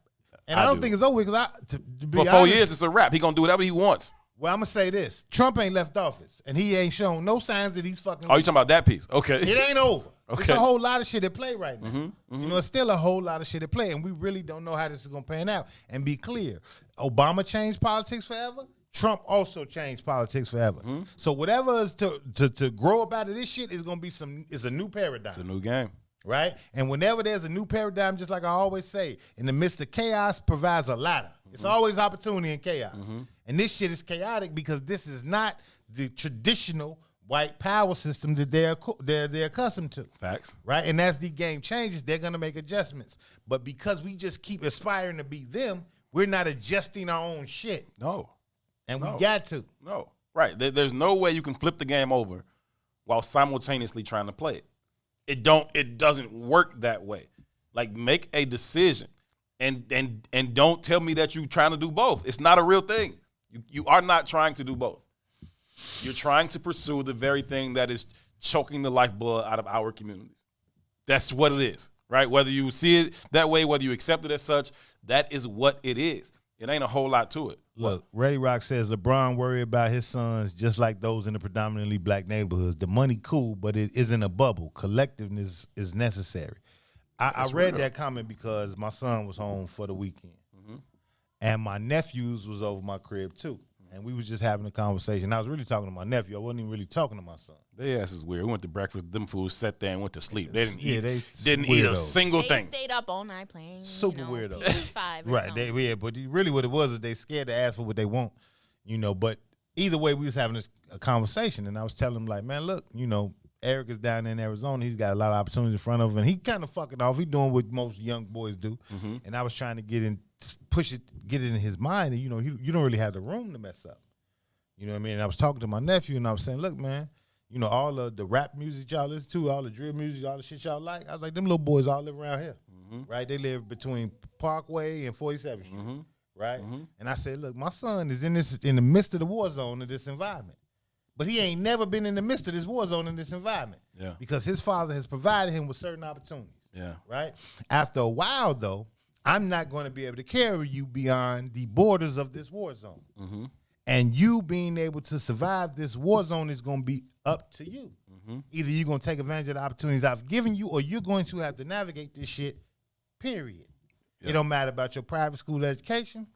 And I don't think it's over with because to be for 4 honest, years, it's a wrap. He going to do whatever he wants. Well, I'm going to say this. Trump ain't left office, and he ain't shown no signs that he's fucking... Oh, you talking about that piece? Okay. It ain't over. Okay. It's a whole lot of shit at play right now. You know, it's still a whole lot of shit at play, and we really don't know how this is going to pan out. And be clear, Obama changed politics forever. Trump also changed politics forever. So whatever is to grow up out of this shit is going to be is a new paradigm. It's a new game. Right? And whenever there's a new paradigm, just like I always say, in the midst of chaos provides a ladder. It's always opportunity in chaos. And this shit is chaotic because this is not the traditional white power system that they're accustomed to. Facts. Right? And as the game changes, they're going to make adjustments. But because we just keep aspiring to be them, we're not adjusting our own shit. No. And we got to. No. Right. There's no way you can flip the game over while simultaneously trying to play it. It doesn't work that way. Like, make a decision and don't tell me that you're trying to do both. It's not a real thing. You are not trying to do both. You're trying to pursue the very thing that is choking the lifeblood out of our communities. That's what it is, right? Whether you see it that way, whether you accept it as such, that is what it is. It ain't a whole lot to it. Look, Ready Rock says LeBron worry about his sons just like those in the predominantly black neighborhoods. The money cool, but it isn't a bubble. Collectiveness is necessary. I read that comment because my son was home for the weekend. And my nephews was over my crib too. And we was just having a conversation. I was really talking to my nephew. I wasn't even really talking to my son. Their ass is weird. We went to breakfast. Them fools sat there and went to sleep. They didn't eat. They didn't eat a single thing. They stayed up all night playing. Super weirdo. PS5 or right. something. But really what it was is they scared to ask for what they want. But either way, we was having a conversation. And I was telling him, like, man, look, Eric is down in Arizona. He's got a lot of opportunities in front of him. And he kind of fucking off. He doing what most young boys do. And I was trying to get it in his mind. And, you don't really have the room to mess up. You know what I mean? And I was talking to my nephew, and I was saying, look, man, all of the rap music y'all listen to, all the drill music, all the shit y'all like, I was like, them little boys all live around here, right? They live between Parkway and 47th Street, right? And I said, look, my son is in the midst of the war zone of this environment. But he ain't never been in the midst of this war zone in this environment. Yeah. Because his father has provided him with certain opportunities. Yeah. Right? After a while, though, I'm not going to be able to carry you beyond the borders of this war zone. Mm-hmm. And you being able to survive this war zone is going to be up to you. Mm-hmm. Either you're going to take advantage of the opportunities I've given you, or you're going to have to navigate this shit, period. Yeah. It don't matter about your private school education.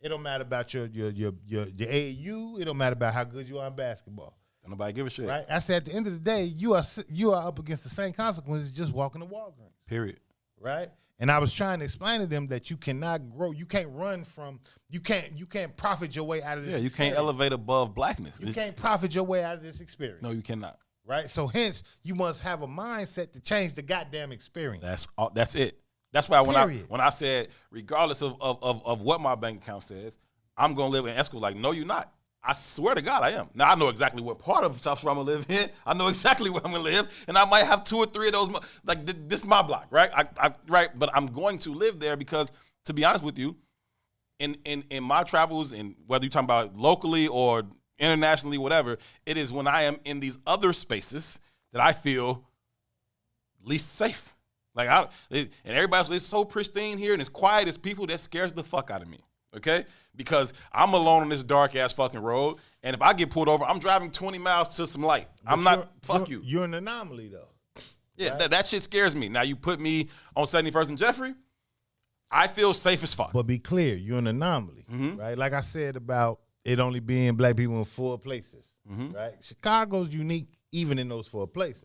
It don't matter about your AAU. It don't matter about how good you are in basketball. Don't nobody give a shit. Right? I said at the end of the day, you are up against the same consequences just walking to Walgreens. Period. Right? And I was trying to explain to them that you cannot grow, you can't run from, you can't profit your way out of this. Yeah, you can't elevate above blackness. You can't profit your way out of this experience. No, you cannot. Right? So hence, you must have a mindset to change the goddamn experience. That's it. That's why Period. when I said, regardless of what my bank account says, I'm gonna live in Esco. Like, no, you're not. I swear to God, I am. Now I know exactly what part of South Shore I'm gonna live in. I know exactly where I'm gonna live, and I might have 2 or 3 of those. Like this is my block, right? Right, but I'm going to live there because, to be honest with you, in my travels, and whether you're talking about locally or internationally, whatever, it is when I am in these other spaces that I feel least safe. Like and everybody else is so pristine here and it's quiet as people, that scares the fuck out of me. Okay? Because I'm alone on this dark ass fucking road, and if I get pulled over, I'm driving 20 miles to some light. Fuck you. You're an anomaly though. Yeah, right? that shit scares me. Now you put me on 71st and Jeffrey, I feel safe as fuck. But be clear, you're an anomaly, right? Like I said about it only being black people in 4 places, right? Chicago's unique even in those 4 places,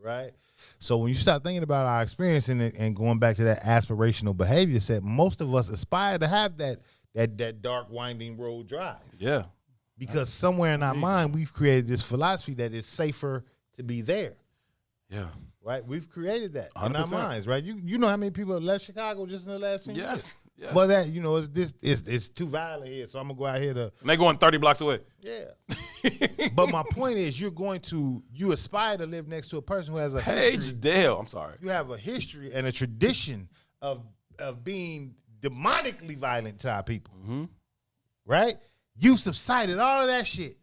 right? So when you start thinking about our experience and going back to that aspirational behavior set, most of us aspire to have that dark winding road drive. Yeah. Because somewhere in our mind, we've created this philosophy that it's safer to be there. Yeah. Right? We've created that 100%. in our minds, right? You know how many people have left Chicago just in the last 10 years? Yes. For that, it's too violent here, so I'm gonna go out here to. And they going 30 blocks away. Yeah. But my point is, you aspire to live next to a person who has a history. Dale. I'm sorry. You have a history and a tradition of being demonically violent to our people. Right? You've subsided all of that shit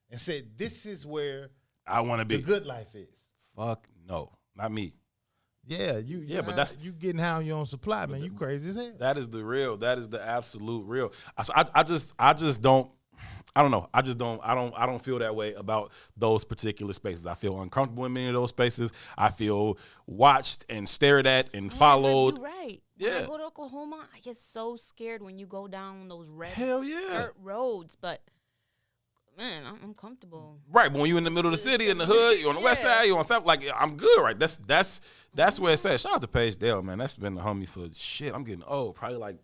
and said, this is where I want to be. The good life is. Fuck no. Not me. Yeah, but that's you getting high on your own supply, man. You crazy as hell. That is the real. That is the absolute real. I just don't. I don't know. I don't feel that way about those particular spaces. I feel uncomfortable in many of those spaces. I feel watched and stared at and followed. You're right. Yeah. When I go to Oklahoma, I get so scared when you go down those red dirt roads, but man, I'm comfortable. Right, but when you're in the middle of the city, in the hood, you're on the west side, you're on south, like I'm good, right? That's where it's at. Shout out to Paige Dale, man. That's been the homie for shit. I'm getting old, probably like,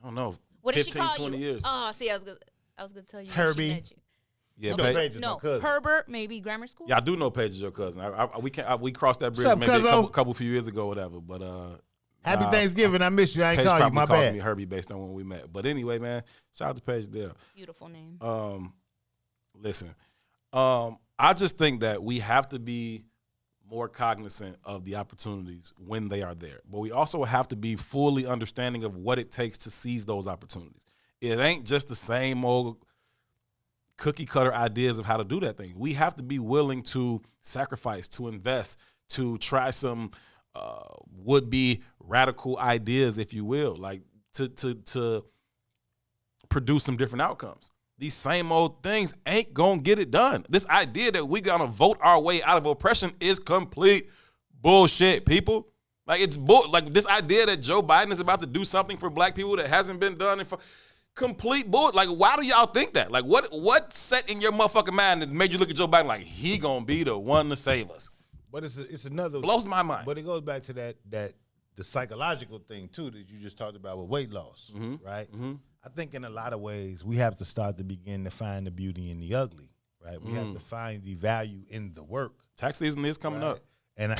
I don't know, what 15, did she call 20 you? years. Oh, see, I was gonna tell you Herbie. She met you. Yeah, okay. Paige No, Herbert, maybe grammar school. Yeah, I do know Paige is your cousin. We crossed that bridge What's up, maybe cousin? a couple few years ago, or whatever. But Happy Thanksgiving. I miss you. I ain't Paige call you. probably My calls bad. me Herbie based on when we met. But anyway, man, shout out to Paige Dale. Beautiful name. Listen, I just think that we have to be more cognizant of the opportunities when they are there. But we also have to be fully understanding of what it takes to seize those opportunities. It ain't just the same old cookie cutter ideas of how to do that thing. We have to be willing to sacrifice, to invest, to try some would-be radical ideas, if you will, like to produce some different outcomes. These same old things ain't gonna get it done. This idea that we gonna vote our way out of oppression is complete bullshit, people. Like it's like this idea that Joe Biden is about to do something for black people that hasn't been done for complete bull. Like, why do y'all think that? Like, what set in your motherfucking mind that made you look at Joe Biden like he gonna be the one to save us? But it's another blows my mind. But it goes back to that the psychological thing too that you just talked about with weight loss, right? I think in a lot of ways we have to start to begin to find the beauty in the ugly, right? We have to find the value in the work. Tax season is coming up, and I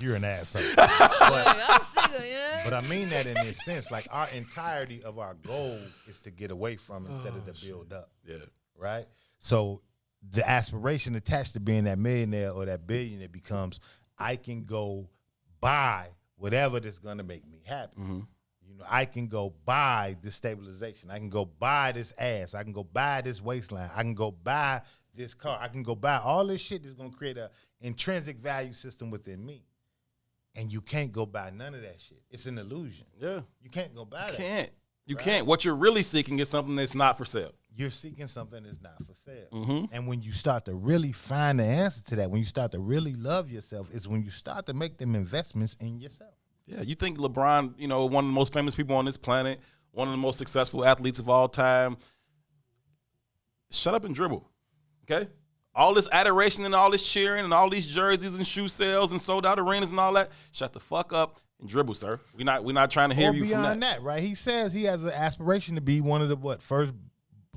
you're an asshole. But I mean that in this sense, like our entirety of our goal is to get away from instead of to build up. Yeah. Right? So the aspiration attached to being that millionaire or that billionaire becomes, I can go buy whatever that's gonna make me happy. You know, I can go buy this stabilization. I can go buy this ass. I can go buy this waistline. I can go buy this car. I can go buy all this shit that's gonna create a intrinsic value system within me. And you can't go buy none of that shit. It's an illusion. Yeah. You can't go buy that. You can't. What you're really seeking is something that's not for sale. You're seeking something that's not for sale. Mm-hmm. And when you start to really find the answer to that, when you start to really love yourself, is when you start to make them investments in yourself. Yeah, you think LeBron, one of the most famous people on this planet, one of the most successful athletes of all time. Shut up and dribble, okay? All this adoration and all this cheering and all these jerseys and shoe sales and sold out arenas and all that. Shut the fuck up and dribble, sir. We're not trying to hear you from that. Beyond that, right? He says he has an aspiration to be one of the first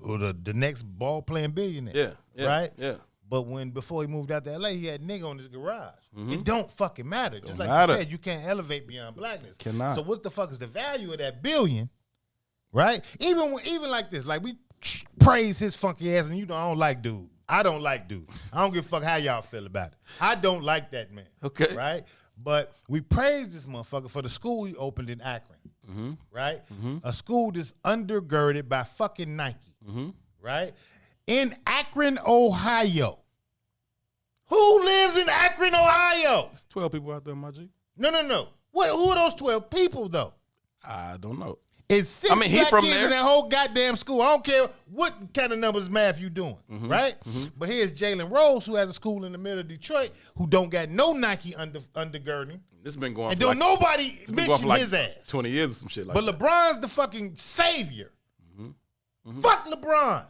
or the next ball playing billionaire. Yeah, right. Yeah. But before he moved out to LA, he had nigga on his garage. Mm-hmm. It don't fucking matter. Just like you said, you can't elevate beyond blackness. Cannot. So what the fuck is the value of that billion? Right? Even like this, like we praise his funky ass, and I don't like dude. I don't like dude. I don't give a fuck how y'all feel about it. I don't like that man. Okay. Right? But we praise this motherfucker for the school he opened in Akron. Mm-hmm. Right? Mm-hmm. A school that's undergirded by fucking Nike. Mm-hmm. Right? In Akron, Ohio. Who lives in Akron, Ohio? It's 12 people out there, my G. No. Who are those 12 people, though? I don't know. It's 6 he black from kids there. in that whole goddamn school. I don't care what kind of numbers math you doing, right? Mm-hmm. But here's Jalen Rose, who has a school in the middle of Detroit, who don't got no Nike undergirding. This has been going and for don't nobody mention his ass. 20 years or some shit like that. But LeBron's the fucking savior. Fuck LeBron.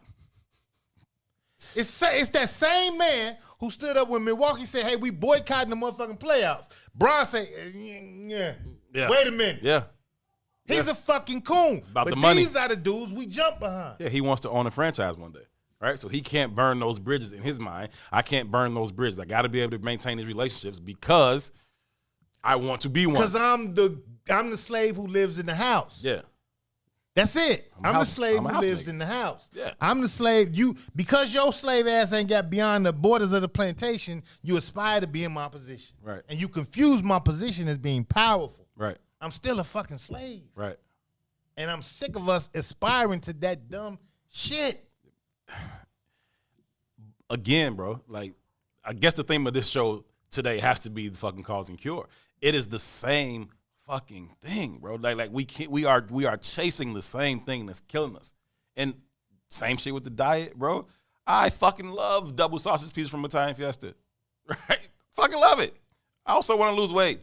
It's that same man who stood up when Milwaukee said, hey, we boycotting the motherfucking playoffs. Bron said, yeah. Wait a minute. Yeah. He's a fucking coon. About but the money. These are the dudes we jump behind. Yeah, he wants to own a franchise one day, right? So he can't burn those bridges in his mind. I can't burn those bridges. I got to be able to maintain these relationships because I want to be one. Because I'm the slave who lives in the house. Yeah. That's it. I'm the slave who lives in the house. Yeah. I'm the slave. Because your slave ass ain't got beyond the borders of the plantation, you aspire to be in my position. Right. And you confuse my position as being powerful. Right. I'm still a fucking slave. Right. And I'm sick of us aspiring to that dumb shit. Again, bro, like, I guess the theme of this show today has to be the fucking cause and cure. It is the same fucking thing, bro. Like we are chasing the same thing that's killing us. And same shit with the diet, bro. I fucking love double sausage pizza from Italian Fiesta. Right? Fucking love it. I also want to lose weight.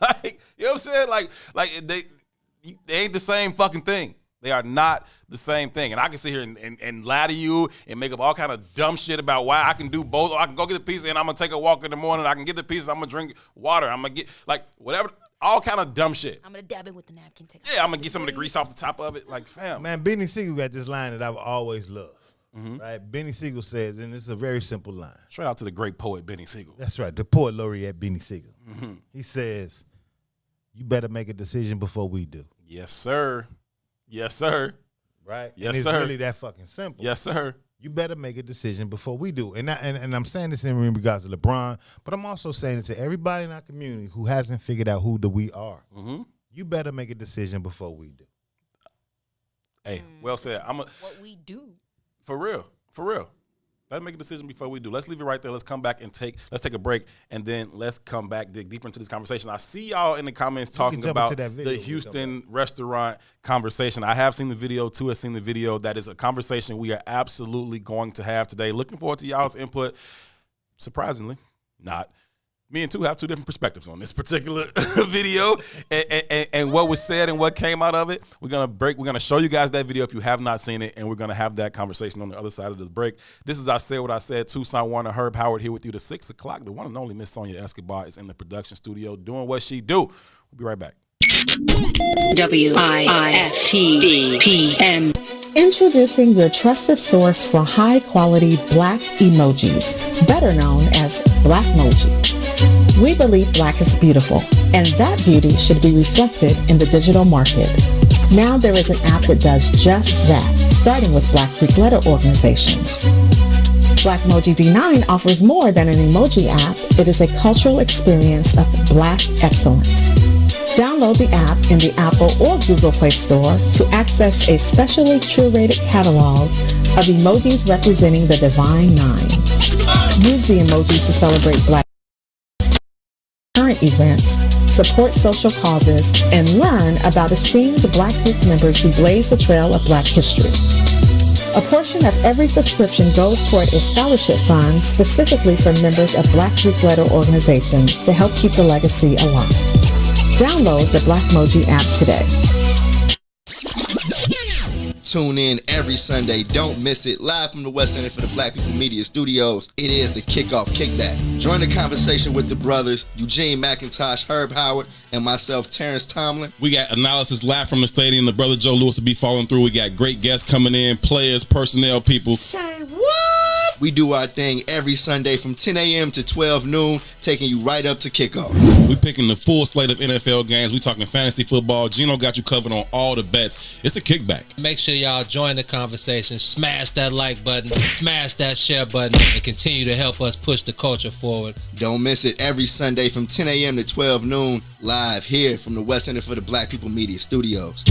Like, you know what I'm saying? Like they ain't the same fucking thing. They are not the same thing. And I can sit here and lie to you and make up all kind of dumb shit about why I can do both. Or I can go get the pizza and I'm going to take a walk in the morning. I can get the pizza. I'm going to drink water. I'm going to get, like, whatever. All kind of dumb shit. I'm going to dab it with the napkin. Yeah, I'm going to get some of the grease off the top of it. Like, fam. Man, Benny Siegel got this line that I've always loved. Right? Benny Siegel says, and it's a very simple line. Shout out to the great poet, Benny Siegel. That's right. The poet laureate, Benny Siegel. He says, you better make a decision before we do. Yes, sir. Yes, sir. Right? Yes, and it's sir. really that fucking simple. Yes, sir. You better make a decision before we do. And I'm saying this in regards to LeBron, but I'm also saying it to everybody in our community who hasn't figured out who the we are. You better make a decision before we do. Hey, well said. What we do. For real. Let's make a decision before we do. Let's leave it right there. Let's come back and take a break, and then let's come back, dig deeper into this conversation. I see y'all in the comments talking about the Houston restaurant conversation. I have seen the video, too. I've seen the video. That is a conversation we are absolutely going to have today. Looking forward to y'all's input. Surprisingly, not. Me and Two have two different perspectives on this particular video and what was said and what came out of it. We're going to show you guys that video if you have not seen it, and we're going to have that conversation on the other side of the break. This is I Said What I Said. Tucson Warner, Herb Howard here with you to 6 o'clock. The one and only Miss Sonia Escobar is in the production studio doing what she do. We'll be right back. WIFTVPM. Introducing your trusted source for high-quality black emojis, better known as Blackmoji. We believe black is beautiful, and that beauty should be reflected in the digital market. Now there is an app that does just that, starting with Black Greek letter organizations. Blackmoji D9 offers more than an emoji app. It is a cultural experience of black excellence. Download the app in the Apple or Google Play Store to access a specially curated catalog of emojis representing the Divine Nine. Use the emojis to celebrate black current events support social causes, and learn about esteemed Black group members who blaze the trail of Black history. A portion of every subscription goes toward a scholarship fund specifically for members of Black group-led organizations to help keep the legacy alive. Download the Blackmoji app today. Tune in every Sunday. Don't miss it. Live from the West Center for the Black People Media Studios. It is the Kickoff Kickback. Join the conversation with the brothers, Eugene McIntosh, Herb Howard, and myself, Terrence Tomlin. We got analysis live from the stadium. The brother Joe Lewis will be following through. We got great guests coming in, players, personnel, people. Say what? We do our thing every Sunday from 10 a.m. to 12 noon, taking you right up to kickoff. We picking the full slate of NFL games. We talking fantasy football. Gino got you covered on all the bets. It's a kickback. Make sure y'all join the conversation. Smash that like button, smash that share button, and continue to help us push the culture forward. Don't miss it every Sunday from 10 a.m. to 12 noon, live here from the West Center for the Black People Media Studios.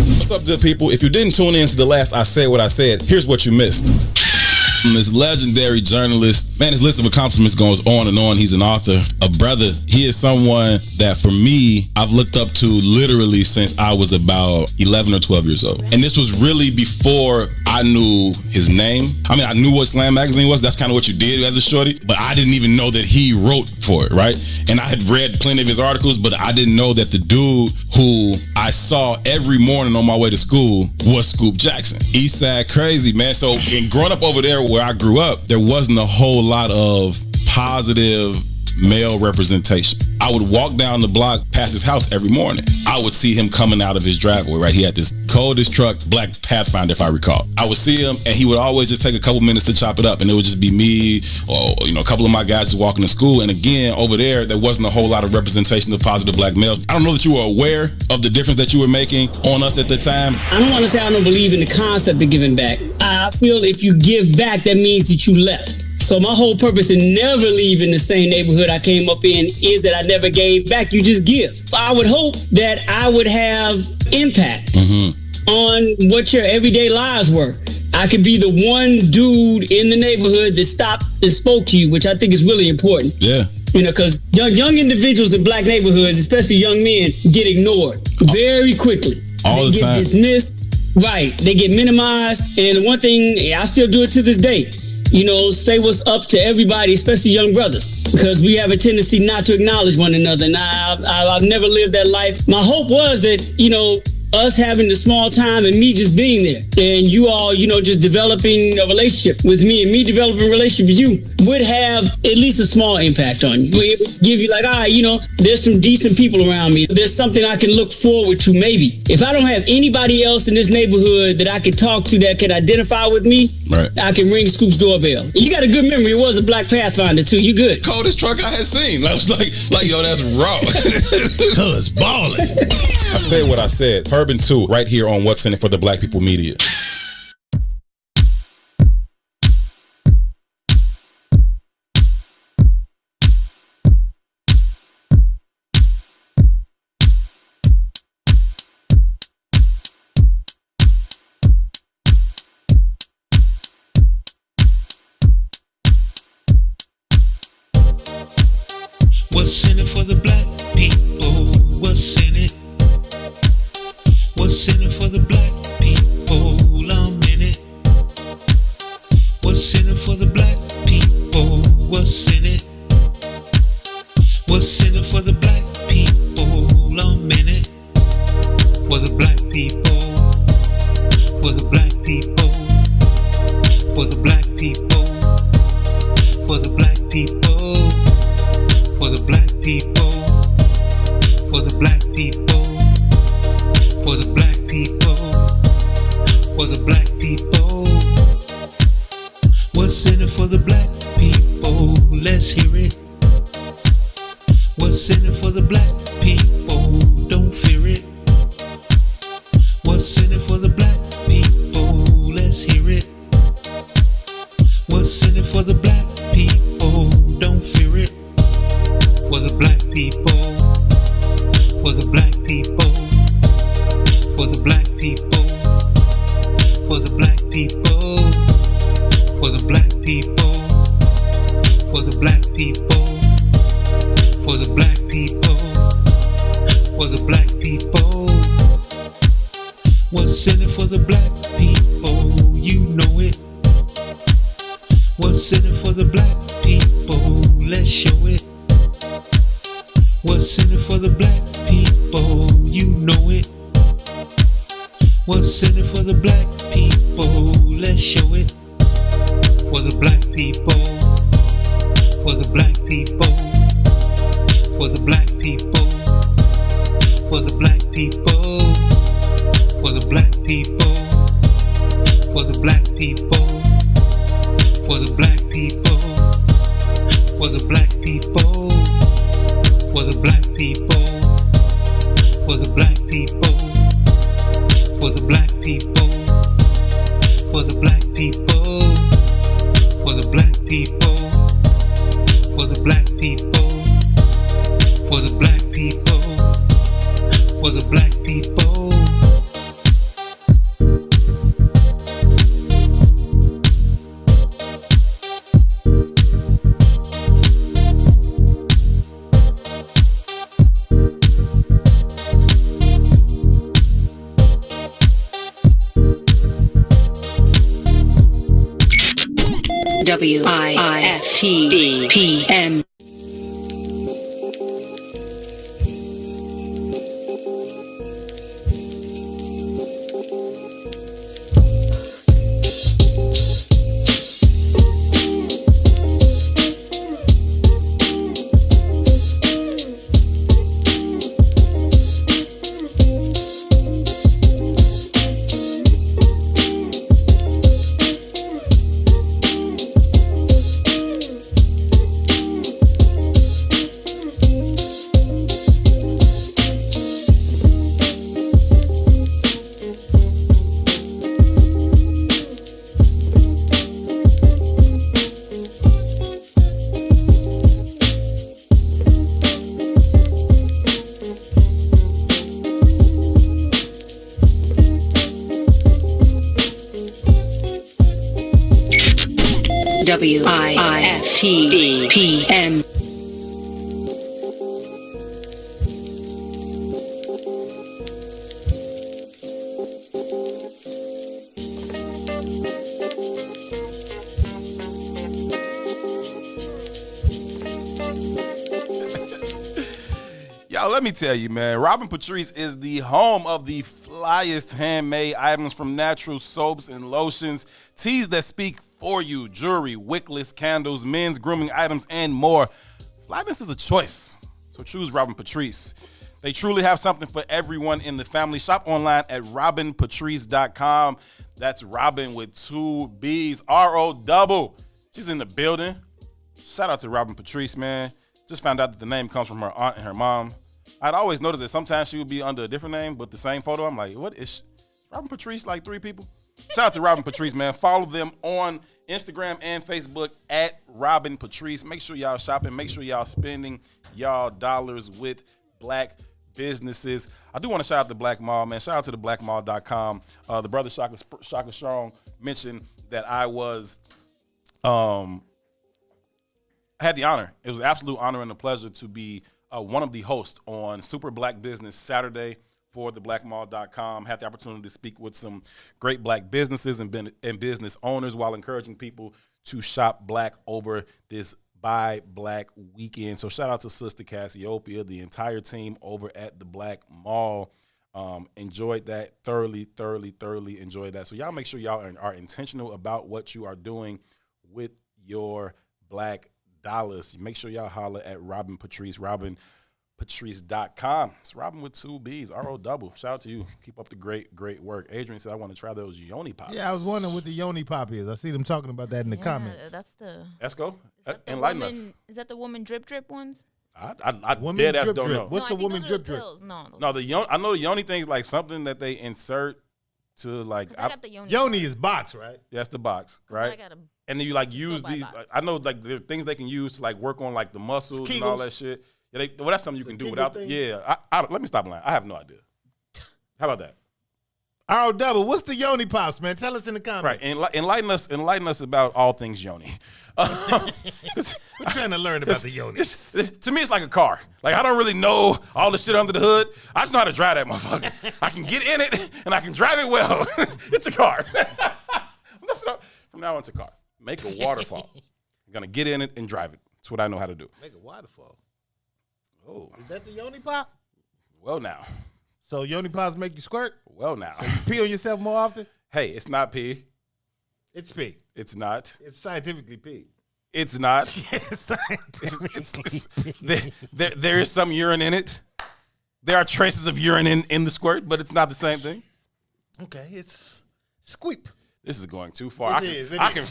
What's up, good people? If you didn't tune in to the last I Said What I Said, here's what you missed. This legendary journalist, man, his list of accomplishments goes on and on. He's an author, a brother. He is someone that, for me, I've looked up to literally since I was about 11 or 12 years old. And this was really before I knew his name. I mean, I knew what Slam Magazine was. That's kind of what you did as a shorty. But I didn't even know that he wrote for it, right? And I had read plenty of his articles, but I didn't know that the dude who I saw every morning on my way to school was Scoop Jackson. Eastside crazy, man. So, in growing up over there where I grew up, there wasn't a whole lot of positive male representation. I would walk down the block past his house every morning. I would see him coming out of his driveway, right? He had this coldest truck, black Pathfinder, if I recall. I would see him, and he would always just take a couple minutes to chop it up, and it would just be me or, a couple of my guys just walking to school. And again, over there wasn't a whole lot of representation of positive black males. I don't know that you were aware of the difference that you were making on us at the time. I don't want to say I don't believe in the concept of giving back. I feel if you give back, that means that you left. So my whole purpose in never leaving the same neighborhood I came up in is that I never gave back. You just give. I would hope that I would have impact on what your everyday lives were. I could be the one dude in the neighborhood that stopped and spoke to you, which I think is really important. Yeah. Because young individuals in black neighborhoods, especially young men, get ignored very quickly. All the time. They get dismissed. Right. They get minimized. And the one thing, I still do it to this day. Say what's up to everybody, especially young brothers, because we have a tendency not to acknowledge one another. And I've never lived that life. My hope was that, us having the small time and me just being there and you all, just developing a relationship with me and me developing a relationship with you would have at least a small impact on you. It would give you like, there's some decent people around me. There's something I can look forward to maybe. If I don't have anybody else in this neighborhood that I could talk to that could identify with me, right, I can ring Scoop's doorbell. You got a good memory. It was a black Pathfinder too. You good. Coldest truck I had seen. I was like, yo, that's raw. Cuz balling. I said what I said. Urban 2, right here on What's in It for the Black People Media. What's in it for the black people? What's in it? What's in it for the black people? I'm in it. What's in it for the black people? What's in it? What's in it for the black people? I'm in it. For the black people. For the black people. For the black people. For the black people. For the black people. For the black people. For the black people, for the black people. What's in it for the black people? Let's hear it. What's in it for the black people? Don't fear it. What's in it for the black people? Let's hear it. What's in it for the black people? Don't fear it. For the black people, for the black people. For the black people, for the black people, for the black people, for the black people. For the black people. For the black people. What's in it for the black people? You know it. What's in it for the black people? Let's show it. What's in it for the black people? You know it. What's in it for the black people? Let's show it. For the black people. For the black people. For the black people. For the black people. For the black people. For the black people. For the black people. For the black people. For the black people. For the black people. For the black people. For the black people. For the black people. For the black people. For the black people. For the black people. WIFTBPM. WIFTBPM. Y'all, let me tell you, man, Robin Patrice is the home of the flyest handmade items, from natural soaps and lotions, teas that speak for you, jewelry, wickless candles, men's grooming items, and more. Flyness is a choice, so choose Robin Patrice. They truly have something for everyone in the family. Shop online at robinpatrice.com. That's Robin with 2 B's, R-O-double. She's in the building. Shout out to Robin Patrice, man. Just found out that the name comes from her aunt and her mom. I'd always noticed that sometimes she would be under a different name, but the same photo. I'm like, what is Robin Patrice, like 3 people? Shout out to Robin Patrice, man. Follow them on Instagram and Facebook at Robin Patrice. Make sure y'all shopping. Make sure y'all spending y'all dollars with black businesses. I do want to shout out the Black Mall, man. Shout out to the blackmall.com. The brother Shaka Strong mentioned that I was I had the honor. It was an absolute honor and a pleasure to be one of the hosts on Super Black Business Saturday for the blackmall.com. Had the opportunity to speak with some great black businesses and business owners while encouraging people to shop black over this Buy Black weekend. So shout out to Sister Cassiopeia, the entire team over at the Black Mall. Enjoyed that thoroughly enjoyed that. So y'all make sure y'all are intentional about what you are doing with your black dollars. Make sure y'all holler at Robin Patrice, robinpatrice.com. It's Robin with 2 B's, R-O-double. Shout out to you. Keep up the great work. Adrian said, I want to try those Yoni Pops. Yeah, I was wondering what the Yoni Pop is. I see them talking about that in the comments. That's the... Esco? Enlighten us. Is that the woman drip ones? I dead ass don't know. What's the woman drip? No, I know the Yoni thing is like something that they insert to like. I got the Yoni. Yoni is box, right? Yeah, that's the box, right? And then you like use these. I know like there are things they can use to like work on like the muscles and all that shit. Yeah, that's something you can do without. Yeah, let me stop lying. I have no idea. How about that? R.O. what's the Yoni Pops, man? Tell us in the comments. Right, enlighten us about all things Yoni. We're trying to learn about the Yoni. To me, it's like a car. Like, I don't really know all the shit under the hood. I just know how to drive that motherfucker. I can get in it, and I can drive it well. It's a car. From now on, it's a car. Make a waterfall. I'm going to get in it and drive it. That's what I know how to do. Make a waterfall. Oh. Is that the Yoni Pop? Well, now. So Yoni Pops make you squirt? Well, now. So you pee on yourself more often? Hey, it's not pee. It's pee. It's not. It's scientifically pee. It's not. It's there is some urine in it. There are traces of urine in the squirt, but it's not the same thing. Okay, it's squeep. This is going too far. I can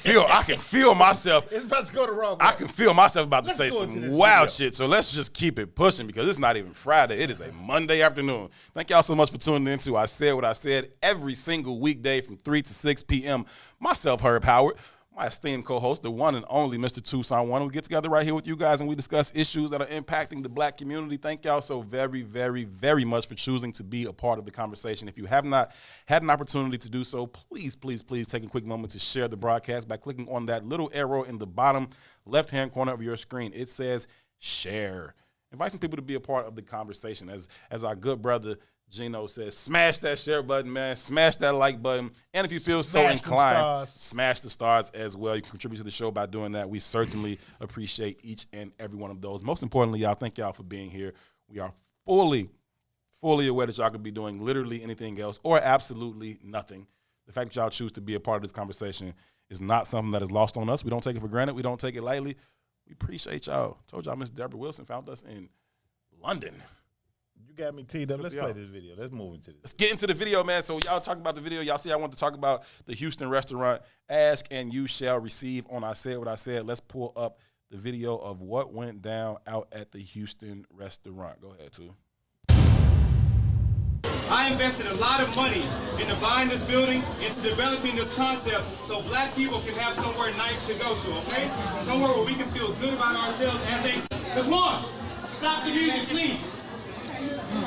feel myself. It's about to go the wrong way. I can feel myself about to say Let's go some into this wild video. shit. So let's just keep it pushing because it's not even Friday. It is a Monday afternoon. Thank y'all so much for tuning in to I Said What I Said every single weekday from 3 to 6 p.m. Myself, Herb Howard. My esteemed co-host, the one and only Mr. Tucson One. We get together right here with you guys and we discuss issues that are impacting the black community. Thank y'all so very, very, very much for choosing to be a part of the conversation. If you have not had an opportunity to do so, please, please, please take a quick moment to share the broadcast by clicking on that little arrow in the bottom left-hand corner of your screen. It says share. Invite some people to be a part of the conversation. As our good brother Gino says, smash that share button, man. Smash that like button. And if you feel so inclined, smash the stars as well. You can contribute to the show by doing that. We certainly appreciate each and every one of those. Most importantly, y'all, thank y'all for being here. We are fully aware that y'all could be doing literally anything else or absolutely nothing. The fact that y'all choose to be a part of this conversation is not something that is lost on us. We don't take it for granted. We don't take it lightly. We appreciate y'all. Told y'all Miss Deborah Wilson found us in London. You got me teed up. Let's play this video. Let's move into this. Let's get into the video, man. So y'all talk about the video. Y'all see I want to talk about the Houston restaurant. Ask and you shall receive on I Said What I Said. Let's pull up the video of what went down out at the Houston restaurant. Go ahead, too. I invested a lot of money into buying this building, into developing this concept so black people can have somewhere nice to go to, okay? Somewhere where we can feel good about ourselves as a, come on, stop the music, please.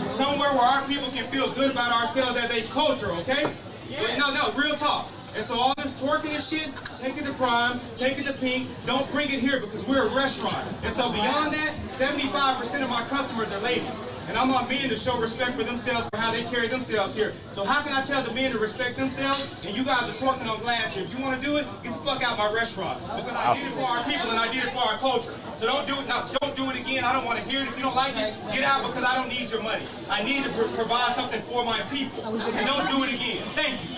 Somewhere where our people can feel good about ourselves as a culture, okay? Yeah. No, real talk. And so all this twerking and shit, take it to Prime, take it to Pink, don't bring it here because we're a restaurant. And so beyond that, 75% of my customers are ladies. And I want men to show respect for themselves for how they carry themselves here. So how can I tell the men to respect themselves and you guys are twerking on glass here? If you want to do it, get the fuck out of my restaurant. Because I did it for our people and I did it for our culture. So don't do it now. Don't do it again. I don't want to hear it. If you don't like it, get out because I don't need your money. I need to provide something for my people. And don't do it again. Thank you.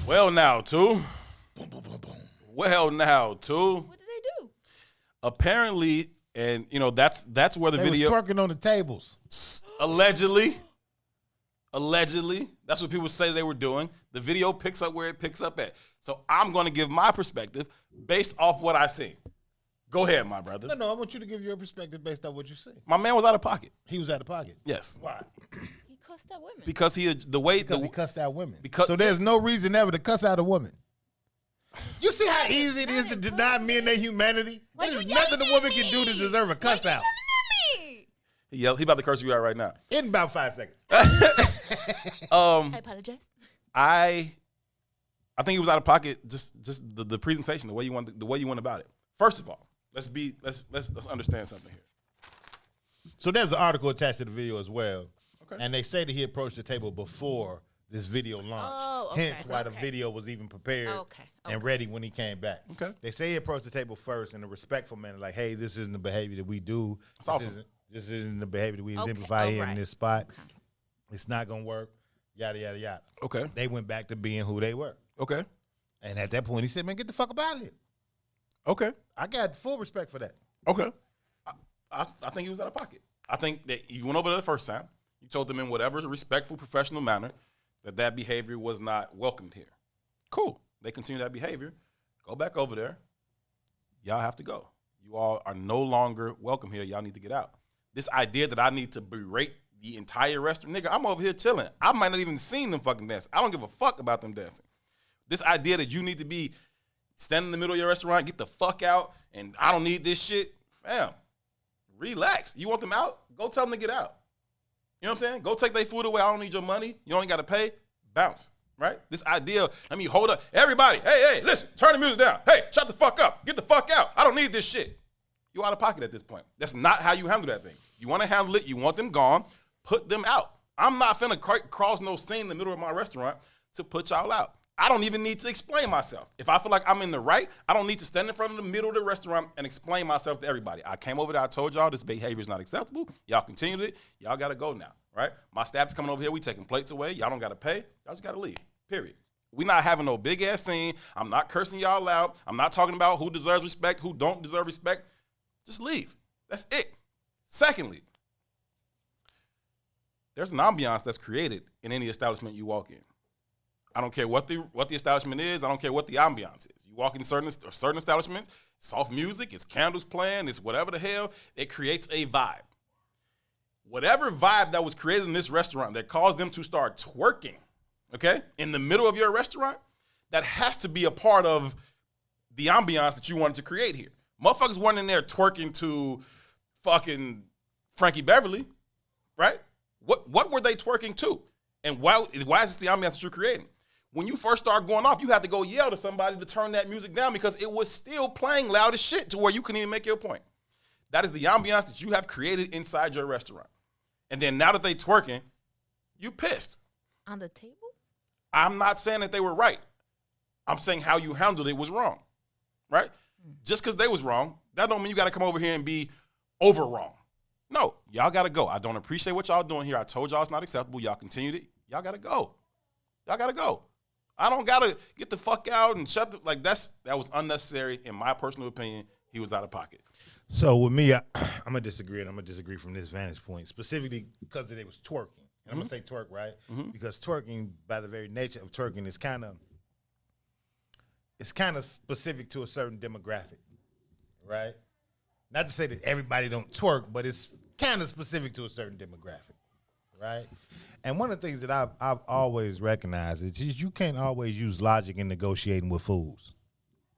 Well now, too. Well now, too. What did they do? Apparently, and you know that's where the They video was twerking on the tables. Allegedly, that's what people say they were doing. The video picks up where it picks up at. So I'm going to give my perspective based off what I see. Go ahead, my brother. No, I want you to give your perspective based on what you see. My man was out of pocket. He was out of pocket. Yes. Why? He cussed out women. Because he cussed out women. Because so there's no reason ever to cuss out a woman. You see how easy it is to deny men their humanity? There's nothing a woman can do to deserve a cuss out. He about to curse you out right now. In about 5 seconds. I apologize. I think he was out of pocket. Just the presentation, the way you went about it. First of all, let's understand something here. So there's an article attached to the video as well. Okay. And they say that he approached the table before this video launched. Oh, okay. Hence why the video was even prepared and ready when he came back. Okay. They say he approached the table first in a respectful manner, like, hey, this isn't the behavior that we do. This isn't the behavior that we exemplify here in this spot. Okay. It's not going to work, yada, yada, yada. Okay. They went back to being who they were. Okay. And at that point, he said, man, get the fuck up out of here. Okay. I got full respect for that. Okay. I think he was out of pocket. I think that you went over there the first time. You told them in whatever respectful, professional manner that behavior was not welcomed here. Cool. They continue that behavior. Go back over there. Y'all have to go. You all are no longer welcome here. Y'all need to get out. This idea that I need to berate the entire restaurant, nigga, I'm over here chilling. I might not even seen them fucking dancing. I don't give a fuck about them dancing. This idea that you need to be standing in the middle of your restaurant, get the fuck out, and I don't need this shit, fam, relax. You want them out? Go tell them to get out. You know what I'm saying? Go take their food away. I don't need your money. You only got to pay. Bounce, right? This idea, let me hold up. Everybody, hey, listen, turn the music down. Hey, shut the fuck up. Get the fuck out. I don't need this shit. You out of pocket at this point. That's not how you handle that thing. You want to handle it. You want them gone. Put them out. I'm not finna cross no scene in the middle of my restaurant to put y'all out. I don't even need to explain myself. If I feel like I'm in the right, I don't need to stand in front of the middle of the restaurant and explain myself to everybody. I came over there. I told y'all this behavior is not acceptable. Y'all continued it. Y'all got to go now, right? My staff's coming over here. We taking plates away. Y'all don't got to pay. Y'all just got to leave, period. We not having no big-ass scene. I'm not cursing y'all out. I'm not talking about who deserves respect, who don't deserve respect. Just leave. That's it. Secondly, there's an ambiance that's created in any establishment you walk in. I don't care what the establishment is. I don't care what the ambiance is. You walk in certain establishments, soft music, it's candles playing, it's whatever the hell. It creates a vibe. Whatever vibe that was created in this restaurant that caused them to start twerking, okay, in the middle of your restaurant, that has to be a part of the ambiance that you wanted to create here. Motherfuckers weren't in there twerking to fucking Frankie Beverly, right? What were they twerking to? And why is this the ambiance that you're creating? When you first start going off, you had to go yell to somebody to turn that music down because it was still playing loud as shit to where you couldn't even make your point. That is the ambiance that you have created inside your restaurant. And then now that they twerking, you pissed. On the table? I'm not saying that they were right. I'm saying how you handled it was wrong, right? Just because they was wrong, that don't mean you got to come over here and be over wrong. No, y'all got to go. I don't appreciate what y'all doing here. I told y'all it's not acceptable. Y'all continued it. Y'all got to go. Y'all got to go. I don't got to get the fuck out and shut the, like that was unnecessary. In my personal opinion, he was out of pocket. So with me, I'm going to disagree, and I'm going to disagree from this vantage point, specifically because they was twerking. And I'm going to say twerk, right? Because twerking, by the very nature of twerking, is kind of specific to a certain demographic, right? Not to say that everybody don't twerk, but it's kind of specific to a certain demographic, right? And one of the things that I've always recognized is you can't always use logic in negotiating with fools,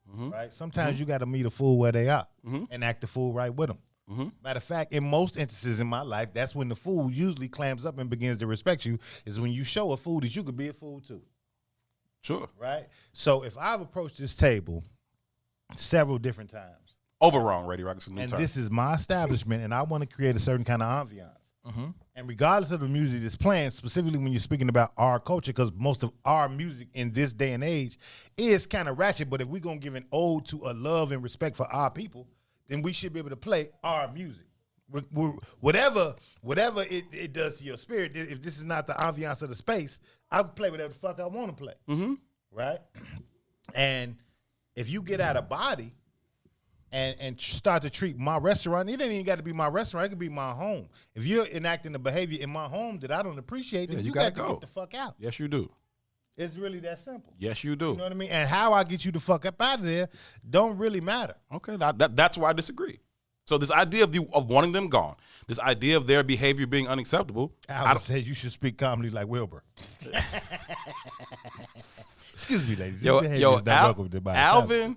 right? Sometimes you got to meet a fool where they are and act the fool right with them. Matter of fact, in most instances in my life, that's when the fool usually clams up and begins to respect you, is when you show a fool that you could be a fool too. Sure. Right? So if I've approached this table several different times. Over wrong, Radio Rock. And this is my establishment, and I want to create a certain kind of ambiance. And regardless of the music that's playing, specifically when you're speaking about our culture, because most of our music in this day and age is kind of ratchet, but if we're going to give an ode to a love and respect for our people, then we should be able to play our music. Whatever it does to your spirit, if this is not the ambiance of the space, I'll play whatever the fuck I want to play. Right? And if you get out of body and start to treat my restaurant, it ain't even got to be my restaurant, it could be my home. If you're enacting a behavior in my home that I don't appreciate, then you got to get the fuck out. Yes, you do. It's really that simple. Yes, you do. You know what I mean? And how I get you the fuck up out of there don't really matter. Okay, that's where I disagree. So this idea of wanting them gone, this idea of their behavior being unacceptable. I would say you should speak calmly like Wilbur. Excuse me, ladies. Alvin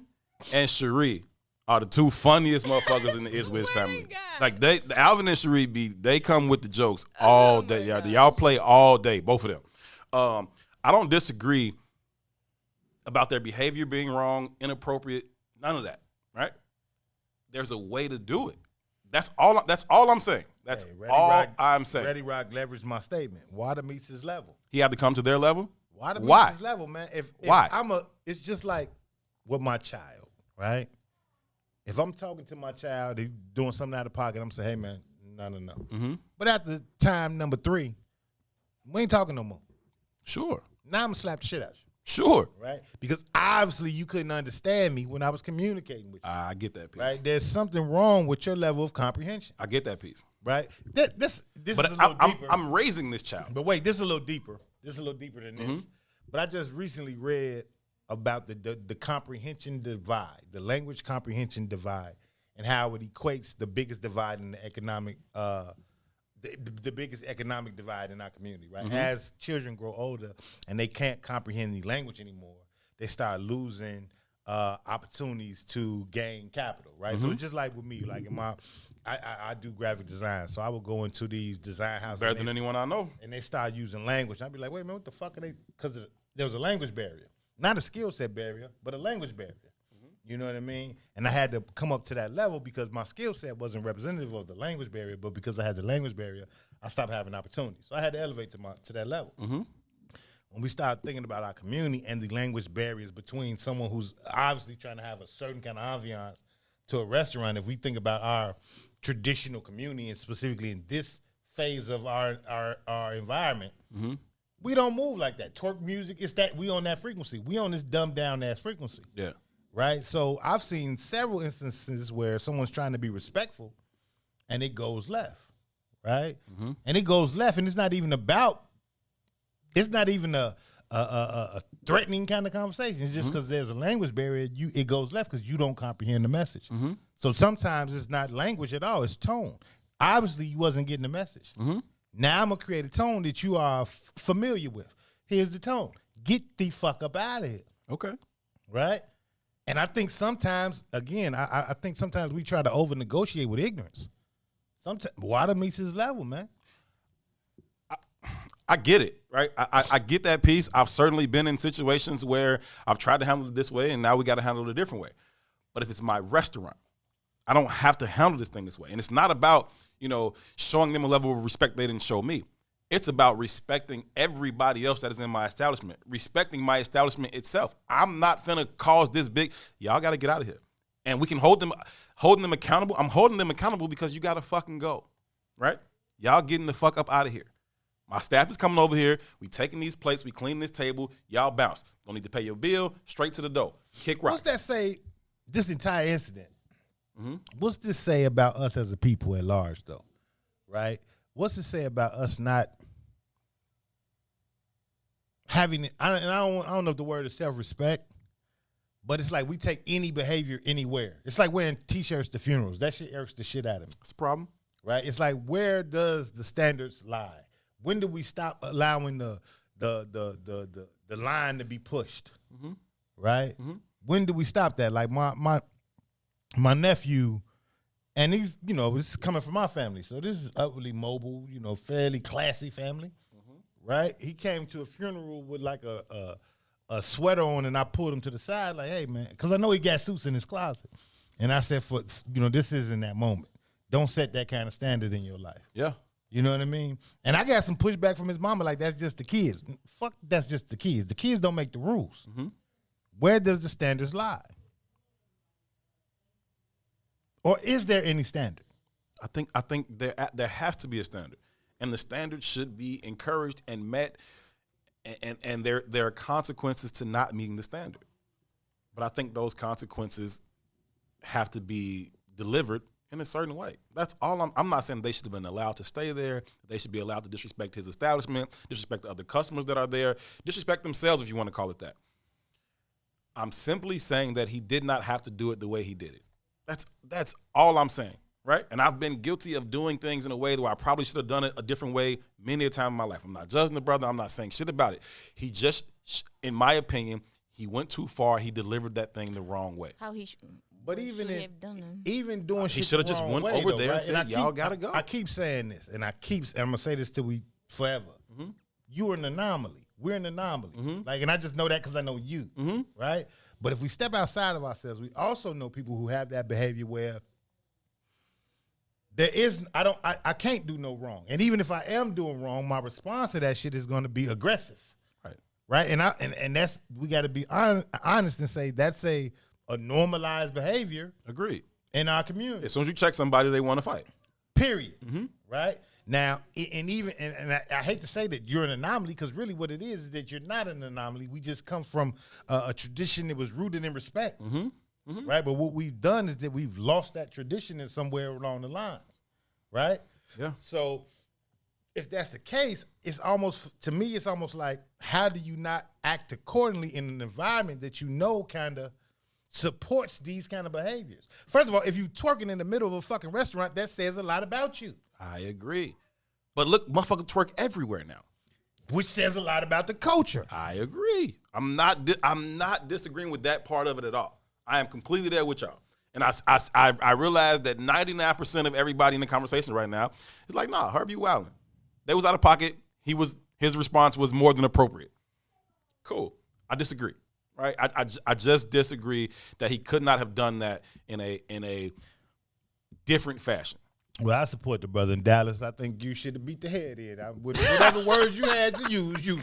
and Cherie are the two funniest motherfuckers in the Iswiz family. Like Alvin and Cherie they come with the jokes all day. Y'all play all day, both of them. I don't disagree about their behavior being wrong, inappropriate, none of that, right? There's a way to do it. That's all I'm saying. That's I'm saying. Ready Rock leveraged my statement. Water meets his level. He had to come to their level? Water meets his level, man. If Why? It's just like with my child, right? If I'm talking to my child, he's doing something out of pocket, I'm saying, hey, man, no. But at the time number 3, we ain't talking no more. Sure. Now I'm going to slap the shit out of you. Sure. Right? Because obviously you couldn't understand me when I was communicating with you. I get that piece. Right? There's something wrong with your level of comprehension. I get that piece. Right? This is a little deeper. I'm raising this child. But wait, this is a little deeper. This is a little deeper than this. But I just recently read about the comprehension divide, the language comprehension divide, and how it equates the biggest divide in the economic the biggest economic divide in our community, right? As children grow older and they can't comprehend the language anymore, they start losing opportunities to gain capital, right? So it's just like with me, like I do graphic design, so I would go into these design houses better than anyone I know, and they start using language. I'd be like, wait a minute, what the fuck are they? Because there was a language barrier, not a skill set barrier, but a language barrier. You know what I mean? And I had to come up to that level because my skill set wasn't representative of the language barrier, but because I had the language barrier, I stopped having opportunities. So I had to elevate to that level. When we start thinking about our community and the language barriers between someone who's obviously trying to have a certain kind of ambiance to a restaurant, if we think about our traditional community and specifically in this phase of our environment, we don't move like that. Twerk music, it's that we on that frequency. We on this dumbed down ass frequency. Yeah. Right? So I've seen several instances where someone's trying to be respectful and it goes left. Right? And it goes left, and it's not even a threatening kind of conversation. It's just because there's a language barrier, it goes left because you don't comprehend the message. So sometimes it's not language at all, it's tone. Obviously, you wasn't getting the message. Now I'm going to create a tone that you are familiar with. Here's the tone. Get the fuck up out of here. Okay. Right? And I think sometimes, again, I think sometimes we try to over-negotiate with ignorance. Sometimes water meets his level, man. I get it, right? I get that piece. I've certainly been in situations where I've tried to handle it this way, and now we got to handle it a different way. But if it's my restaurant, I don't have to handle this thing this way. And it's not about, showing them a level of respect they didn't show me. It's about respecting everybody else that is in my establishment, respecting my establishment itself. I'm not finna cause this big. Y'all got to get out of here, and we can holding them accountable. I'm holding them accountable because you got to fucking go, right? Y'all getting the fuck up out of here. My staff is coming over here. We taking these plates. We cleaning this table. Y'all bounce. Don't need to pay your bill. Straight to the door. Kick rocks. What's that say? This entire incident. What's this say about us as a people at large, though? Right? What's it say about us not having it? I don't know if the word is self-respect, but it's like we take any behavior anywhere. It's like wearing T-shirts to funerals. That shit irks the shit out of me. It's a problem, right? It's like, where does the standards lie? When do we stop allowing the line to be pushed? Right? When do we stop that? Like my nephew. And he's, this is coming from my family. So this is upwardly mobile, fairly classy family, right? He came to a funeral with like a sweater on, and I pulled him to the side like, hey, man, because I know he got suits in his closet. And I said, this isn't that moment. Don't set that kind of standard in your life. Yeah. You know what I mean? And I got some pushback from his mama like, that's just the kids. Fuck, that's just the kids. The kids don't make the rules. Where does the standards lie? Or is there any standard? I think there has to be a standard, and the standard should be encouraged and met, and there are consequences to not meeting the standard. But I think those consequences have to be delivered in a certain way. That's all. I'm not saying they should have been allowed to stay there. They should be allowed to disrespect his establishment, disrespect the other customers that are there, disrespect themselves, if you want to call it that. I'm simply saying that he did not have to do it the way he did it. That's all I'm saying, right? And I've been guilty of doing things in a way where I probably should have done it a different way many a time in my life. I'm not judging the brother. I'm not saying shit about it. He just, in my opinion, he went too far. He delivered that thing the wrong way. How he But even doing shit he should have just went over there and said, y'all gotta go. I keep saying this, and I'm gonna say this till we forever. You're an anomaly. We're an anomaly. And I just know that because I know you, right? But if we step outside of ourselves, we also know people who have that behavior where I can't do no wrong. And even if I am doing wrong, my response to that shit is going to be aggressive. Right. And that's, we got to be honest and say that's a normalized behavior. Agreed. In our community. As soon as you check somebody, they want to fight. Period. Right. Now, and I hate to say that you're an anomaly, because really what it is that you're not an anomaly. We just come from a tradition that was rooted in respect, right? But what we've done is that we've lost that tradition in somewhere along the lines, right? Yeah. So if that's the case, it's almost like, how do you not act accordingly in an environment that kind of supports these kind of behaviors? First of all, if you twerking in the middle of a fucking restaurant, that says a lot about you. I agree. But look, motherfuckers twerk everywhere now. Which says a lot about the culture. I agree. I'm not disagreeing with that part of it at all. I am completely there with y'all. And I realize that 99% of everybody in the conversation right now is like, nah, Herb, you wildin'. They was out of pocket. His response was more than appropriate. Cool. I disagree. Right? I just disagree that he could not have done that in a different fashion. Well, I support the brother in Dallas. I think you should have beat the head in. Whatever words you had to use them.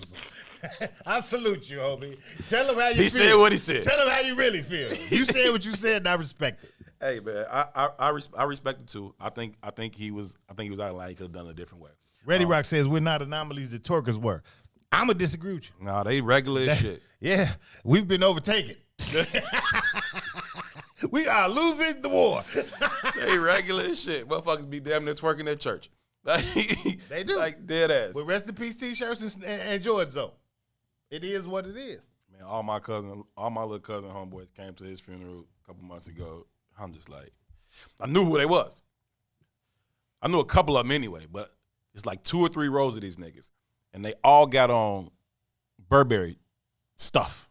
I salute you, homie. Tell him how you feel. He said what he said. Tell him how you really feel. You said what you said, and I respect it. Hey man, I respect it too. I think he was out of line. He could have done it a different way. Ready Rock says we're not anomalies that twerkers were. I'm gonna disagree with you. Nah, they regular as shit. Yeah, we've been overtaken. We are losing the war. They regular as shit. Motherfuckers be damn near twerking at church. They do. Like dead ass. With rest in peace t-shirts and Jordans though. It is what it is. Man, all my little cousin homeboys came to his funeral a couple months ago. I'm just like, I knew who they was. I knew a couple of them anyway, but it's like 2 or 3 rows of these niggas. And they all got on Burberry stuff.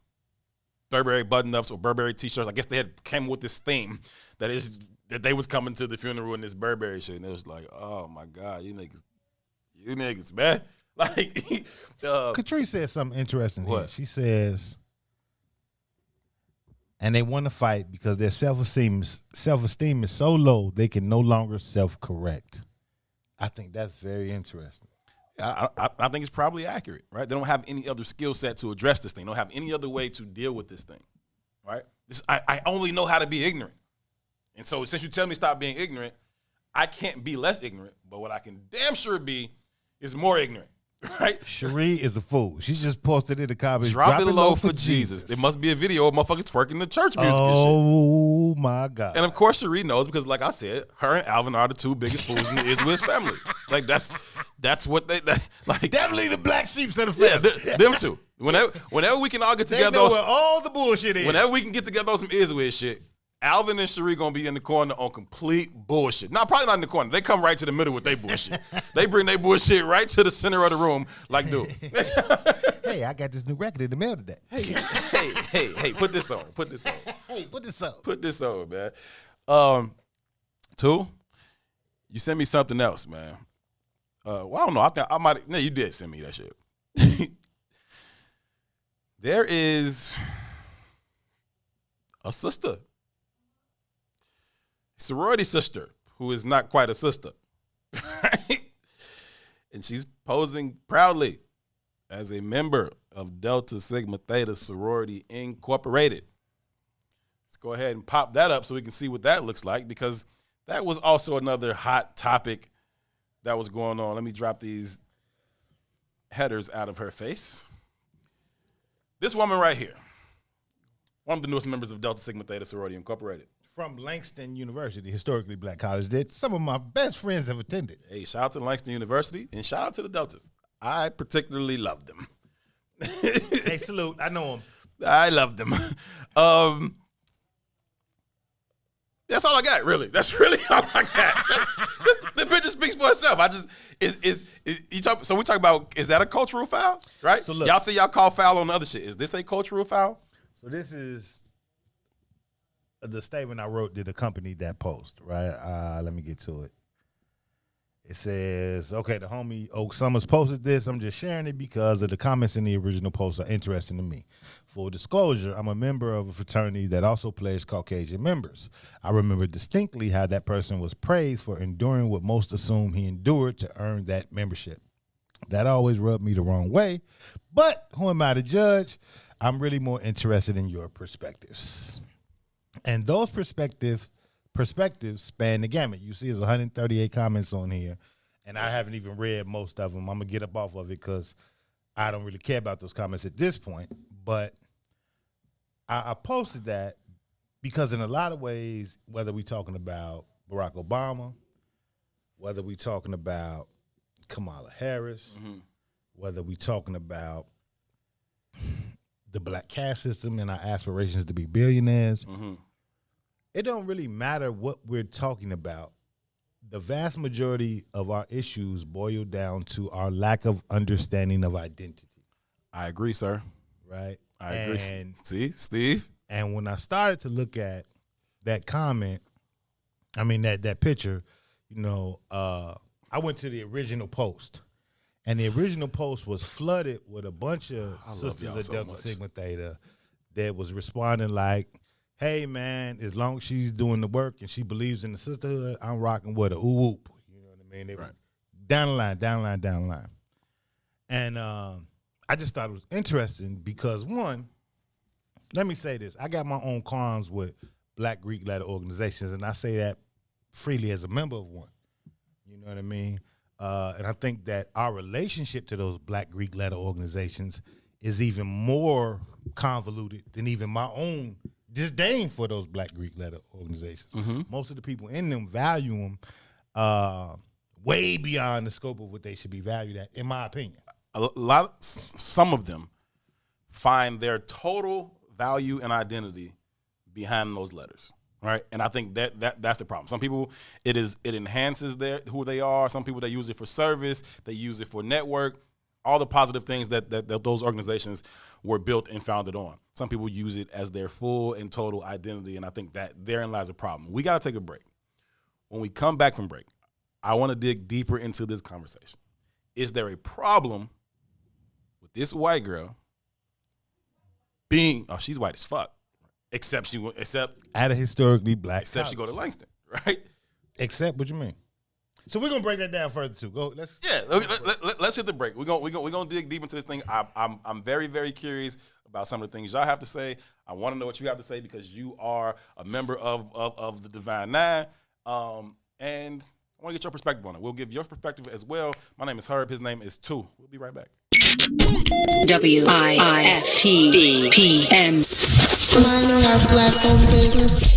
Burberry button-ups or Burberry t-shirts. I guess they had came with this theme that they was coming to the funeral in this Burberry shit. And it was like, oh my God, you niggas, man. Like, Catrice said something interesting here. What? She says, and they want to fight because their self-esteem is so low they can no longer self-correct. I think that's very interesting. I think it's probably accurate, right? They don't have any other skill set to address this thing. They don't have any other way to deal with this thing, right? I only know how to be ignorant. And so since you tell me stop being ignorant, I can't be less ignorant, but what I can damn sure be is more ignorant, right? Cherie is a fool. She just posted in the comments. Drop it low for Jesus. There must be a video of motherfuckers twerking the church music and shit. Oh, my God. And, of course, Cherie knows because, like I said, her and Alvin are the 2 biggest fools in the Iswiz family. Like, that's what they like. Definitely the black sheep of the family. Yeah, them two. Whenever we can all get together. They know where all the bullshit is. Whenever we can get together on some Iswiz shit, Alvin and Cherie gonna be in the corner on complete bullshit. No, probably not in the corner. They come right to the middle with their bullshit. They bring their bullshit right to the center of the room, like, dude. Hey, I got this new record in the mail today. Hey, put this on. Hey, put this on. Put this on, man. 2, you sent me something else, man. Well, I don't know. I think I might. No, you did send me that shit. There is a sister. Sorority sister who is not quite a sister, right? And she's posing proudly as a member of Delta Sigma Theta Sorority Incorporated. Let's go ahead and pop that up so we can see what that looks like, because that was also another hot topic that was going on. Let me drop these headers out of her face. This woman right here, one of the newest members of Delta Sigma Theta Sorority Incorporated. From Langston University, historically black college that some of my best friends have attended. Hey, shout out to Langston University and shout out to the Deltas. I particularly love them. Hey, salute. I know them. I love them. That's all I got, really. That's really all I got. The picture speaks for itself. So we talk about, is that a cultural foul, right? So look, y'all say y'all call foul on the other shit. Is this a cultural foul? So this is the statement I wrote that accompanied that post, right? Let me get to it. It says, okay, the homie Oak Summers posted this. I'm just sharing it because of the comments in the original post are interesting to me. Full disclosure, I'm a member of a fraternity that also plays Caucasian members. I remember distinctly how that person was praised for enduring what most assume he endured to earn that membership. That always rubbed me the wrong way, but who am I to judge? I'm really more interested in your perspectives. And those perspectives span the gamut. You see there's 138 comments on here, and I haven't even read most of them. I'm going to get up off of it because I don't really care about those comments at this point. But I posted that because in a lot of ways, whether we're talking about Barack Obama, whether we're talking about Kamala Harris, whether we're talking about the black caste system and our aspirations to be billionaires, it don't really matter what we're talking about. The vast majority of our issues boil down to our lack of understanding of identity. I agree, sir. Right? I agree. And see, Steve. And when I started to look at that comment, I mean that picture, I went to the original post, and the original post was flooded with a bunch of sisters of Delta Sigma Theta that was responding like, "Hey man, as long as she's doing the work and she believes in the sisterhood, I'm rocking with her." Ooh whoop, you know what I mean? They were down the line. And I just thought it was interesting because, one, let me say this. I got my own qualms with Black Greek letter organizations, and I say that freely as a member of one. You know what I mean? And I think that our relationship to those Black Greek letter organizations is even more convoluted than even my own disdain for those Black Greek letter organizations. Mm-hmm. Most of the people in them value them way beyond the scope of what they should be valued at, in my opinion. Some of them find their total value and identity behind those letters, right? And I think that's the problem. Some people, it enhances who they are. Some people, they use it for service. They use it for network. All the positive things that those organizations were built and founded on. Some people use it as their full and total identity, and I think that therein lies a problem. We got to take a break. When we come back from break, I want to dig deeper into this conversation. Is there a problem with this white girl being, she's white as fuck, except at a historically black except college. She go to Langston, right? Except what you mean? So we're gonna break that down further too. Let's hit the break. We're gonna dig deep into this thing. I'm very, very curious about some of the things y'all have to say. I want to know what you have to say because you are a member of the Divine Nine, and I want to get your perspective on it. We'll give your perspective as well. My name is Herb. His name is Tu. We'll be right back. WIFTBPM. Minding our Black-owned business.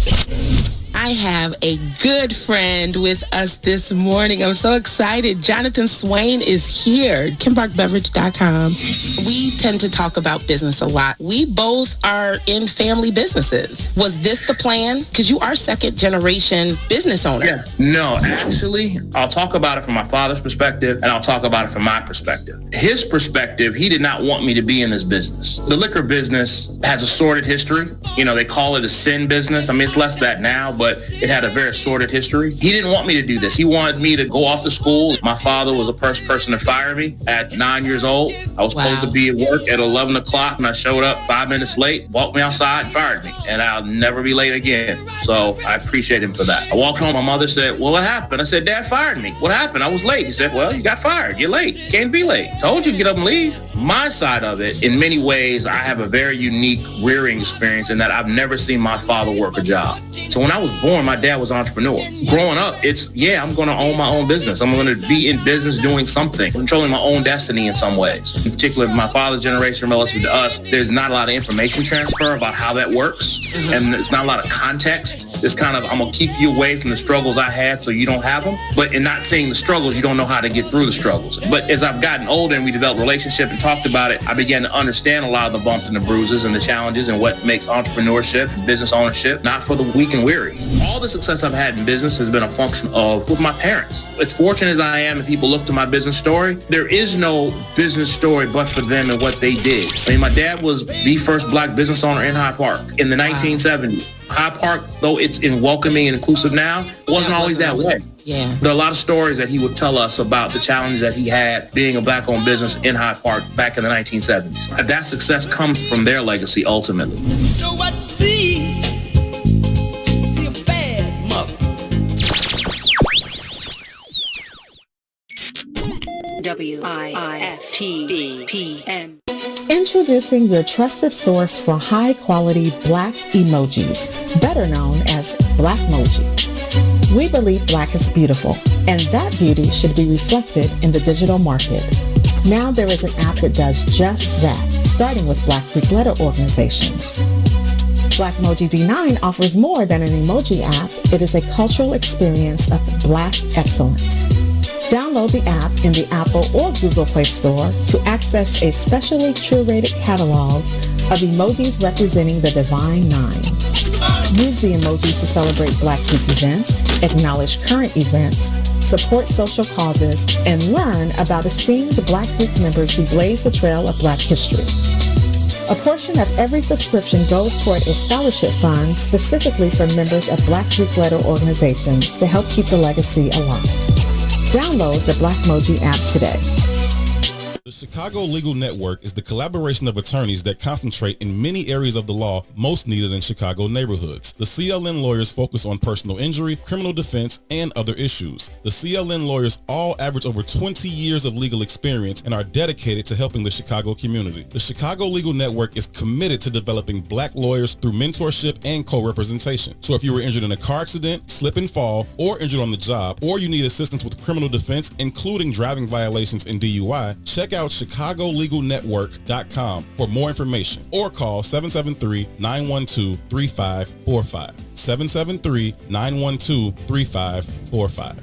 I have a good friend with us this morning. I'm so excited. Jonathan Swain is here. KimBarkBeverage.com. We tend to talk about business a lot. We both are in family businesses. Was this the plan? Because you are second generation business owner. Yeah. No, actually, I'll talk about it from my father's perspective, and I'll talk about it from my perspective. His perspective, he did not want me to be in this business. The liquor business has a sordid history. They call it a sin business. I mean, it's less that now, but it had a very sordid history. He didn't want me to do this. He wanted me to go off to school. My father was the first person to fire me at 9 years old. I was supposed to be at work at 11 o'clock, and I showed up 5 minutes late, walked me outside, and fired me. And I'll never be late again. So I appreciate him for that. I walked home. My mother said, "Well, what happened?" I said, "Dad fired me." "What happened?" "I was late." He said, "Well, you got fired. You're late. You can't be late. Told you to get up and leave." My side of it, in many ways, I have a very unique rearing experience in that I've never seen my father work a job. So when I was born, my dad was an entrepreneur. Growing up, I'm going to own my own business. I'm going to be in business doing something, controlling my own destiny in some ways. In particular, my father's generation relative to us, there's not a lot of information transfer about how that works. And there's not a lot of context. It's kind of, I'm going to keep you away from the struggles I had so you don't have them. But in not seeing the struggles, you don't know how to get through the struggles. But as I've gotten older and we developed a relationship and talked about it, I began to understand a lot of the bumps and the bruises and the challenges and what makes entrepreneurship and business ownership not for the weak and weary. All the success I've had in business has been a function of with my parents. As fortunate as I am, and people look to my business story, there is no business story but for them and what they did. I mean, my dad was the first black business owner in Hyde Park in the 1970s. Hyde Park, though it's welcoming and inclusive now, wasn't always that way. Yeah. There are a lot of stories that he would tell us about the challenge that he had being a black-owned business in Hyde Park back in the 1970s. That success comes from their legacy ultimately. So what see a bad mother. WIFTBPM. Introducing your trusted source for high-quality black emojis, better known as Blackmoji. We believe black is beautiful, and that beauty should be reflected in the digital market. Now there is an app that does just that, starting with Black Greek letter organizations. Blackmoji D9 offers more than an emoji app. It is a cultural experience of black excellence. Download the app in the Apple or Google Play Store to access a specially curated catalog of emojis representing the Divine Nine. Use the emojis to celebrate Black Greek events, acknowledge current events, support social causes, and learn about esteemed Black Greek members who blaze the trail of Black history. A portion of every subscription goes toward a scholarship fund specifically for members of Black group-led organizations to help keep the legacy alive. Download the Blackmoji app today. The Chicago Legal Network is the collaboration of attorneys that concentrate in many areas of the law most needed in Chicago neighborhoods. The CLN lawyers focus on personal injury, criminal defense, and other issues. The CLN lawyers all average over 20 years of legal experience and are dedicated to helping the Chicago community. The Chicago Legal Network is committed to developing Black lawyers through mentorship and co-representation. So if you were injured in a car accident, slip and fall, or injured on the job, or you need assistance with criminal defense, including driving violations and DUI, check out ChicagoLegalNetwork.com for more information or call 773-912-3545. 773-912-3545.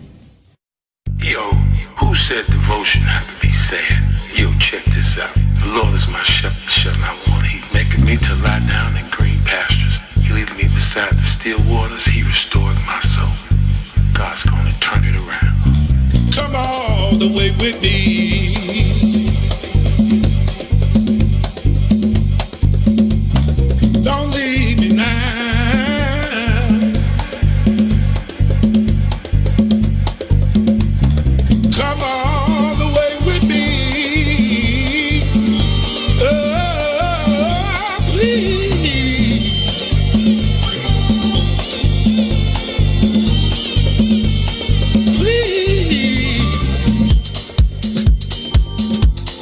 Yo, who said devotion had to be sad? Yo, check this out. The Lord is my shepherd, shall not want. He maketh me to lie down in green pastures. He leadeth me beside the still waters. He restored my soul. God's gonna turn it around. Come all the way with me. Don't leave me now. Come all the way with me. Oh, please. Please.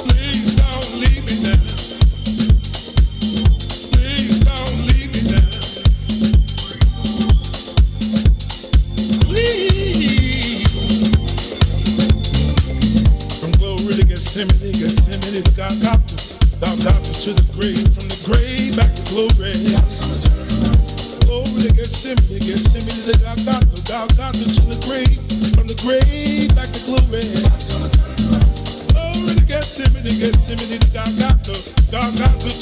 Please don't leave me now. Gethsemane, Golgotha to the grave, from the grave back to glory. Glory to Gethsemane to Golgotha to the grave, from the grave back to glory. Glory to Gethsemane to Golgotha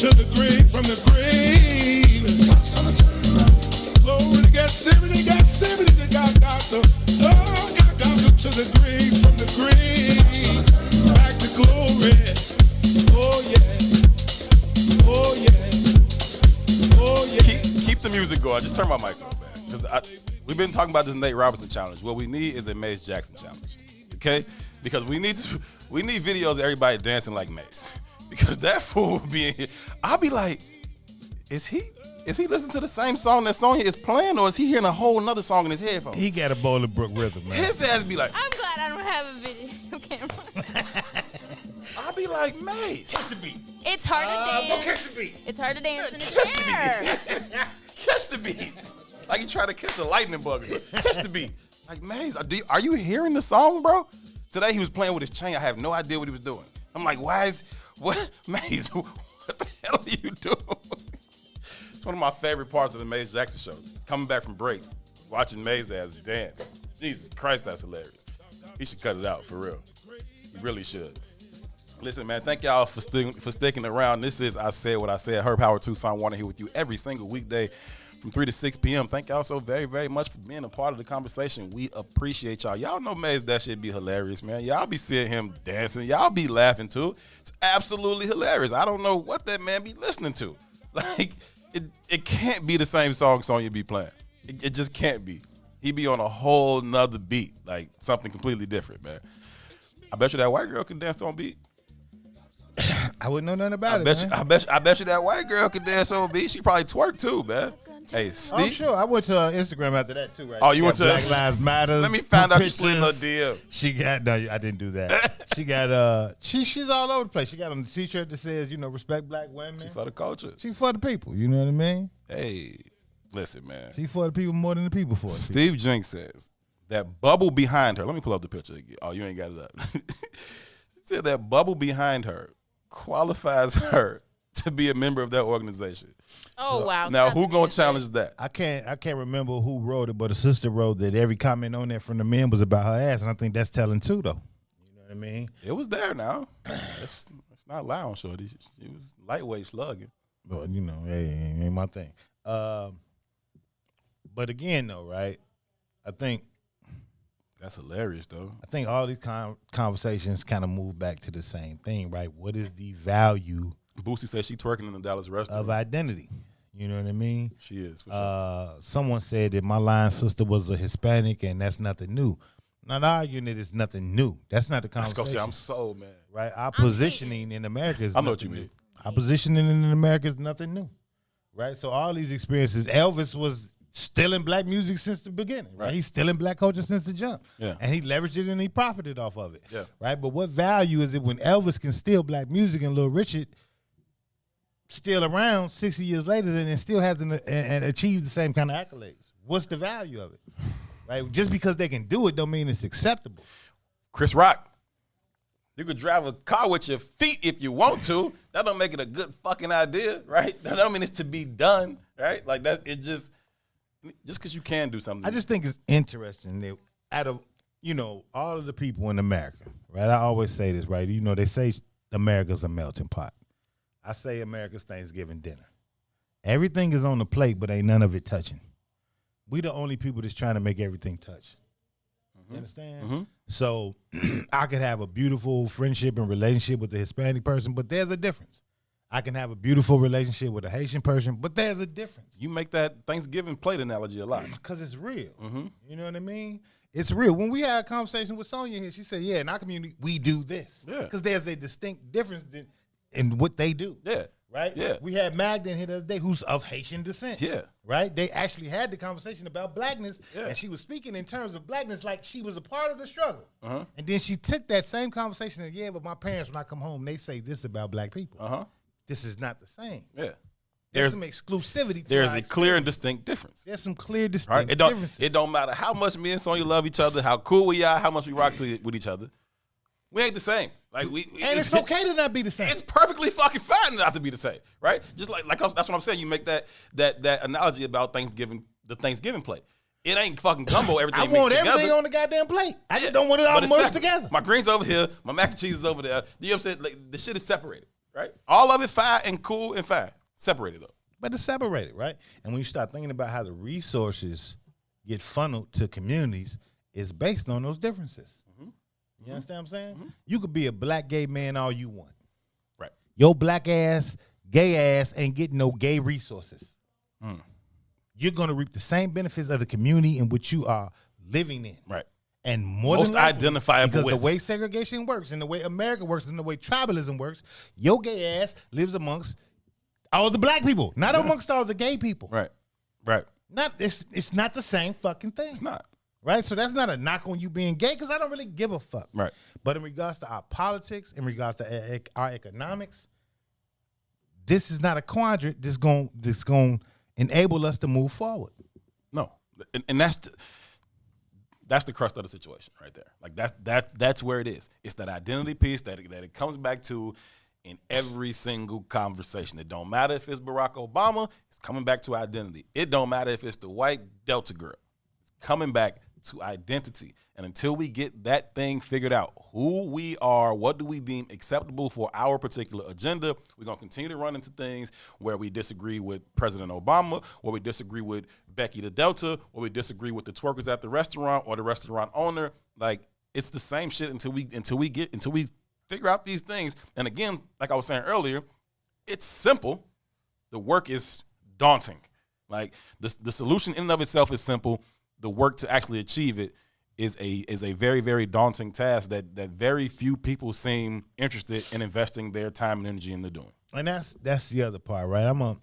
to the grave, from the grave. Glory to Gethsemane to Golgotha, Golgotha to the grave, from the grave. Glory, oh yeah, oh yeah, oh yeah. Keep the music going. Just turn my mic on, man. Because we've been talking about this Nate Robinson challenge. What we need is a Mace Jackson challenge, okay? Because we need videos of everybody dancing like Mace. Because that fool will be in here. I'll be like, is he listening to the same song that Sonya is playing, or is he hearing a whole nother song in his headphones? He got a Bolingbrook rhythm, man. His ass be like, I'm glad I don't have a video camera. I'll be like, Mace. Catch the beat. It's hard to dance. Go catch the beat. It's hard to dance in a chair. Catch the beat. Like you try to catch a lightning bug. Catch the beat. Like, Mace, are you hearing the song, bro? Today he was playing with his chain. I have no idea what he was doing. I'm like, Mace, what the hell are you doing? It's one of my favorite parts of the Mace Jackson show. Coming back from breaks, watching Mace ass dance. Jesus Christ, that's hilarious. He should cut it out, for real. He really should. Listen, man, thank y'all for sticking around. This is I Said What I Said. Herb Howard, Tucson Warner here with you every single weekday from 3 to 6 p.m. Thank y'all so very, very much for being a part of the conversation. We appreciate y'all. Y'all know Maze, that shit be hilarious, man. Y'all be seeing him dancing. Y'all be laughing, too. It's absolutely hilarious. I don't know what that man be listening to. Like, it can't be the same song Sonya be playing. It just can't be. He be on a whole nother beat, like something completely different, man. I bet you that white girl can dance on beat. I wouldn't know nothing about it, man. I bet you that white girl can dance on beat. She probably twerk too, man. Hey, Steve. Oh, sure. I went to Instagram after that too, right? Oh, you went to Black Lives Matter. Let me find out you slid in her DM. She got no, I didn't do that. She got she's all over the place. She got on the t-shirt that says, respect black women. She for the culture. She for the people. You know what I mean? Hey, listen, man. She for the people more than the people for it. Steve Jenks says that bubble behind her. Let me pull up the picture again. Oh, you ain't got it up. He said that bubble behind her qualifies her to be a member of that organization. Oh, wow. Now, who gonna challenge that? I can't remember who wrote it, but a sister wrote that every comment on there from the men was about her ass, and I think that's telling too, though. You know what I mean? It was there now. It's not lounge, shorty. It was lightweight slugging. Well, hey, ain't my thing. But again, though, right? I think that's hilarious, though. I think all these conversations kind of move back to the same thing, right? What is the value Boosie said she twerking in the Dallas restaurant. Of identity. You know what I mean? She is, for sure. Someone said that my line sister was a Hispanic and that's nothing new. Not arguing that it's nothing new. That's not the conversation. Let's go see. I'm so mad. Right? Our positioning in America is I know what you nothing mean. new. Our positioning in America is nothing new. Right? So all these experiences, Elvis was still in black music since the beginning. Right? He's still in black culture since the jump. Yeah. And he leveraged it and he profited off of it. Yeah. Right? But what value is it when Elvis can steal black music and Little Richard still around 60 years later and still hasn't and achieved the same kind of accolades? What's the value of it? Right? Just because they can do it don't mean it's acceptable. Chris Rock, you could drive a car with your feet if you want to. That don't make it a good fucking idea, right? That don't mean it's to be done, right? Like that, it just because you can do something. I just think it's interesting that out of, all of the people in America, right? I always say this, right? They say America's a melting pot. I say America's Thanksgiving dinner. Everything is on the plate, but ain't none of it touching. We the only people that's trying to make everything touch. You understand? Mm-hmm. So I could have a beautiful friendship and relationship with a Hispanic person, but there's a difference. I can have a beautiful relationship with a Haitian person, but there's a difference. You make that Thanksgiving plate analogy a lot. Because it's real. Mm-hmm. You know what I mean? It's real. When we had a conversation with Sonia here, she said, yeah, in our community, we do this. Yeah. Because there's a distinct difference in what they do. Yeah. Right? Yeah. We had Magda in here the other day who's of Haitian descent. Yeah. Right? They actually had the conversation about blackness, Yeah. and she was speaking in terms of blackness like she was a part of the struggle. Uh-huh. And then she took that same conversation and, yeah, but my parents, when I come home, they say this about black people. Uh-huh. This is not the same. Yeah. There's some exclusivity to There's our a clear and distinct difference. There's some clear, distinct Right? differences. It don't matter how much me and Sonya love each other, how cool we are, how much we rock with each other. We ain't the same. Like and it's okay to not be the same. It's perfectly fucking fine not to be the same, right? Just like that's what I'm saying. You make that analogy about Thanksgiving, the Thanksgiving plate. It ain't fucking gumbo. Everything I mixed want together. everything on the goddamn plate. I just don't want it all But it's mushed separate. together. My greens over here, my mac and cheese is over there. You know what I'm saying? Like, the shit is separated, right? All of it fine and cool and fine. Separated up. But it's separated, right? And when you start thinking about how the resources get funneled to communities, it's based on those differences. You understand what I'm saying? You could be a black gay man all you want. Right. Your black ass, gay ass ain't getting no gay resources. You're going to reap the same benefits of the community in which you are living in. Right. And more Most than likely, identifiable because with. the way segregation works and the way America works and the way tribalism works, your gay ass lives amongst all the black people, not amongst all the gay people. Right. Right. It's not the same fucking thing. It's not. Right? So that's not a knock on you being gay because I don't really give a fuck. Right. But in regards to our politics, in regards to our economics, this is not a quadrant that's going to enable us to move forward. No. And that's the crux of the situation right there. Like that's where it is. It's that identity piece that it comes back to in every single conversation. It don't matter if it's Barack Obama, it's coming back to identity. It don't matter if it's the white Delta girl. It's coming back to identity. And until we get that thing figured out, who we are, what do we deem acceptable for our particular agenda, we're going to continue to run into things where we disagree with President Obama, where we disagree with Becky the Delta, where we disagree with the twerkers at the restaurant or the restaurant owner. Like, it's the same shit until we figure out these things. And again, like I was saying earlier, it's simple. The work is daunting. Like, the solution in and of itself is simple. The work to actually achieve it is a very, very daunting task that very few people seem interested in investing their time and energy into doing. And that's the other part, right?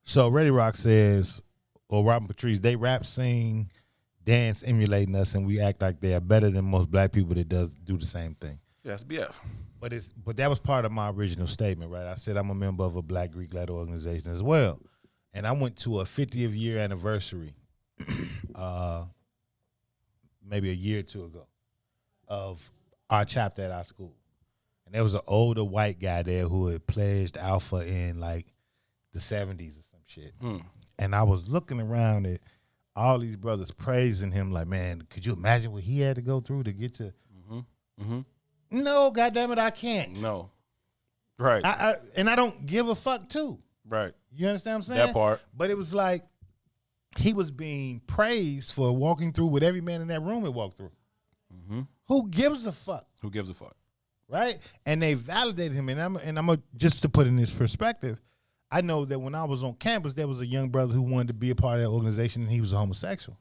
So Ready Rock says, or Robin Patrice, they rap, sing, dance, emulating us, and we act like they are better than most black people that do the same thing. Yes, BS. But that was part of my original statement, right? I said I'm a member of a Black Greek-led organization as well. And I went to a 50th year anniversary, maybe a year or two ago, of our chapter at our school. And there was an older white guy there who had pledged Alpha in like the 70s or some shit. And I was looking around at all these brothers praising him like, man, could you imagine what he had to go through to get to? No, goddammit, I can't. No. Right. And I don't give a fuck too. Right. You understand what I'm saying? That part. But it was like he was being praised for walking through what every man in that room had walked through. Who gives a fuck? Who gives a fuck? right? And they validated him. And I'm just to put in this perspective, I know that when I was on campus, there was a young brother who wanted to be a part of that organization, and he was a homosexual.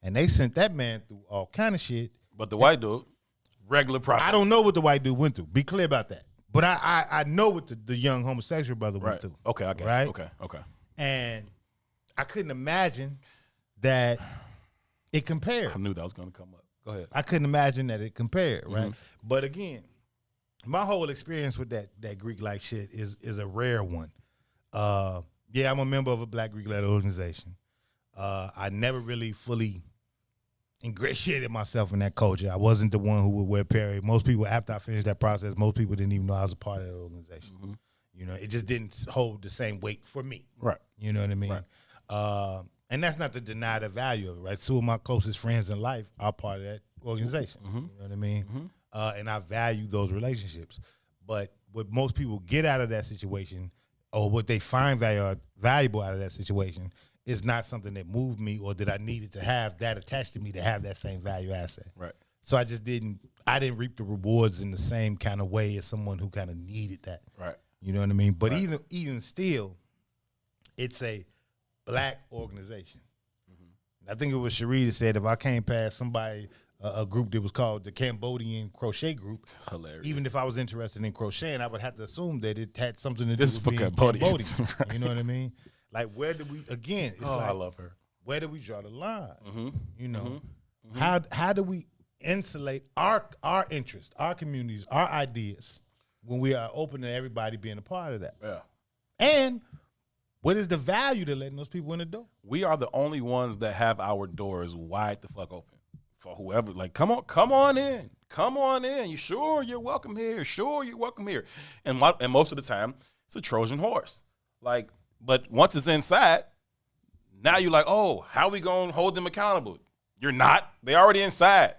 And they sent that man through all kind of shit. But the white dude, regular process. I don't know what the white dude went through. Be clear about that. But I know what the young homosexual brother went through. Okay, I get right? it. Okay. And I couldn't imagine that it compared. I knew that was going to come up. Go ahead. I couldn't imagine that it compared, right? But again, my whole experience with that Greek life shit is a rare one. Yeah, I'm a member of a Black Greek letter organization. I never really fully ingratiated myself in that culture. I wasn't the one who would wear Perry. Most people, after I finished that process, most people didn't even know I was a part of that organization. You know, it just didn't hold the same weight for me. Right. You know what I mean? Right. And that's not to deny the value of it, right? Two of my closest friends in life are part of that organization. You know what I mean? And I value those relationships. But what most people get out of that situation, or what they find valuable out of that situation, is not something that moved me or that I needed to have that attached to me to have that same value asset. Right. So I didn't reap the rewards in the same kind of way as someone who kind of needed that. Right. You know what I mean? But even still, it's a Black organization. I think it was Cherie that said if I came past somebody, a group that was called the Cambodian Crochet Group, that's hilarious. Even if I was interested in crocheting, I would have to assume that it had something to do This is with for being Cambodians. Cambodian. You know what I mean? Like, where do we, again, it's I like, love her. Where do we draw the line? You know, how do we insulate our interests, our communities, our ideas when we are open to everybody being a part of that? Yeah. And what is the value to letting those people in the door? We are the only ones that have our doors wide the fuck open for whoever. Like, come on in. Come on in. You sure you're welcome here? Sure you're welcome here. And most of the time, it's a Trojan horse. Like, but once it's inside, now you're like, oh, how we gonna hold them accountable? You're not. They already inside.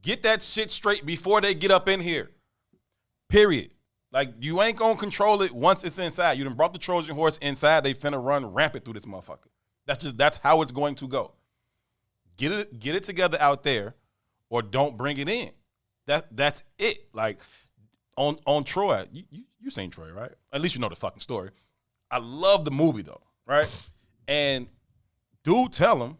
Get that shit straight before they get up in here. Period. Like, you ain't gonna control it once it's inside. You done brought the Trojan horse inside. They finna run rampant through this motherfucker. That's how it's going to go. Get it together out there, or don't bring it in. That's it. Like, on Troy, you seen Troy, right? At least you know the fucking story. I love the movie though, right? And dude tell him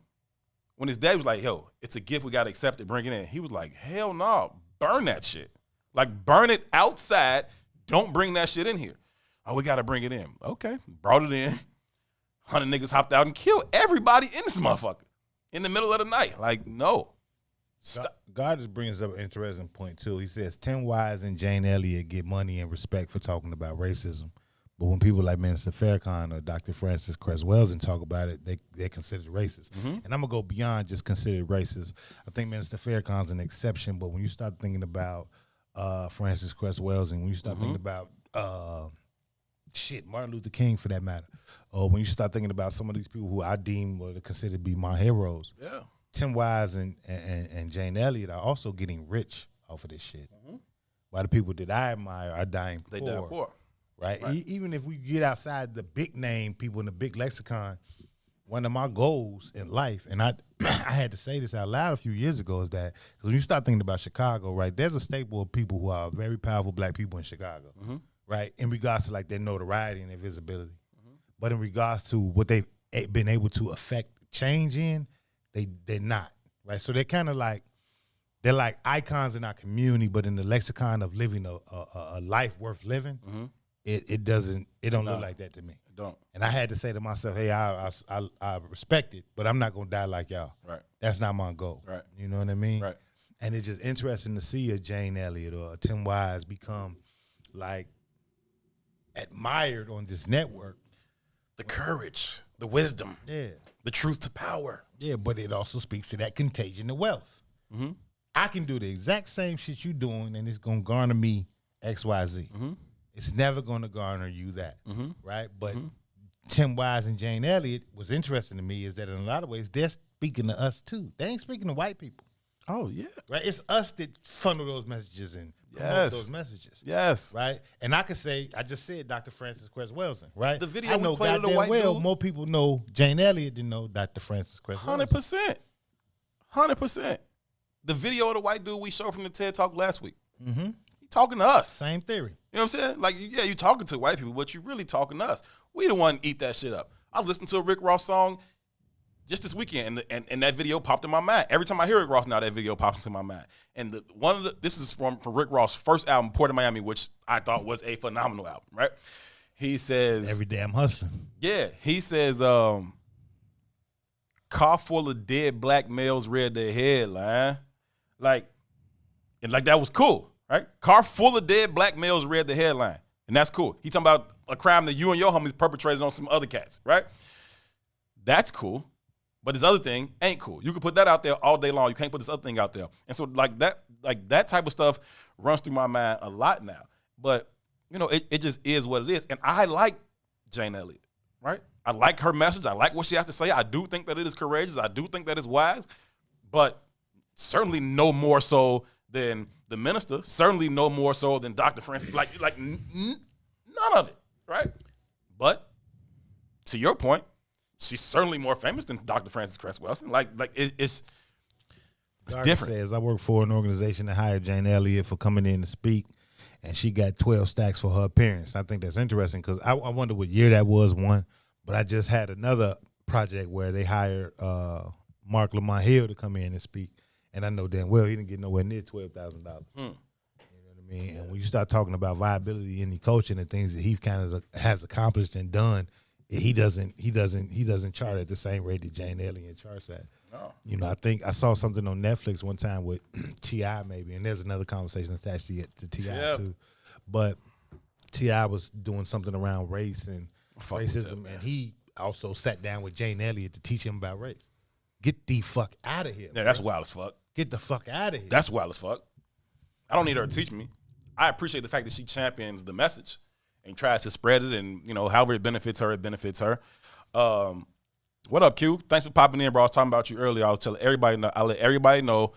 when his dad was like, yo, it's a gift, we gotta accept it, bring it in. He was like, hell no, burn that shit. Like, burn it outside. Don't bring that shit in here. Oh, we gotta bring it in. Okay, brought it in. 100 niggas hopped out and killed everybody in this motherfucker in the middle of the night. Like, no. God just brings up an interesting point too. He says Tim Wise and Jane Elliott get money and respect for talking about racism, but when people like Minister Farrakhan or Dr. Francis Cress Welsing talk about it, they're considered racist. And I'm gonna go beyond just considered racist. I think Minister Farrakhan's an exception, but when you start thinking about Francis Cress Welsing, when you start thinking about Martin Luther King for that matter, or when you start thinking about some of these people who I deem or consider to be my heroes, Tim Wise and Jane Elliott are also getting rich off of this shit. While the people that I admire are dying poor. They die poor. Right? Even if we get outside the big name people in the big lexicon, one of my goals in life, and I had to say this out loud a few years ago, is that when you start thinking about Chicago, right, there's a staple of people who are very powerful Black people in Chicago, right, in regards to like their notoriety and their visibility. But in regards to what they've been able to affect change in, they're not, right? So they're kind of like, they're like icons in our community, but in the lexicon of living a life worth living, it don't look like that to me. It don't. And I had to say to myself, hey, I respect it, but I'm not gonna die like y'all. Right. That's not my goal. Right. You know what I mean? Right. And it's just interesting to see a Jane Elliott or a Tim Wise become like admired on this network. The courage, the wisdom, the truth to power. Yeah, but it also speaks to that contagion of wealth. I can do the exact same shit you doing, and it's gonna garner me XYZ. It's never gonna garner you that, right? But Tim Wise and Jane Elliott, what's interesting to me is that in a lot of ways they're speaking to us too. They ain't speaking to white people. Oh yeah, right. It's us that funnel those messages and promote those messages. Yes, right. And I could say, I just said Dr. Francis Cress Welsing, right? The video I know we played of the white dude. More people know Jane Elliott than know Dr. Francis Cress. 100%, 100%. The video of the white dude we showed from the TED Talk last week. He talking to us. Same theory. You know what I'm saying? Like, yeah, you talking to white people, but you really talking to us. We the one eat that shit up. I listened to a Rick Ross song just this weekend, and that video popped in my mind. Every time I hear Rick Ross now, that video pops into my mind. And this is from Rick Ross' first album, Port of Miami, which I thought was a phenomenal album, right? He says, Every damn hustling. Yeah, he says, car full of dead black males read the headline. Like that was cool, right? Car full of dead black males read the headline. And that's cool. He talking about a crime that you and your homies perpetrated on some other cats, right? That's cool. But this other thing ain't cool. You can put that out there all day long. You can't put this other thing out there. And so like that type of stuff runs through my mind a lot now. But, you know, it just is what it is. And I like Jane Elliott, right? I like her message. I like what she has to say. I do think that it is courageous. I do think that it's wise. But certainly no more so than the minister. Certainly no more so than Dr. Francis. None of it, right? But to your point, she's certainly more famous than Dr. Frances Cress Welsing. It's different. Says I work for an organization that hired Jane Elliott for coming in to speak, and she got 12 stacks for her appearance. I think that's interesting because I wonder what year that was, one. But I just had another project where they hired Mark Lamont Hill to come in and speak, and I know damn well he didn't get nowhere near $12,000. You know what I mean? And when you start talking about viability in the coaching and things that he kind of has accomplished and done, he doesn't chart at the same rate that Jane Elliott charts at. No. You know, I think I saw something on Netflix one time with T.I. maybe, and there's another conversation attached to T.I. too. But T.I. was doing something around race and racism, and he also sat down with Jane Elliott to teach him about race. Get the fuck out of here. Yeah, that's wild as fuck. Get the fuck out of here. That's wild as fuck. I don't need her to teach me. I appreciate the fact that she champions the message and tries to spread it, and, you know, however it benefits her, it benefits her. What up, Q? Thanks for popping in, bro. I was talking about you earlier. I was telling everybody, I let everybody know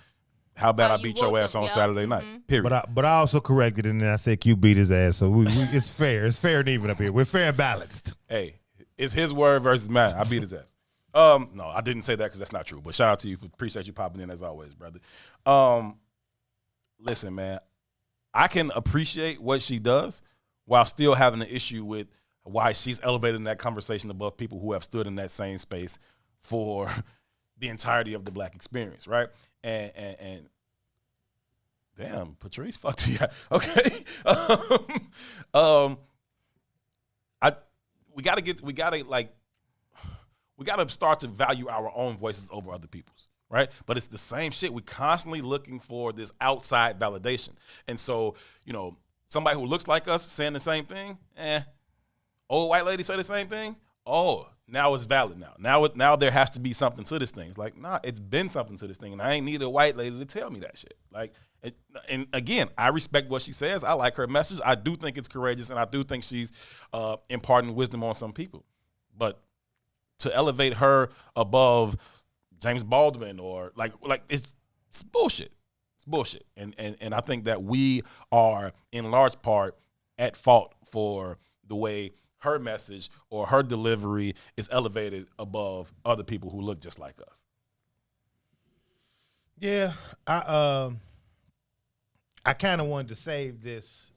how bad I beat your ass on Saturday night. Period. But I also corrected it, and I said Q beat his ass. So it's fair. It's fair and even up here. We're fair and balanced. Hey, it's his word versus mine. I beat his ass. No, I didn't say that because that's not true. But shout out to you. Appreciate you popping in as always, brother. Listen, man, I can appreciate what she does while still having an issue with why she's elevating that conversation above people who have stood in that same space for the entirety of the black experience, right? And damn, Patrice fucked you. Okay. We gotta start to value our own voices over other people's, right? But it's the same shit. We're constantly looking for this outside validation. And so, you know, somebody who looks like us saying the same thing, old white lady say the same thing, oh, now it's valid now. Now there has to be something to this thing. It's like, nah, it's been something to this thing, and I ain't need a white lady to tell me that shit. Like, and again, I respect what she says. I like her message. I do think it's courageous, and I do think she's imparting wisdom on some people. But to elevate her above James Baldwin or like it's bullshit. It's bullshit. And I think that we are in large part at fault for the way her message or her delivery is elevated above other people who look just like us. Yeah, I kind of wanted to save this.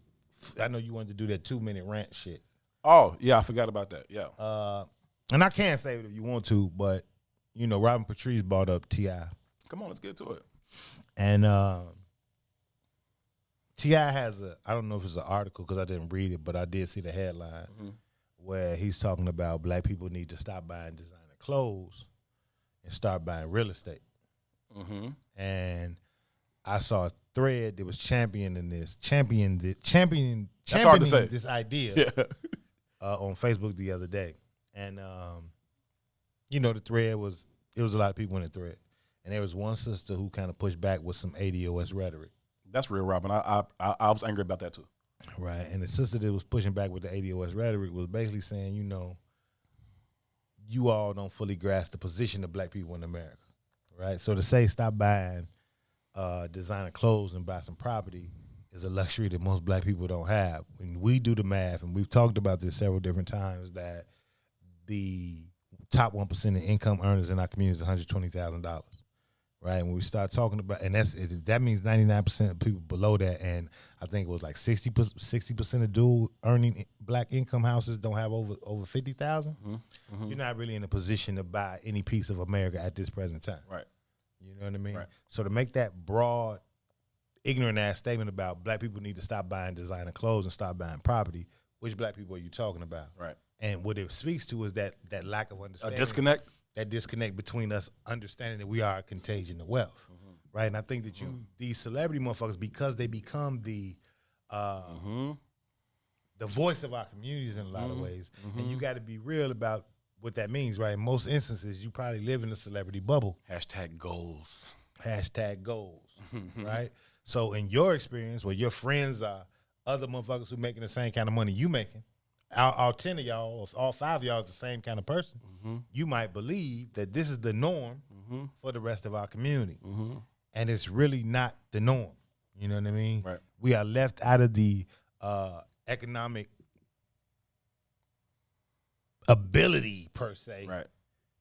I know you wanted to do that 2-minute rant shit. Oh, yeah, I forgot about that. Yeah. And I can save it if you want to, but, you know, Robin Patrice brought up T.I. Come on, let's get to it. And T.I. has I don't know if it's an article because I didn't read it, but I did see the headline where he's talking about black people need to stop buying designer clothes and start buying real estate. And I saw a thread that was championing this idea on Facebook the other day. And, you know, the thread was a lot of people in the thread. And there was one sister who kind of pushed back with some ADOS rhetoric. That's real, Robin. I was angry about that, too. Right. And the sister that was pushing back with the ADOS rhetoric was basically saying, you know, you all don't fully grasp the position of black people in America. Right. So to say stop buying designer clothes and buy some property is a luxury that most black people don't have. When we do the math, and we've talked about this several different times, that the top 1% of income earners in our community is $120,000. right? When we start talking about, and that means 99% of people below that, and I think it was like 60% of dual earning black income houses don't have over 50,000. You're not really in a position to buy any piece of America at this present time. Right. You know what I mean? Right. So to make that broad, ignorant ass statement about black people need to stop buying designer clothes and start buying property, which black people are you talking about? Right. And what it speaks to is that lack of understanding. A disconnect? That disconnect between us understanding that we are a contagion of wealth. Right? And I think that these celebrity motherfuckers, because they become the voice of our communities in a lot of ways, and you got to be real about what that means, right? In most instances, you probably live in a celebrity bubble. #goals. #goals, right? So in your experience, where your friends are other motherfuckers who making the same kind of money you making, all 10 of y'all, or all 5 of y'all is the same kind of person, you might believe that this is the norm for the rest of our community. And it's really not the norm. You know what I mean? Right. We are left out of the economic ability, per se,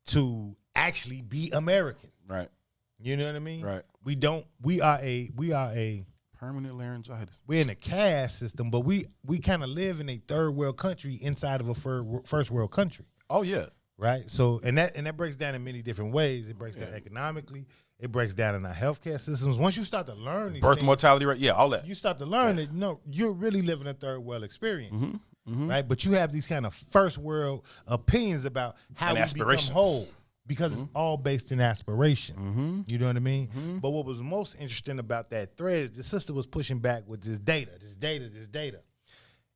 to actually be American. Right. You know what I mean? Right. We are a permanent laryngitis. We're in a caste system, but we kind of live in a third world country inside of a first world country. Oh yeah. Right. So and that breaks down in many different ways. It breaks down economically. It breaks down in our healthcare systems. Once you start to learn these birth things, mortality rate, all that. You start to learn that you're really living a third world experience. Right. But you have these kind of first world opinions about how we become whole. Because it's all based in aspiration. You know what I mean? But what was most interesting about that thread is the sister was pushing back with this data.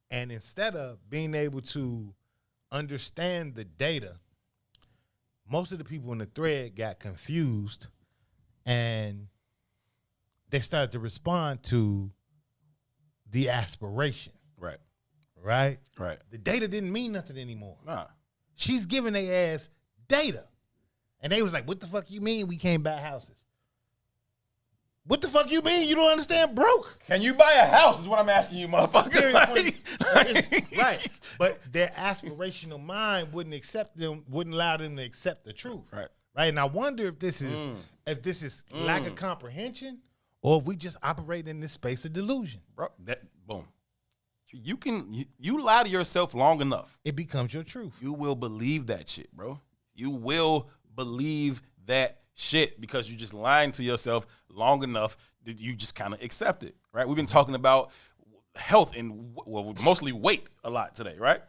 And instead of being able to understand the data, most of the people in the thread got confused and they started to respond to the aspiration. Right. The data didn't mean nothing anymore. Nah. She's giving their ass data. And they was like, what the fuck you mean we can't buy houses? What the fuck you mean you don't understand broke? Can you buy a house is what I'm asking you, motherfucker. Right. But their aspirational mind wouldn't allow them to accept the truth. Right. And I wonder if this is lack of comprehension or if we just operate in this space of delusion. Bro, boom. You lie to yourself long enough. It becomes your truth. You will believe that shit, bro. You will believe that shit because you just lying to yourself long enough that you just kind of accept it, right? We've been talking about health and mostly weight a lot today, right?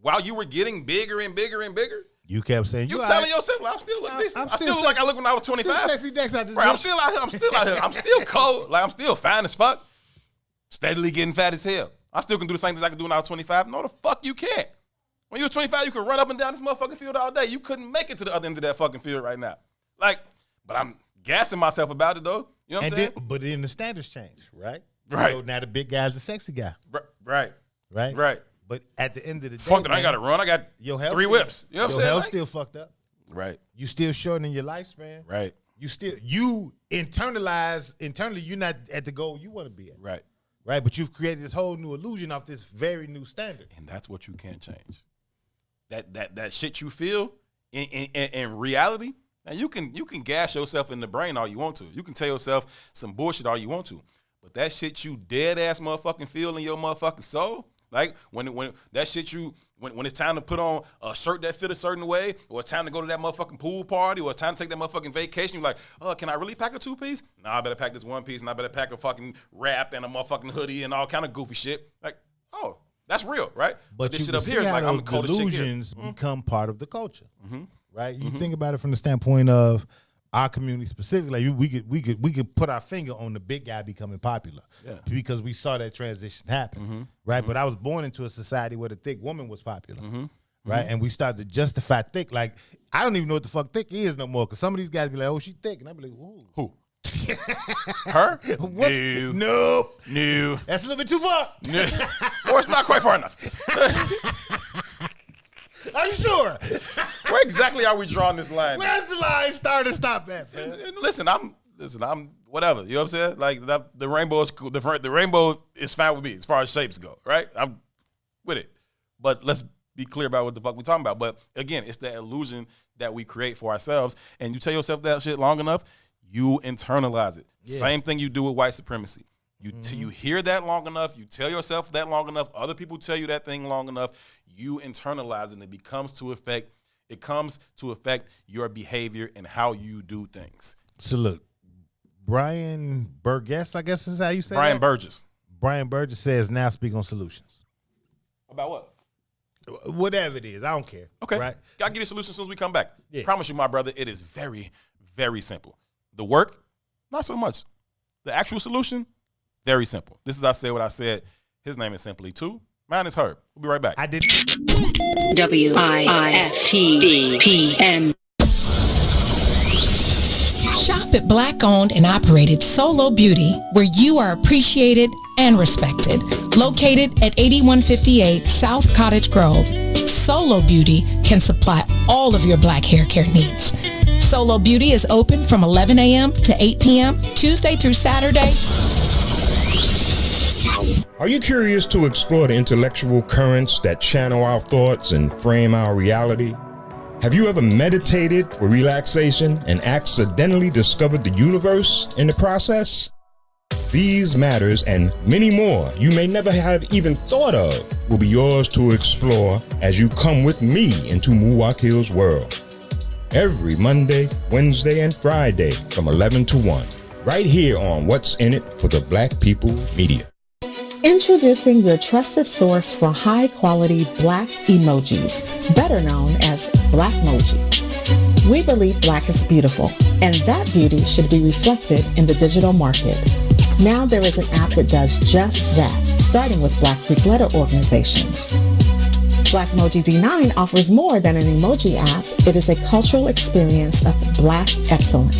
While you were getting bigger and bigger and bigger, you kept saying you telling yourself, well, I still look decent. I still look like I looked when I was 25. Right, I'm still out here. I'm still cold. Like I'm still fine as fuck. Steadily getting fat as hell. I still can do the same things I could do when I was 25. No, the fuck you can't. When you was 25, you could run up and down this motherfucking field all day. You couldn't make it to the other end of that fucking field right now. But I'm gassing myself about it though. You know what I'm saying? But then the standards change, right? Right. So now the big guy's the sexy guy. Right. But at the end of the day, fuck it, I ain't got to run. I got your health 3 whips. You know what I'm saying? Your health still fucked up. Right. You still shortening your lifespan. Right. You internally, you're not at the goal you want to be at. Right. Right. But you've created this whole new illusion off this very new standard. And that's what you can't change. That shit you feel in reality, and you can gas yourself in the brain all you want to. You can tell yourself some bullshit all you want to. But that shit you dead ass motherfucking feel in your motherfucking soul, like when that shit when it's time to put on a shirt that fit a certain way, or it's time to go to that motherfucking pool party, or it's time to take that motherfucking vacation, you're like, oh, can I really pack a 2-piece? Nah, I better pack this 1-piece, and I better pack a fucking wrap and a motherfucking hoodie and all kind of goofy shit. Like, oh, that's real, right? But this shit up here is like, I'm the coldest chick here. Delusions become part of the culture, right? You think about it from the standpoint of our community specifically. Like we could put our finger on the big guy becoming popular, because we saw that transition happen, right? But I was born into a society where the thick woman was popular, right? And we started to justify thick. Like I don't even know what the fuck thick is no more, because some of these guys be like, oh, she thick, and I be like, who? Her? Nope. No. That's a little bit too far. No. Or it's not quite far enough. Are you sure? Where exactly are we drawing this line? Where's the line start and stop at? And listen, I'm whatever. You know what I'm saying? Like the rainbow is cool. The rainbow is fine with me as far as shapes go, right? I'm with it. But let's be clear about what the fuck we're talking about. But again, it's that illusion that we create for ourselves. And you tell yourself that shit long enough, you internalize it. Yeah. Same thing you do with white supremacy. You hear that long enough, you tell yourself that long enough, other people tell you that thing long enough, you internalize it, and it comes to affect your behavior and how you do things. So look, Brian Burgess, I guess is how you say Brian that? Burgess. Brian Burgess says now speak on solutions. About what? Whatever it is, I don't care. Okay. Right? I'll give you a solution as soon as we come back. Yeah. Promise you, my brother, it is very, very simple. The work, not so much. The actual solution, very simple. This is I Said What I Said. His name is Simply Two. Mine is Herb. We'll be right back. I did. WIFTBPM. Shop at Black-owned and operated Solo Beauty, where you are appreciated and respected. Located at 8158 South Cottage Grove, Solo Beauty can supply all of your black hair care needs. Solo Beauty is open from 11 a.m. to 8 p.m., Tuesday through Saturday. Are you curious to explore the intellectual currents that channel our thoughts and frame our reality? Have you ever meditated for relaxation and accidentally discovered the universe in the process? These matters and many more you may never have even thought of will be yours to explore as you come with me into Muwakil's world. Every Monday, Wednesday, and Friday from 11 to 1, right here on What's in It for the Black People Media. Introducing your trusted source for high-quality black emojis, better known as Blackmoji. We believe black is beautiful, and that beauty should be reflected in the digital market. Now there is an app that does just that, starting with Black Greek letter organizations. Blackmoji D9 offers more than an emoji app. It is a cultural experience of black excellence.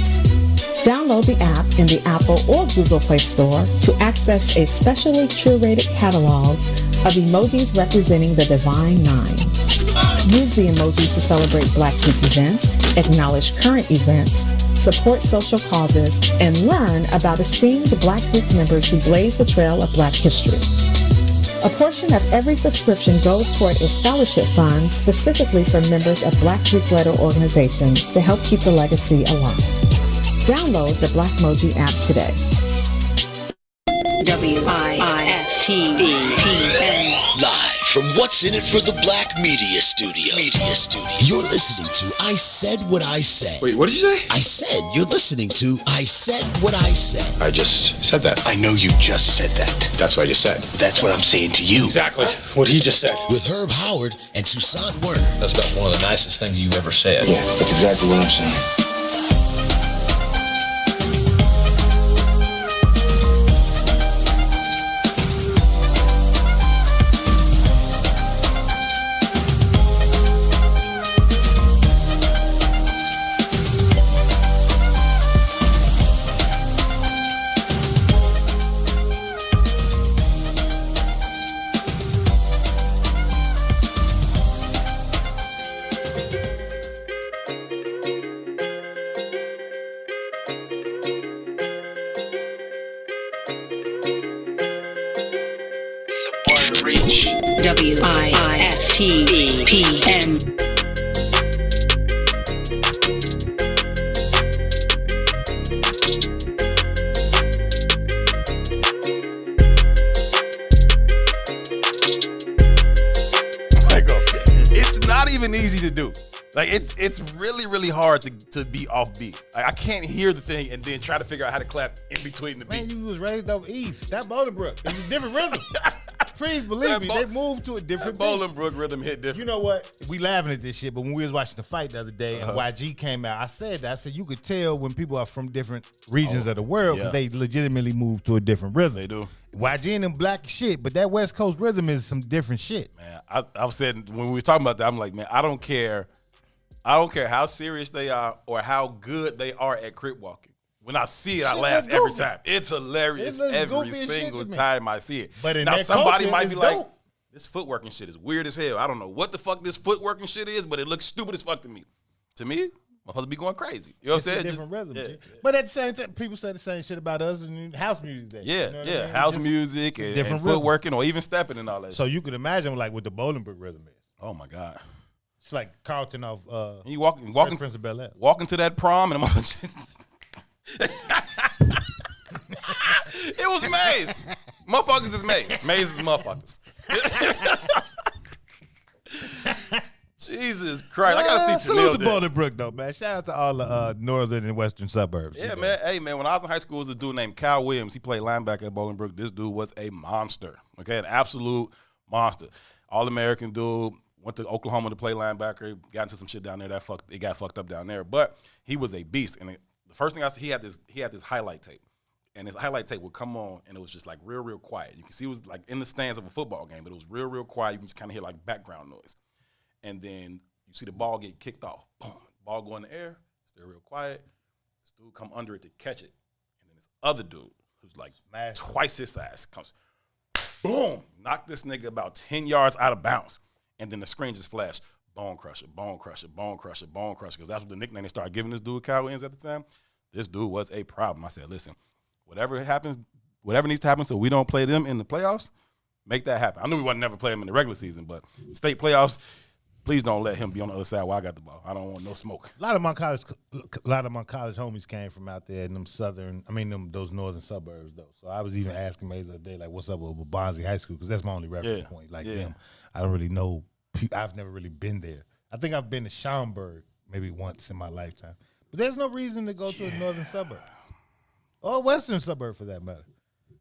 Download the app in the Apple or Google Play Store to access a specially curated catalog of emojis representing the Divine Nine. Use the emojis to celebrate Black Greek events, acknowledge current events, support social causes, and learn about esteemed Black Greek members who blaze the trail of Black history. A portion of every subscription goes toward a scholarship fund specifically for members of Black Greek letter organizations to help keep the legacy alive. Download the Blackmoji app today. WIFTBPM. Live from What's in It for the Black Media Studio. You're listening to I Said What I Said. Wait, what did you say? I said you're listening to I Said What I Said. I just said that. I know you just said that. That's what I just said. That's what I'm saying to you. Exactly what he just said. With Herb Howard and Toussaint Werner. That's about one of the nicest things you ever said. Yeah, that's exactly what I'm saying. WIFTBPM. It's not even easy to do. Like it's really, really hard to be off beat. Like I can't hear the thing and then try to figure out how to clap in between the beat. Man, you was raised over east. That Bolingbrook. It's a different rhythm. Please believe me, they moved to a different beat. Bolingbrook rhythm hit different. You know what? We laughing at this shit, but when we was watching the fight the other day and YG came out, I said you could tell when people are from different regions of the world because they legitimately moved to a different rhythm. They do. YG and them black shit, but that West Coast rhythm is some different shit. Man, I've said when we were talking about that, I'm like, man, I don't care how serious they are or how good they are at crip walking. When I see it, I laugh every time. It's hilarious every single time I see it. But in now that somebody culture, might be it's like, dope. this footworking shit is weird as hell. I don't know what the fuck this footworking shit is, but it looks stupid as fuck to me. To me, I'm supposed to be going crazy. You know what I'm saying? Different rhythm. But at the same time, people say the same shit about us in house music day. Yeah, You know what I mean? house Just music and different footworking or even stepping and all that So shit. you could imagine like what the Bolingbrook rhythm is. Oh my God. It's like Carlton off. You walking Prince of Bel-Air. Walking to that prom, and it was Maze. Motherfuckers is Maze. Maze is motherfuckers. Jesus Christ. I got to see Salute Chanel to Bolingbrook, though, man. Shout out to all the northern and western suburbs. Yeah, man. Hey, man, when I was in high school, there was a dude named Cal Williams. He played linebacker at Bolingbrook. This dude was a monster, okay? An absolute monster. All-American dude. Went to Oklahoma to play linebacker. Got into some shit down there. It got fucked up down there. But he was a beast. And the first thing I said, he had this highlight tape. And his highlight tape would come on, and it was just like real, real quiet. You can see it was like in the stands of a football game, but it was real, real quiet. You can just kind of hear like background noise. And then you see the ball get kicked off. Boom. Ball go in the air. Still real quiet. This dude come under it to catch it. And then this other dude who's like twice his size comes, boom, knock this nigga about 10 yards out of bounds. And then the screen just flashed, Bone Crusher, Bone Crusher, Bone Crusher, Bone Crusher, because that's what the nickname they started giving this dude, Cal Williams, at the time. This dude was a problem. I said, listen, whatever happens, whatever needs to happen so we don't play them in the playoffs, make that happen. I knew we wouldn't never play them in the regular season, but state playoffs, please don't let him be on the other side while I got the ball. I don't want no smoke. A lot of my college homies came from out there in those northern suburbs, though. So I was even asking Maze the other day, like, what's up with Bonzi High School? Because that's my only reference point. Like them, I don't really know. I've never really been there. I think I've been to Schaumburg maybe once in my lifetime. But there's no reason to go to a northern suburb. Or a western suburb, for that matter.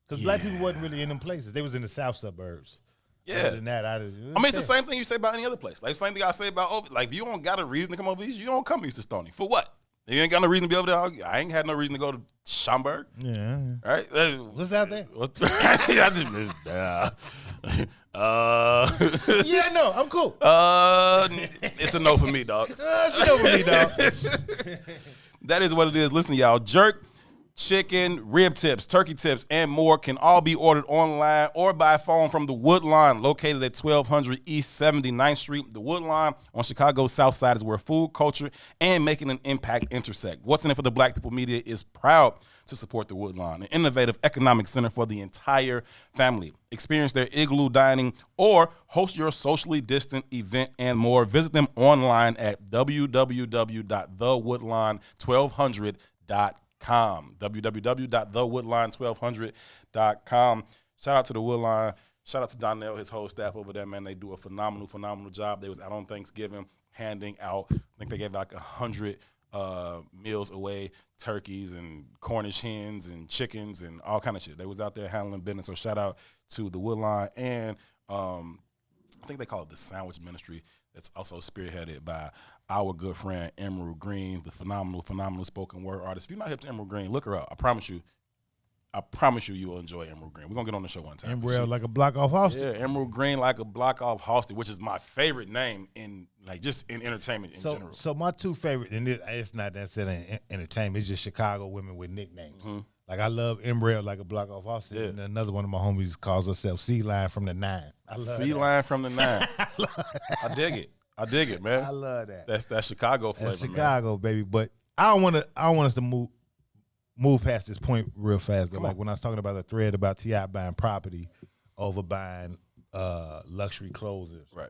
Because black people wasn't really in them places. They was in the south suburbs. Yeah. Other than that, it's the same thing you say about any other place. Like, same thing I say about, like, if you don't got a reason to come over east, you don't come east to Stony. For what? You ain't got no reason to be over there. I ain't had no reason to go to Schaumburg. Yeah. Right? What's out there? Yeah, no, I'm cool. It's a no for me, dog. It's a no for me, dog. That is what it is. Listen, y'all, jerk, chicken, rib tips, turkey tips, and more can all be ordered online or by phone from the Woodline, located at 1200 East 79th Street. The Woodline on Chicago's South Side is where food, culture, and making an impact intersect. What's in it for the Black People Media is proud to support the Woodline, an innovative economic center for the entire family. Experience their igloo dining or host your socially distant event and more. Visit them online at www.thewoodline1200.com. www.thewoodline1200.com. Shout out to the Woodline. Shout out to Donnell, his whole staff over there, man. They do a phenomenal, phenomenal job. They was out on Thanksgiving handing out, I think they gave like 100 meals away, turkeys and Cornish hens and chickens and all kind of shit. They was out there handling business. So shout out to the Woodline and I think they call it the Sandwich Ministry. That's also spearheaded by our good friend Emerald Green, the phenomenal, phenomenal spoken word artist. If you're not hip to Emerald Green, look her up. I promise you you will enjoy Emerald Green. We're going to get on the show one time. Emerald like a block off hostage. Yeah, Emerald Green like a block off hostage, which is my favorite name in just in entertainment in general. So my two favorite, and it's not necessarily entertainment, it's just Chicago women with nicknames. Mm-hmm. Like I love Emerald like a block off hostage, and another one of my homies calls herself Sea Line from the Nine. Sea Line from the Nine. I dig it. I dig it, man. I love that. That's Chicago flavor, That's Chicago, baby. But I don't want us to move past this point real fast. Like when I was talking about the thread about T.I. buying property over buying luxury clothes. Right.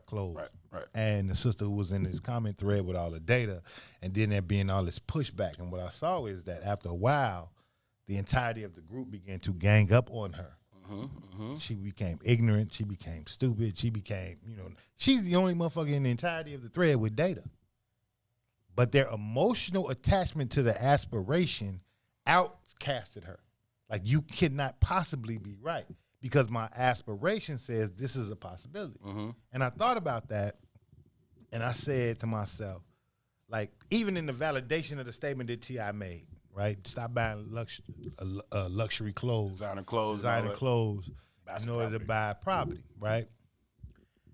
And the sister who was in this comment thread with all the data, and then there being all this pushback. And what I saw is that after a while, the entirety of the group began to gang up on her. She became ignorant. She became stupid. She became, she's the only motherfucker in the entirety of the thread with data. But their emotional attachment to the aspiration outcasted her. Like, you cannot possibly be right because my aspiration says this is a possibility. And I thought about that, and I said to myself, like, even in the validation of the statement that T.I. made, right? Stop buying luxury clothes. Designer clothes in order to buy property, right?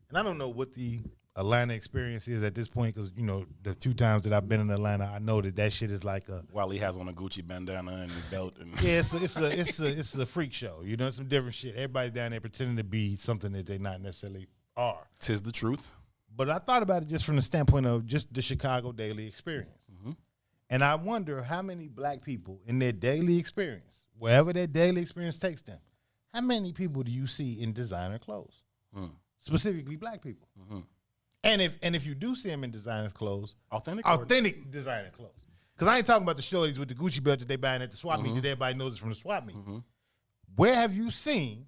And I don't know what the Atlanta experience is at this point because, the 2 times that I've been in Atlanta, I know that shit is like a... While he has on a Gucci bandana and belt. And yeah, it's a freak show. Some different shit. Everybody's down there pretending to be something that they not necessarily are. 'Tis the truth. But I thought about it just from the standpoint of just the Chicago daily experience. And I wonder how many black people in their daily experience, wherever their daily experience takes them, how many people do you see in designer clothes? Specifically black people. And if you do see them in designer clothes, authentic designer clothes. Because I ain't talking about the shorties with the Gucci belt that they buying at the swap meet that everybody knows is from the swap meet. Where have you seen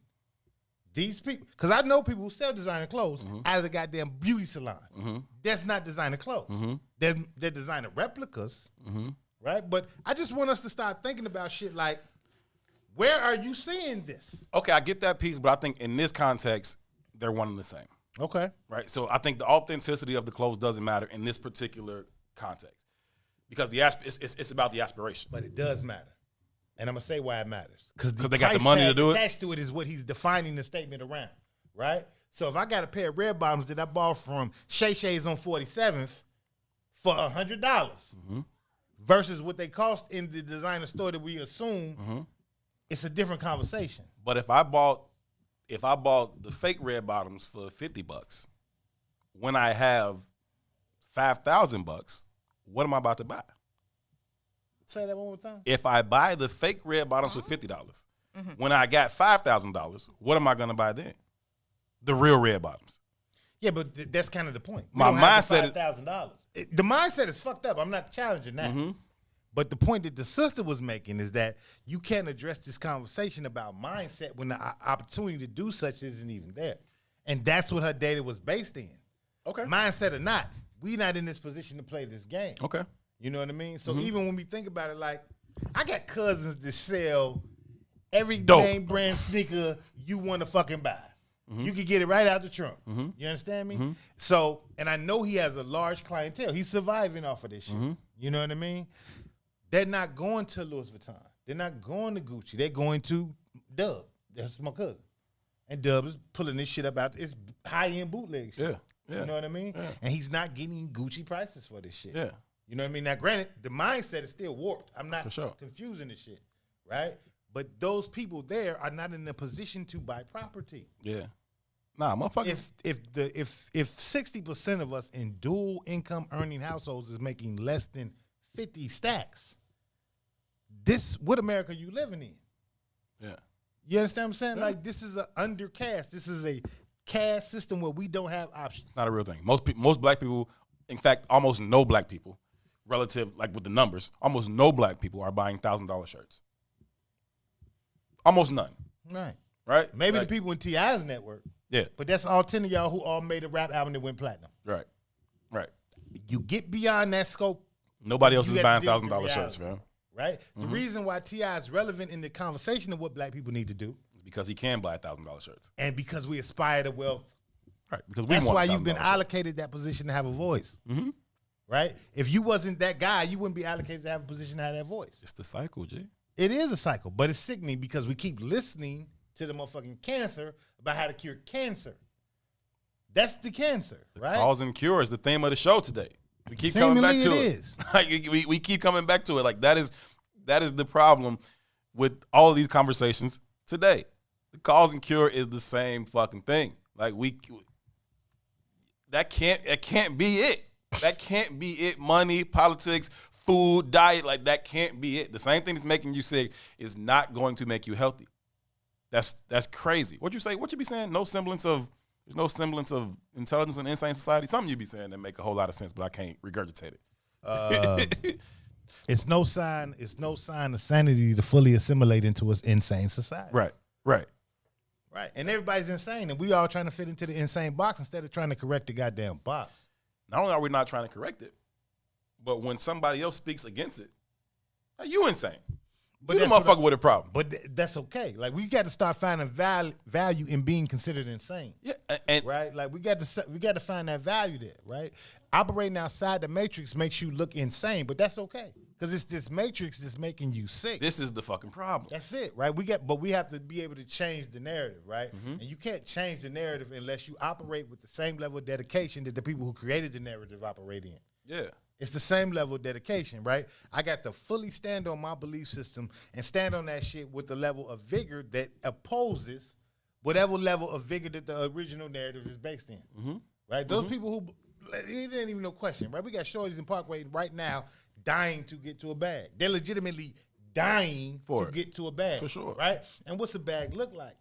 these people? Because I know people who sell designer clothes out of the goddamn beauty salon. That's not designer clothes. They're designer replicas, right? But I just want us to start thinking about shit like, where are you seeing this? Okay, I get that piece, but I think in this context, they're one and the same. Okay. Right? So I think the authenticity of the clothes doesn't matter in this particular context because it's about the aspiration. But it does matter. And I'm going to say why it matters. Because they got the money to do it? Attached to it is what he's defining the statement around, right? So if I got a pair of red bottoms that I bought from Shay Shay's on 47th for $100 versus what they cost in the designer store that we assume, it's a different conversation. But if I bought the fake red bottoms for $50, when I have $5,000, what am I about to buy? Say that one more time. If I buy the fake red bottoms for $50, when I got $5,000, what am I going to buy then? The real red bottoms. Yeah, but that's kind of the point. My mindset is $5,000. The mindset is fucked up. I'm not challenging that. But the point that the sister was making is that you can't address this conversation about mindset when the opportunity to do such isn't even there. And that's what her data was based in. Okay. Mindset or not, we not in this position to play this game. Okay. You know what I mean? So even when we think about it, like, I got cousins that sell every name brand sneaker you want to fucking buy. You can get it right out the trunk. You understand me? So, and I know he has a large clientele. He's surviving off of this shit. You know what I mean? They're not going to Louis Vuitton. They're not going to Gucci. They're going to Dub. That's my cousin. And Dub is pulling this shit up out. It's high-end bootleg shit. Yeah. You know what I mean? Yeah. And he's not getting Gucci prices for this shit. Yeah. You know what I mean? Now, granted, the mindset is still warped. I'm not For sure. confusing this shit, right? But those people there are not in a position to buy property. Yeah. Nah, motherfuckers. If 60% of us in dual income earning households is making less than 50 stacks, what America you living in? Yeah. You understand what I'm saying? Like, this is an undercast. This is a caste system where we don't have options. Not a real thing. Most black people, in fact, almost no black people, relative, like with the numbers, almost no black people are buying $1,000 shirts. Almost none. Right. Right? Maybe like, the people in T.I.'s network. Yeah. But that's all 10 of y'all who all made a rap album that went platinum. Right. Right. You get beyond that scope. Nobody else is buying $1,000 $1,000 shirts, man. Right? The reason why T.I. is relevant in the conversation of what black people need to do. Because he can buy $1,000 shirts. And because we aspire to wealth. Right. Because that's why you've been allocated that position to have a voice. Right? If you wasn't that guy, you wouldn't be allocated to have a position to have that voice. It's the cycle, G. It is a cycle, but it's sickening because we keep listening to the motherfucking cancer about how to cure cancer. That's the cancer, right? Cause and cure is the theme of the show today. We keep coming back to it. Like, we keep coming back to it. Like that is the problem with all of these conversations today. The cause and cure is the same fucking thing. Like that can't be it. That can't be it. Money, politics, food, diet, like that can't be it. The same thing that's making you sick is not going to make you healthy. That's crazy. What you say? What you be saying? There's no semblance of intelligence in insane society. Something you be saying that make a whole lot of sense, but I can't regurgitate it. It's no sign of sanity to fully assimilate into an insane society. Right. And everybody's insane, and we all trying to fit into the insane box instead of trying to correct the goddamn box. Not only are we not trying to correct it, but when somebody else speaks against it, are you insane? But you the motherfucker with a problem. But that's okay. Like, we got to start finding value in being considered insane. Yeah, and right. Like, we got to find that value there. Right. Operating outside the matrix makes you look insane, but that's okay because it's this matrix that's making you sick. This is the fucking problem. That's it, right? But we have to be able to change the narrative, right? And you can't change the narrative unless you operate with the same level of dedication that the people who created the narrative operate in. Yeah. It's the same level of dedication, right? I got to fully stand on my belief system and stand on that shit with the level of vigor that opposes whatever level of vigor that the original narrative is based in, right? Those people who, it ain't even no question, right? We got shorties in Parkway right now dying to get to a bag. They're legitimately dying to get to a bag. For sure. Right? And what's a bag look like?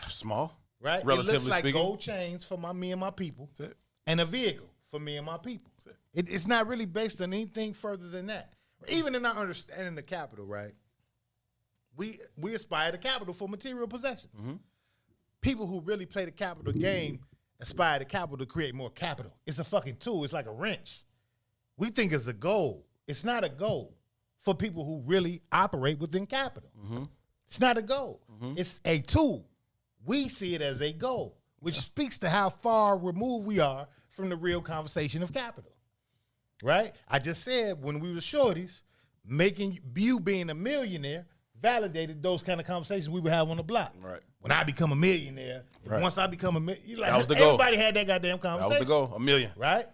Small. Right? Relatively it looks like speaking. gold chains for me and my people. That's it. and a vehicle for me and my people. It's not really based on anything further than that. Even in our understanding the capital, right? We aspire to capital for material possessions. People who really play the capital game aspire to capital to create more capital. It's a fucking tool. It's like a wrench. We think it's a goal. It's not a goal for people who really operate within capital. It's not a goal. It's a tool. We see it as a goal, which speaks to how far removed we are from the real conversation of capital. Right? I just said when we were shorties, making you being a millionaire validated those kind of conversations we would have on the block. Right. When I become a millionaire, Right. once I become a millionaire, like, That was the goal. everybody had that goddamn conversation. That was the goal, $1 million. Right?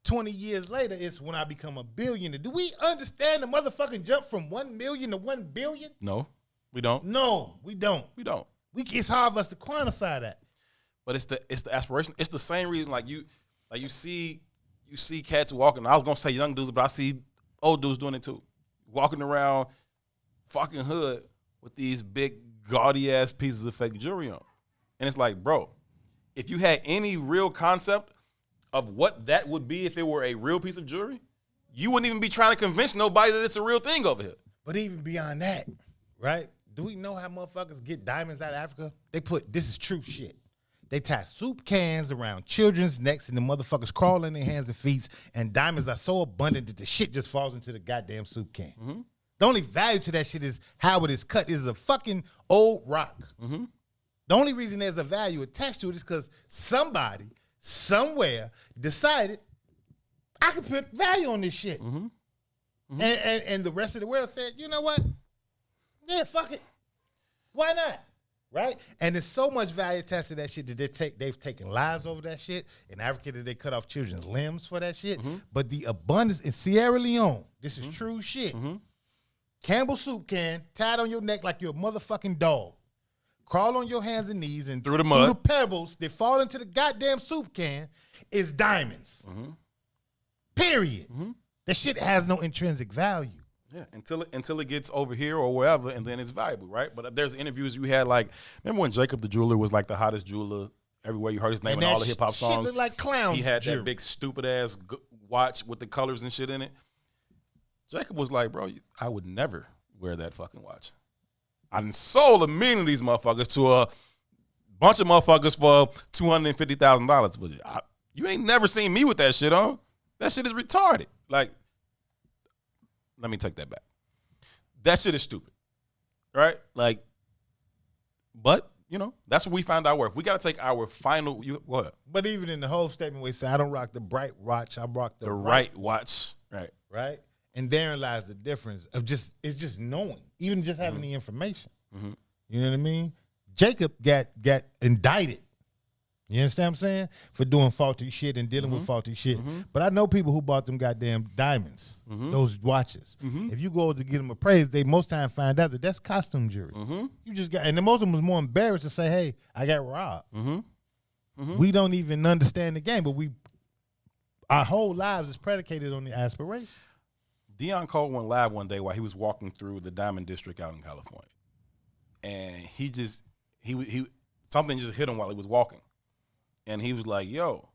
20 years later, it's when I become a billionaire. Do we understand the motherfucking jump from 1 million to 1 billion? No, we don't. No, we don't. We don't. It's hard for us to quantify that. But it's the aspiration. It's the same reason you see cats walking. I was gonna say young dudes, but I see old dudes doing it too. Walking around fucking hood with these big gaudy ass pieces of fake jewelry on. And it's like, bro, if you had any real concept of what that would be if it were a real piece of jewelry, you wouldn't even be trying to convince nobody that it's a real thing over here. But even beyond that, right? Do we know how motherfuckers get diamonds out of Africa? They put, this is true shit. They tie soup cans around children's necks and the motherfuckers crawl in their hands and feet, and diamonds are so abundant that the shit just falls into the goddamn soup can. The only value to that shit is how it is cut. It is a fucking old rock. The only reason there's a value attached to it is because somebody, somewhere, decided I could put value on this shit. And the rest of the world said, you know what? Yeah, fuck it. Why not? Right? And there's so much value attached to that shit that they've taken lives over that shit. In Africa, that they cut off children's limbs for that shit. But the abundance in Sierra Leone, this is true shit. Campbell soup can tied on your neck like you're a motherfucking dog. Crawl on your hands and knees and through the mud. Through the pebbles that fall into the goddamn soup can is diamonds. Period. That shit has no intrinsic value. Yeah, until it gets over here or wherever, and then it's valuable, right? But there's interviews you had, like, remember when Jacob the Jeweler was like the hottest jeweler everywhere? You heard his name in all the hip hop songs. Shit looked like clown. He had jewelry. that big stupid ass watch with the colors and shit in it. Jacob was like, bro, I would never wear that fucking watch. I done sold $1 million of these motherfuckers to a bunch of motherfuckers for $250,000, but you ain't never seen me with that shit on. That shit is retarded. Like, let me take that back. That shit is stupid, right? Like, but, you know, that's what we found our worth. We got to take our final, what? But even in the whole statement where he said, I don't rock the bright watch, I rock the right watch. Right. Right? And therein lies the difference of it's just knowing, even just having the information. You know what I mean? Jacob got indicted. You understand what I'm saying? For doing faulty shit and dealing with faulty shit. But I know people who bought them goddamn diamonds, those watches. If you go to get them appraised, they most time find out that that's costume jewelry. You just got, and the most of them was more embarrassed to say, hey, I got robbed. We don't even understand the game, but our whole lives is predicated on the aspiration. Deion Cole went live one day while he was walking through the Diamond District out in California. And he something just hit him while he was walking. And he was like, yo,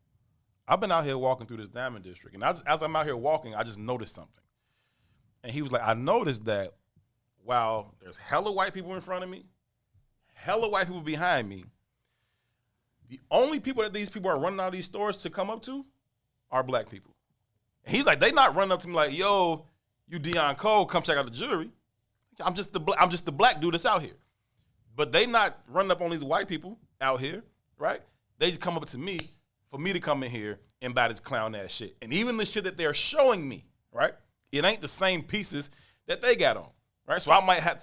I've been out here walking through this Diamond District. And as I'm out here walking, I just noticed something. And he was like, I noticed that while there's hella white people in front of me, hella white people behind me, the only people that these people are running out of these stores to come up to are black people. And he's like, they not running up to me like, yo, you Deion Cole, come check out the jewelry. I'm just the black dude that's out here. But they not running up on these white people out here, right? They just come up to me for me to come in here and buy this clown ass shit. And even the shit that they're showing me, right? It ain't the same pieces that they got on, right? So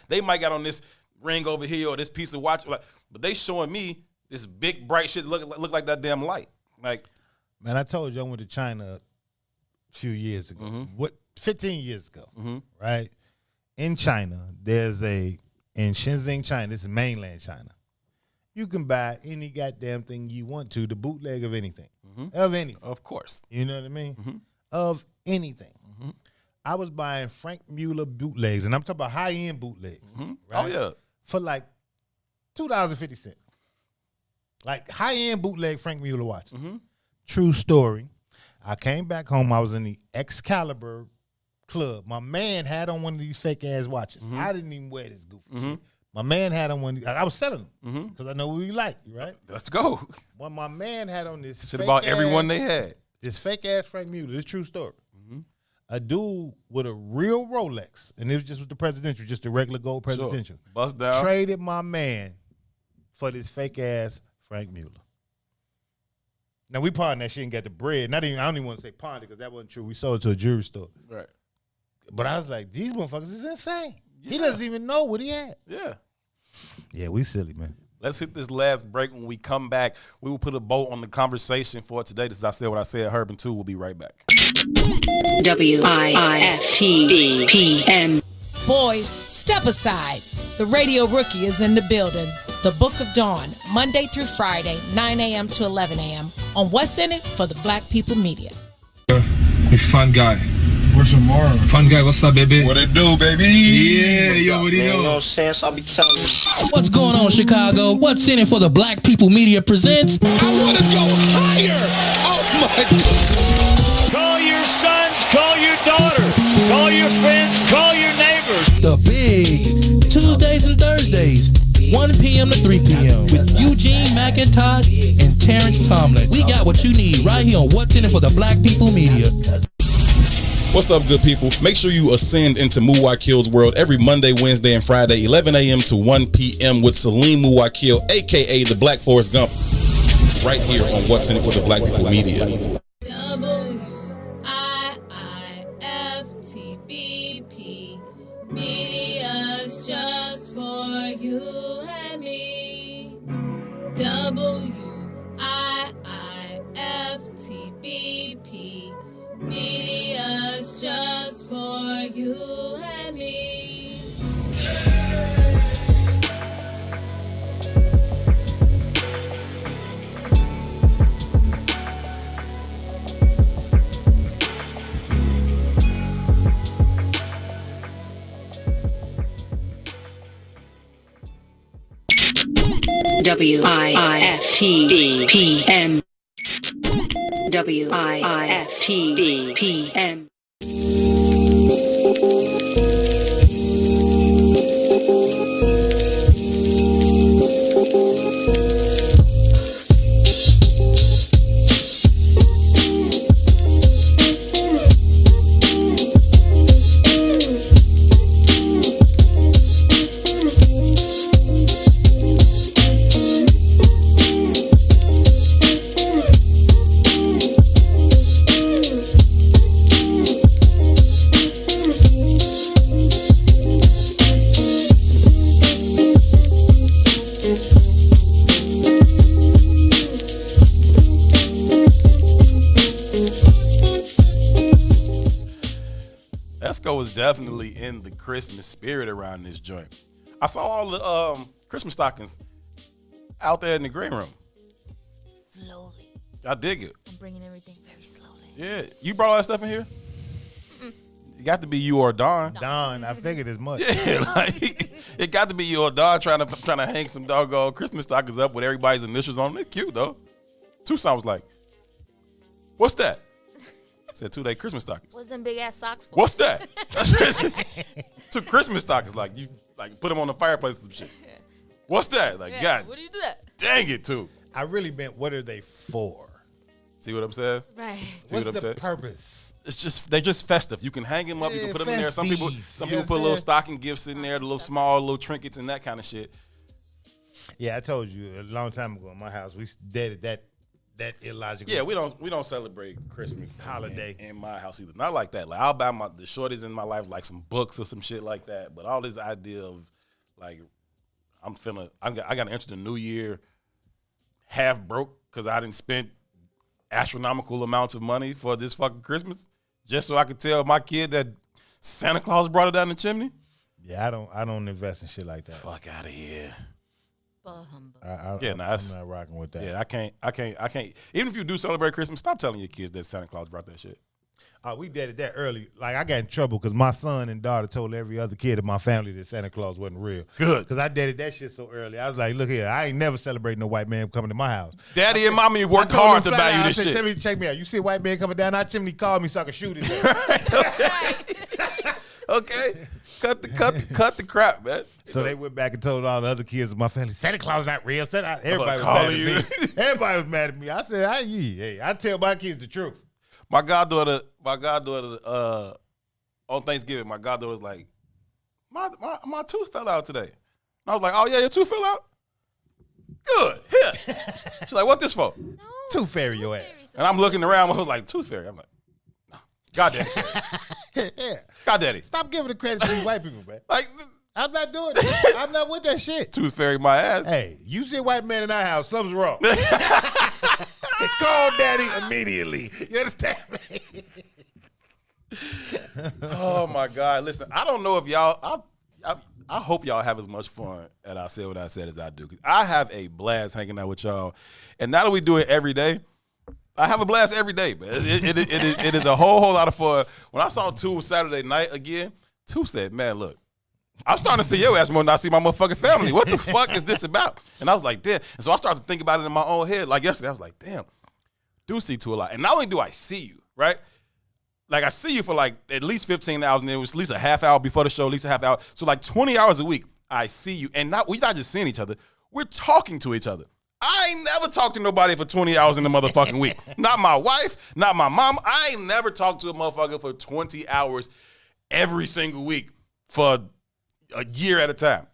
they might got on this ring over here or this piece of watch, but they showing me this big bright shit look like that damn light. Like, man, I told you I went to China a few years ago. 15 years ago, right? In China, in Shenzhen, China, this is mainland China. You can buy any goddamn thing you want to, the bootleg of anything. Of anything. Of course. You know what I mean? Of anything. I was buying Frank Mueller bootlegs, and I'm talking about high-end bootlegs. Right? Oh, yeah. For like $2.50. Like high-end bootleg Frank Mueller watch. true story. I came back home. I was in the Excalibur club. My man had on one of these fake ass watches. I didn't even wear this goofy shit. My man had on one. I was selling them because I know what we like, right? Let's go. Well, my man had on this. Should have bought everyone they had. This fake ass Frank Mueller. This true story. A dude with a real Rolex, and it was just with the presidential, just the regular gold presidential. Sure. Bust down. Traded my man for this fake ass Frank Mueller. Now we pawned that shit and got the bread. I don't even want to say pawned it because that wasn't true. We sold it to a jewelry store. Right. But I was like, these motherfuckers is insane. He doesn't even know what he had. Yeah. Yeah, we silly, man. Let's hit this last break. When we come back, we will put a bow on the conversation for today. This is I Said What I Said. Herb and 2 will be right back. WIFTBPM. Boys, step aside. The Radio Rookie is in the building. The Book of Dawn, Monday through Friday, 9 a.m. to 11 a.m. on What's In It for the Black People Media. You fun guy. Where's tomorrow? Fun guy, what's up, baby? What it do, baby? Yeah, yo, what it do? You know what I'm saying? So I'll be telling you. What's going on, Chicago? What's In It for the Black People Media presents I want to go higher. Oh, my God. Call your sons, call your daughters, call your friends, call your neighbors. The Big Tuesdays and Thursdays, 1 p.m. to 3 p.m. with Eugene McIntosh and Terrence Tomlin. We got what you need right here on What's In It for the Black People Media. What's up, good people? Make sure you ascend into Muwakil's world every Monday, Wednesday, and Friday, 11 a.m. to 1 p.m. with Salim Muwakil, a.k.a. the Black Forrest Gump, right here on What's In It for the Black People Media. WIFTBP, media's just for you and me. WIFTBP, media's just for you and me. WIFTBPM. WIFTBPM. Esco was definitely in the Christmas spirit around this joint. I saw all the Christmas stockings out there in the green room. Slowly. I dig it. I'm bringing everything very slowly. Yeah. You brought all that stuff in here? It got to be you or Don. Don, I figured as much. Yeah, like it got to be you or Don trying to hang some doggone Christmas stockings up with everybody's initials on them. It's cute though. Tucson was like, "What's that?" I said 2-day Christmas stockings. What's them big ass socks for? What's that? 2 Christmas stockings, like you like put them on the fireplace or some shit. What's that? Like, God, what do you do that? Dang it, too. I really meant, what are they for? See what I'm saying? Right. See What's what I'm the saying? purpose? It's they're just festive. You can hang them up. You can put them in there. Some people put little stocking gifts in there, the little small little trinkets and that kind of shit. Yeah, I told you a long time ago in my house, we did that illogical. Yeah, we don't celebrate Christmas holiday in my house either. Not like that. Like I'll buy the shorties in my life like some books or some shit like that. But all this idea of like I got to enter the new year half broke because I didn't spend astronomical amounts of money for this fucking Christmas just so I could tell my kid that Santa Claus brought it down the chimney. Yeah, I don't invest in shit like that. Fuck out of here. I'm not rocking with that. Yeah, I can't. Even if you do celebrate Christmas, stop telling your kids that Santa Claus brought that shit. We did that early. Like, I got in trouble because my son and daughter told every other kid in my family that Santa Claus wasn't real. Good. Because I did that shit so early. I was like, look here, I ain't never celebrating no white man coming to my house. Daddy and mommy worked hard to buy you this shit. Check me out. You see a white man coming down our chimney, call me so I can shoot his ass. Okay. Cut the crap, man. So they went back and told all the other kids in my family, Santa Claus not real. Everybody was calling mad you. at me. Everybody was mad at me. I said, I tell my kids the truth. My goddaughter, on Thanksgiving, my goddaughter was like, my tooth fell out today. And I was like, oh yeah, your tooth fell out? Good. Here. She's like, what this for? No. Tooth fairy your ass. And I'm looking around, I was like, tooth fairy. I'm like, no. God daddy. Yeah. God daddy. Stop giving the credit to these white people, man. Like, I'm not doing it. I'm not with that shit. Tooth fairy my ass. Hey, you see a white man in our house, something's wrong. Call daddy immediately. You understand me? Oh my God! Listen, I don't know if y'all. I hope y'all have as much fun at I Said What I Said as I do. 'Cause I have a blast hanging out with y'all, and now that we do it every day, I have a blast every day. But it is a whole lot of fun. When I saw Tu Saturday night again, Tu said, "Man, look, I was trying to see your ass more than I see my motherfucking family. What the fuck is this about?" And I was like, damn. And so I started to think about it in my own head. Like yesterday, I was like, damn, do see Tu a lot. And not only do I see you, right? Like I see you for like at least 15 hours, and then it was at least a half hour before the show, at least a half hour. So like 20 hours a week, I see you. And we're not just seeing each other, we're talking to each other. I ain't never talked to nobody for 20 hours in the motherfucking week. Not my wife, not my mom. I ain't never talked to a motherfucker for 20 hours every single week for a year at a time.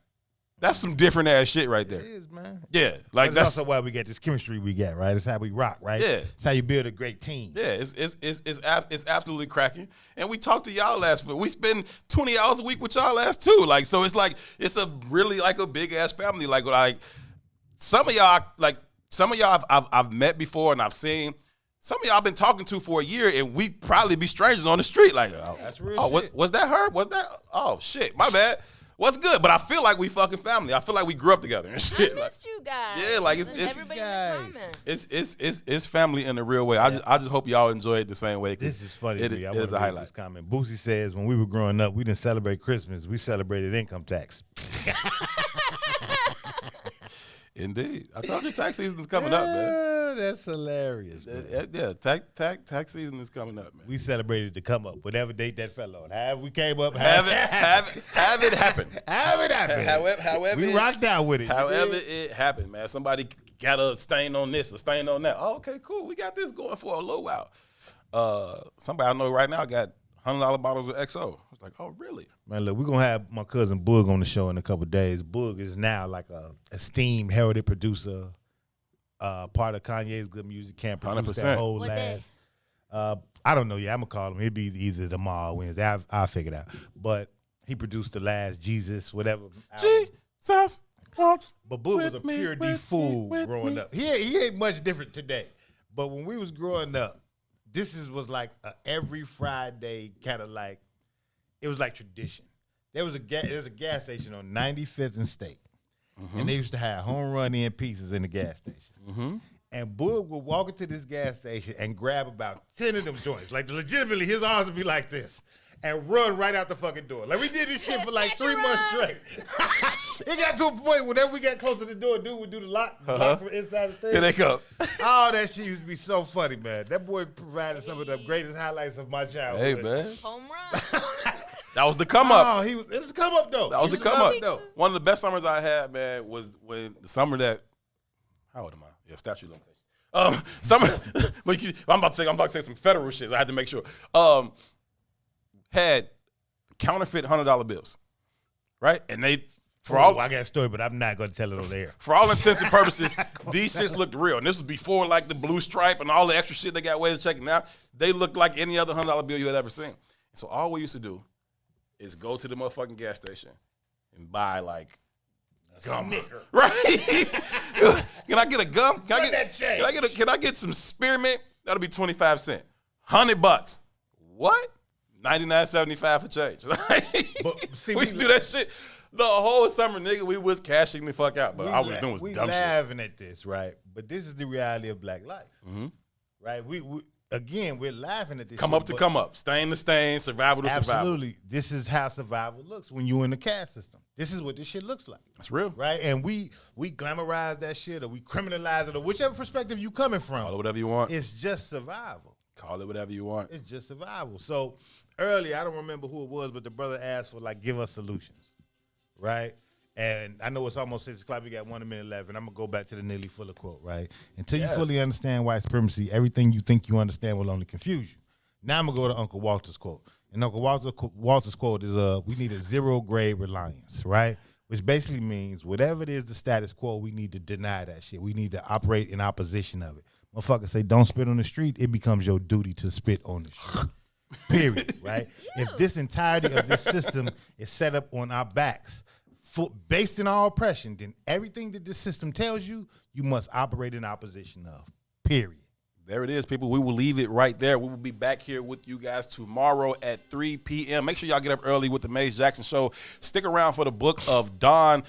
That's some different ass shit right there. It is, man. Yeah, like that's that's also why we get this chemistry we get, right? It's how we rock, right? Yeah, it's how you build a great team. Yeah, it's absolutely cracking. And we talked to y'all last week. We spend 20 hours a week with y'all last too. Like, so it's like it's a really like a big ass family. Like some of y'all I've met before and I've seen. Some of y'all I've been talking to for a year, and we probably be strangers on the street. Like, that's real. Shit. Was that her? Was that? Oh shit, my bad. What's good? But I feel like we fucking family. I feel like we grew up together and shit. I missed you guys. Yeah, like it's everybody in the comments. It's family in a real way. Yeah. I just hope y'all enjoy it the same way. This is funny. It is a highlight. This comment. Boosie says when we were growing up, we didn't celebrate Christmas. We celebrated income tax. Indeed. I told you tax season is coming up, man. That's hilarious, man. Yeah, tax season is coming up, man. We celebrated to come up, whatever date that fell on. However we came up, have it happen. Have it happen. However we rocked out with it. However it happened, man. Somebody got a stain on this, a stain on that. Oh, okay, cool. We got this going for a little while. Somebody I know right now got $100 bottles of XO. I was like, oh, really? Man, look, we're going to have my cousin Boog on the show in a couple of days. Boog is now like a esteemed, heralded producer, part of Kanye's Good Music Camp. 100%. That whole last. I don't know yet. I'm going to call him. It'll be either tomorrow or Wednesday. I'll figure it out. But he produced the last Jesus, whatever. Jesus walks. But Boog was a pure D fool growing up. He ain't much different today. But when we was growing up, was like a every Friday kind of like, it was like tradition. There's a gas station on 95th and State. Mm-hmm. And they used to have home run in pieces in the gas station. Mm-hmm. And Boog would walk into this gas station and grab about 10 of them joints. Like legitimately, his arms would be like this. And run right out the fucking door. Like we did this shit for like 3 months straight. It got to a point whenever we got close to the door, dude would do the lock from inside the thing. Here they come. Oh, that shit used to be so funny, man. That boy provided some of the greatest highlights of my childhood. Hey, man. Home run. That was the come up. Oh, it was the come up though. That was the come up though. One of the best summers I had, man, was when the summer that. How old am I? Yeah, statute limitations. Summer. But I'm about to say some federal shit. So I had to make sure. Had counterfeit $100 bills, right? And they I got a story, but I'm not going to tell it on there. For all intents and purposes, these shits looked real. And this was before like the blue stripe and all the extra shit they got ways of checking. Now they looked like any other $100 bill you had ever seen. So all we used to do is go to the motherfucking gas station and buy like gum. Snicker. Right? Can I get a gum? Can I get some spearmint? That'll be 25 cents. $100. What? $99.75 for change. But see, we used to do that shit the whole summer, nigga. We was cashing the fuck out, but all we was doing was dumb shit. We laughing at this, right? But this is the reality of black life, mm-hmm. right? again, we're laughing at this. Come up to come up, stain to stain, survival to survival. Absolutely, this is how survival looks when you're in the caste system. This is what this shit looks like. That's real, right? And we glamorize that shit, or we criminalize it, or whichever perspective you coming from. Call it whatever you want. It's just survival. Call it whatever you want. It's just survival. So earlier, I don't remember who it was, but the brother asked for like, give us solutions, right? And I know it's almost 6 o'clock. We got 1 minute left, and I'm gonna go back to the Neely Fuller quote, right? Until you fully understand white supremacy, everything you think you understand will only confuse you. Now I'm gonna go to Uncle Walter's quote, and Uncle Walter's quote is, "We need a zero grade reliance," right? Which basically means whatever it is, the status quo, we need to deny that shit. We need to operate in opposition of it. Motherfuckers say, don't spit on the street. It becomes your duty to spit on the street. Period, right? If this entirety of this system is set up on our backs, based in our oppression, then everything that this system tells you, you must operate in opposition of. Period. There it is, people. We will leave it right there. We will be back here with you guys tomorrow at 3 p.m. Make sure y'all get up early with the Maze Jackson Show. Stick around for the Book of Dawn.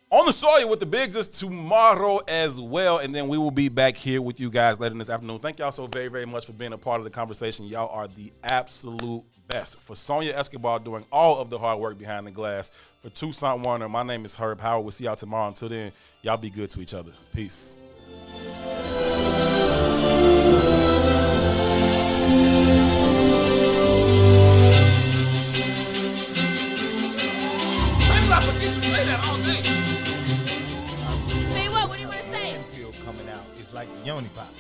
On the Soil with the Bigs is tomorrow as well, and then we will be back here with you guys later this afternoon. Thank y'all so very, very much for being a part of the conversation. Y'all are the absolute best. For Sonia Escobar doing all of the hard work behind the glass, for Toussaint Warner, my name is Herb Howard. We'll see y'all tomorrow. Until then, y'all be good to each other. Peace. I forget to say that all day. Say what? What do you want to say? Pill coming out. It's like the Yoni Pop.